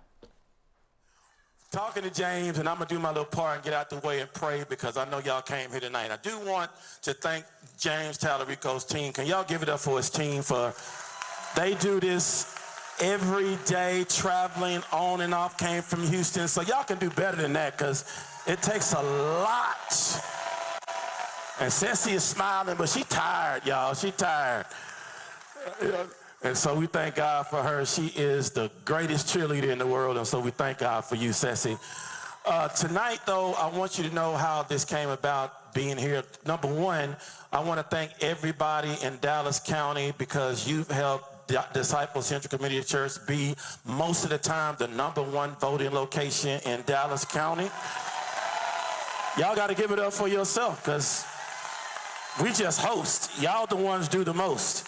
Talking to James, and I'm going to do my little part and get out the way and pray because I know y'all came here tonight. I do want to thank James Tallarico's team. Can y'all give it up for his team? They do this every day, traveling on and off, came from Houston. So y'all can do better than that because it takes a lot. And Ceci is smiling, but she tired, y'all. She tired. And so we thank God for her. She is the greatest cheerleader in the world, and so we thank God for you, Ceci. Tonight, though, I want you to know how this came about being here. Number one, I want to thank everybody in Dallas County because you've helped Disciple Central Community Church be, most of the time, the #1 voting location in Dallas County. Y'all got to give it up for yourself because we just host. Y'all the ones do the most.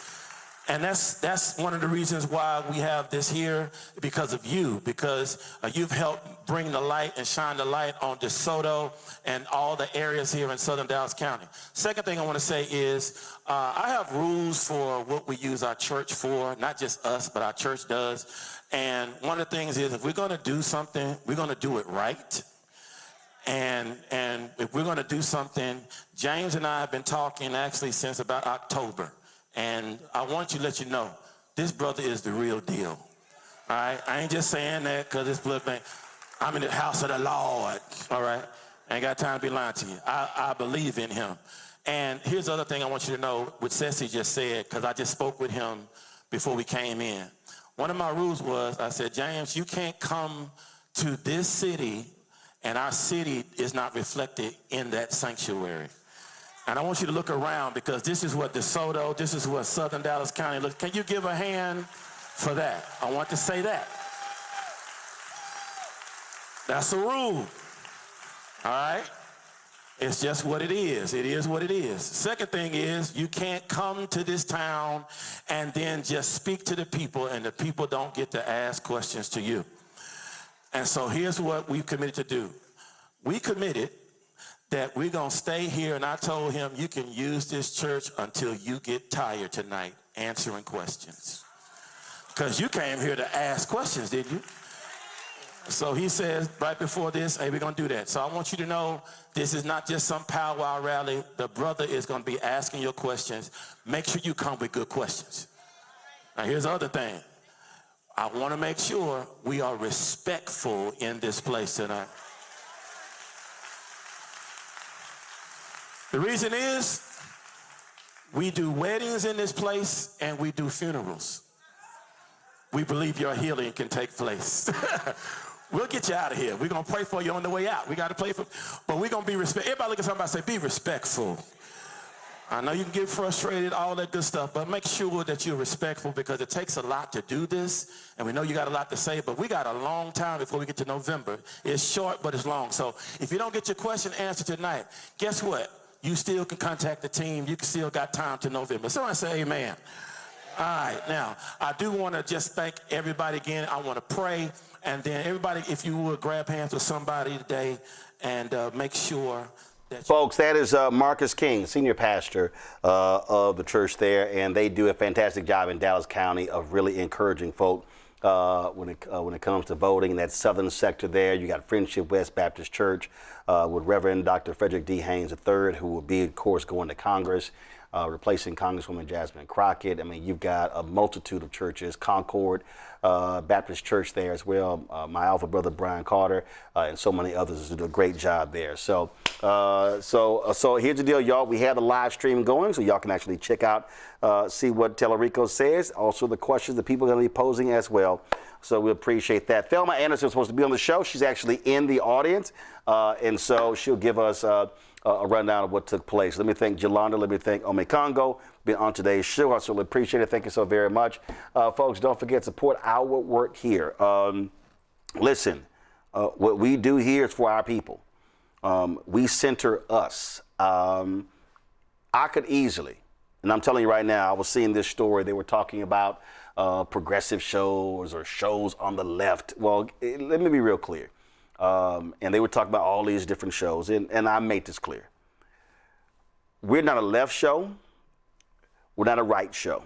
And that's one of the reasons why we have this here, because of you, because you've helped bring the light and shine the light on DeSoto and all the areas here in Southern Dallas County. Second thing I want to say is I have rules for what we use our church for, not just us, but our church does. And one of the things is if we're going to do something, we're going to do it right. And if we're going to do something, James and I have been talking actually since about October. And I want you to let you know, this brother is the real deal. All right? I ain't just saying that because it's blood bank. I'm in the house of the Lord. All right? I ain't got time to be lying to you. I believe in him. And here's the other thing I want you to know, what Ceci just said, because I just spoke with him before we came in. One of my rules was, I said, James, you can't come to this city and our city is not reflected in that sanctuary. And I want you to look around because this is what DeSoto, this is what Southern Dallas County looks. Can you give a hand for that? I want to say that. That's a rule. All right? It's just what it is. It is what it is. Second thing is you can't come to this town and then just speak to the people and the people don't get to ask questions to you. And so here's what we've committed to do. We committed that we're going to stay here, and I told him you can use this church until you get tired tonight answering questions. Because you came here to ask questions, didn't you? So he says right before this, hey, we're going to do that. So I want you to know this is not just some powwow rally. The brother is going to be asking your questions. Make sure you come with good questions. Now, here's the other thing. I want to make sure we are respectful in this place tonight. The reason is we do weddings in this place and we do funerals. We believe your healing can take place. We'll get you out of here. We're going to pray for you on the way out. We got to pray for, but we're going to be respectful. Everybody look at somebody and say, be respectful. I know you can get frustrated, all that good stuff, but make sure that you're respectful because it takes a lot to do this, and we know you got a lot to say, but we got a long time before we get to November. It's short, but it's long. So if you don't get your question answered tonight, guess what? You still can contact the team. You can still got time to November. Somebody say amen. All right. Now, I do want to just thank everybody again. I want to pray. And then everybody, if you would, grab hands with somebody today and make sure that... Folks, that is Marcus King, senior pastor of the church there. And they do a fantastic job in Dallas County of really encouraging folk when it comes to voting in that southern sector there. You got Friendship West Baptist Church with Reverend Dr. Frederick D. Haynes III, who will be, of course, going to Congress, replacing Congresswoman Jasmine Crockett. I mean, you've got a multitude of churches, Concord Baptist Church there as well, my alpha brother Brian Carter, and so many others who do a great job there. So here's the deal, y'all. We have the live stream going, so y'all can actually check out, see what Tellerico says. Also, the questions that people are going to be posing as well. So we appreciate that. Thelma Anderson was supposed to be on the show. She's actually in the audience, and so she'll give us a rundown of what took place. Let me thank Jolanda. Let me thank Ome Congo being on today's show. I certainly appreciate it. Thank you so very much. Folks, don't forget to support our work here. Listen, what we do here is for our people. We center us. I could easily, and I'm telling you right now, I was seeing this story. They were talking about progressive shows or shows on the left. Well, let me be real clear. And they were talking about all these different shows, and I made this clear. We're not a left show. We're not a right show.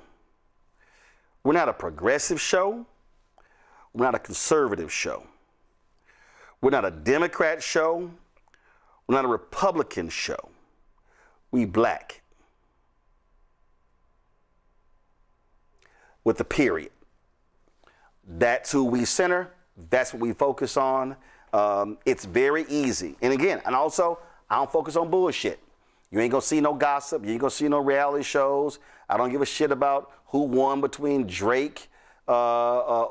We're not a progressive show. We're not a conservative show. We're not a Democrat show. We're not a Republican show. We black. With a period. That's who we center. That's what we focus on. It's very easy. And again, and also, I don't focus on bullshit. You ain't gonna see no gossip. You ain't gonna see no reality shows. I don't give a shit about who won between Drake or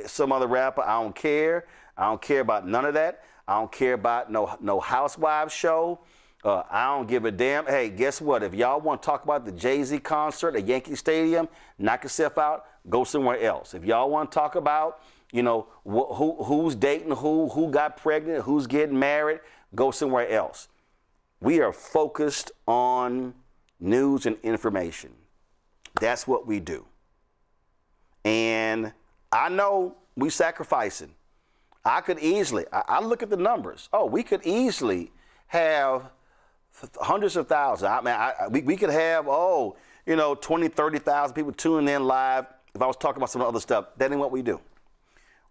some other rapper. I don't care. I don't care about none of that. I don't care about no Housewives show. I don't give a damn. Hey, guess what? If y'all want to talk about the Jay-Z concert at Yankee Stadium, knock yourself out, go somewhere else. If y'all want to talk about, who's dating who got pregnant, who's getting married, go somewhere else. We are focused on news and information. That's what we do. And I know we sacrificing. I could easily, I look at the numbers. Oh, we could easily have hundreds of thousands. I mean, we could have, 20, 30,000 people tuning in live. If I was talking about some other stuff, that ain't what we do.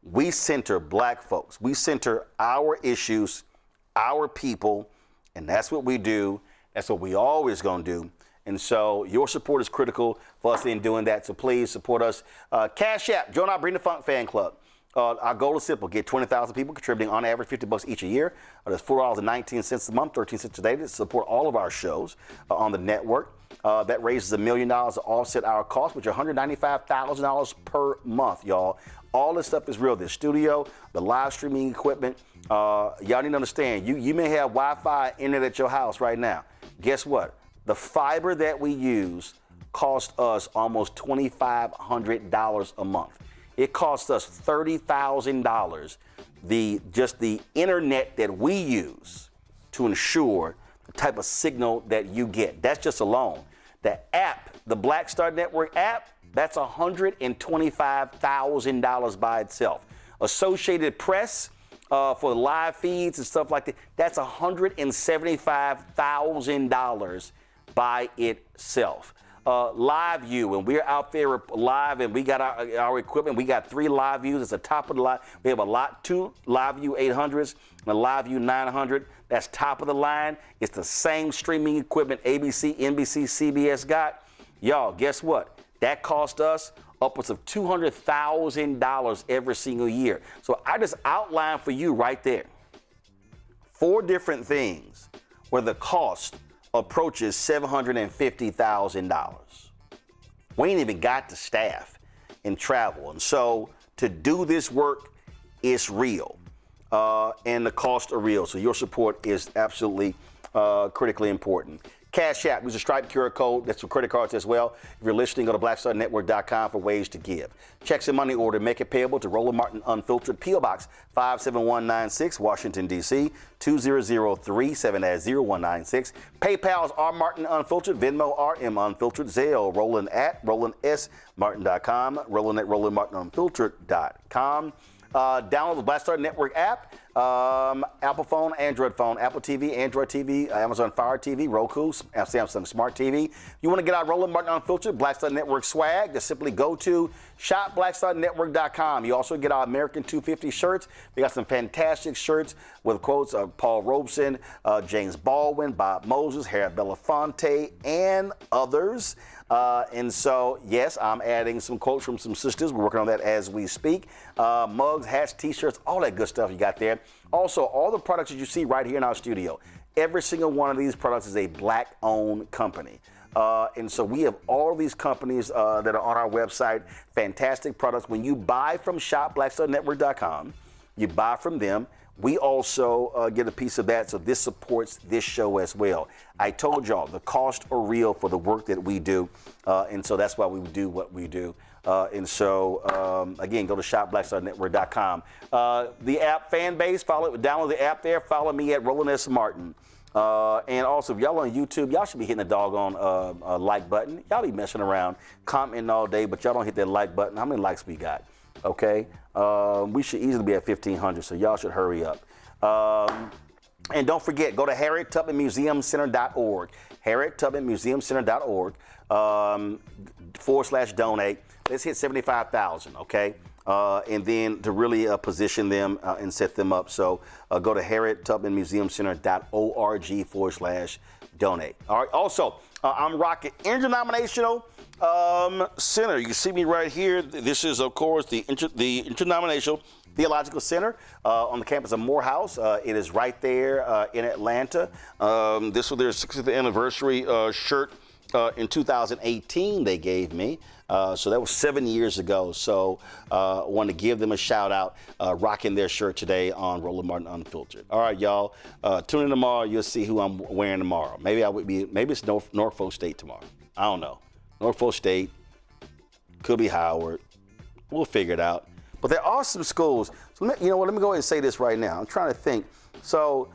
We center black folks. We center our issues, our people, and that's what we do. That's what we always gonna do. And so your support is critical for us in doing that. So please support us. Cash App, join our Bring the Funk fan club. Our goal is simple: get 20,000 people contributing on average $50 each a year. That's $4.19 a month, 13 cents a day to support all of our shows on the network. That raises $1 million to offset our costs, which are $195,000 per month, y'all. All this stuff is real. The studio, the live streaming equipment. Y'all need to understand, you may have Wi-Fi internet at your house right now. Guess what? The fiber that we use costs us almost $2,500 a month. It costs us $30,000, just the internet that we use to ensure the type of signal that you get. That's just alone. The app, the Black Star Network app, that's $125,000 by itself. Associated Press for live feeds and stuff like that, that's $175,000 by itself. Live View, when we're out there live and we got our equipment, we got 3 Live Views. It's the top of the line. We have 2 Live View 800s and a Live View 900. That's top of the line. It's the same streaming equipment ABC, NBC, CBS got. Y'all, guess what? That cost us upwards of $200,000 every single year. So I just outlined for you right there 4 different things where the cost approaches $750,000. We ain't even got the staff and travel. And so to do this work, it's real. And the costs are real. So your support is absolutely critically important. Cash App, use a Stripe QR code. That's for credit cards as well. If you're listening, go to blackstarnetwork.com for ways to give. Checks and money order, make it payable to Roland Martin Unfiltered, P.O. Box 57196, Washington, D.C. 20037-0196. PayPal's R Martin Unfiltered, Venmo RM Unfiltered, Zelle Roland at RolandSMartin.com, Roland at RolandMartinUnfiltered.com. Download the Black Star Network app. Apple phone, Android phone, Apple TV, Android TV, Amazon Fire TV, Roku, Samsung Smart TV. You want to get our Roland Martin Unfiltered Black Star Network swag, just simply go to shopblackstarnetwork.com. You also get our American 250 shirts. We got some fantastic shirts with quotes of Paul Robeson, James Baldwin, Bob Moses, Harry Belafonte, and others. And so, yes, I'm adding some quotes from some sisters. We're working on that as we speak. Mugs, hats, T-shirts, all that good stuff you got there. Also, all the products that you see right here in our studio, every single one of these products is a Black-owned company. And so we have all these companies that are on our website, fantastic products. When you buy from shopblackstarnetwork.com, you buy from them. we also get a piece of that. So this supports this show as well. I told y'all the costs are real for the work that we do. And so that's why we do what we do. And so, again, go to shopblackstarnetwork.com. The app fan base, download the app there. Follow me at Roland S. Martin. And also, if y'all on YouTube, y'all should be hitting the doggone like button. Y'all be messing around, commenting all day, but y'all don't hit that like button. How many likes we got? Okay? We should easily be at 1,500, so y'all should hurry up. And don't forget, go to HarrietTubmanMuseumCenter.org. HarrietTubmanMuseumCenter.org /donate. Let's hit 75,000, okay? And then to really position them and set them up. So go to HarrietTubmanMuseumCenter.org /donate. All right. Also, I'm rocking interdenominational center. You can see me right here. This is, of course, the Interdenominational Theological Center on the campus of Morehouse. It is right there in Atlanta. This was their 60th anniversary shirt in 2018 they gave me. So that was 7 years ago. So I want to give them a shout out, rocking their shirt today on Roland Martin Unfiltered. All right, y'all. Tune in tomorrow. You'll see who I'm wearing tomorrow. Maybe it's Norfolk State tomorrow. I don't know. Norfolk State, could be Howard. We'll figure it out. But they're awesome schools. So you know what? Let me go ahead and say this right now. I'm trying to think. So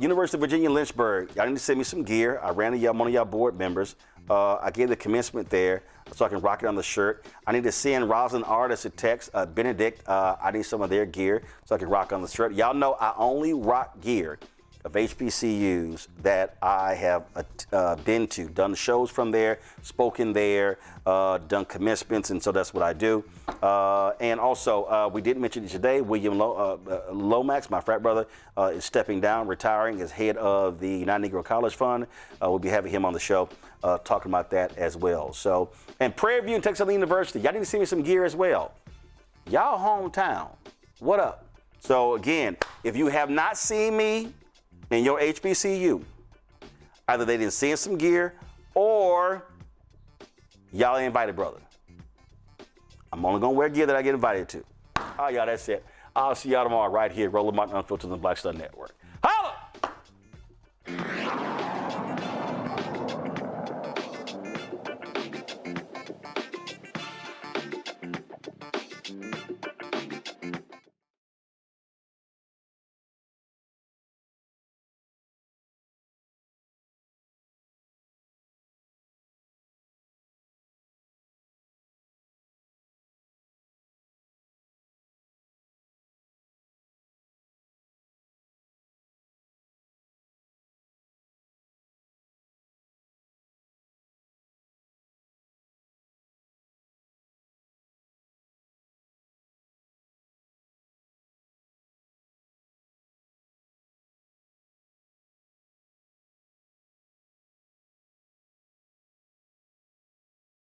University of Virginia Lynchburg, y'all need to send me some gear. I ran one of y'all board members. I gave the commencement there so I can rock it on the shirt. I need to send Rosalind Artist a text, Benedict. I need some of their gear so I can rock on the shirt. Y'all know I only rock gear of HBCUs that I have been to, done shows from there, spoken there, done commencements, and so that's what I do. And also, we didn't mention it today, William Lomax, my frat brother, is stepping down, retiring as head of the United Negro College Fund. We'll be having him on the show talking about that as well. So, and Prairie View and Texas Southern University, y'all need to send me some gear as well. Y'all hometown, what up? So again, if you have not seen me in your HBCU, either they didn't send some gear or y'all ain't invited, brother. I'm only gonna wear gear that I get invited to. All right, y'all, that's it. I'll see y'all tomorrow right here, Roland Martin Unfiltered on the Black Star Network.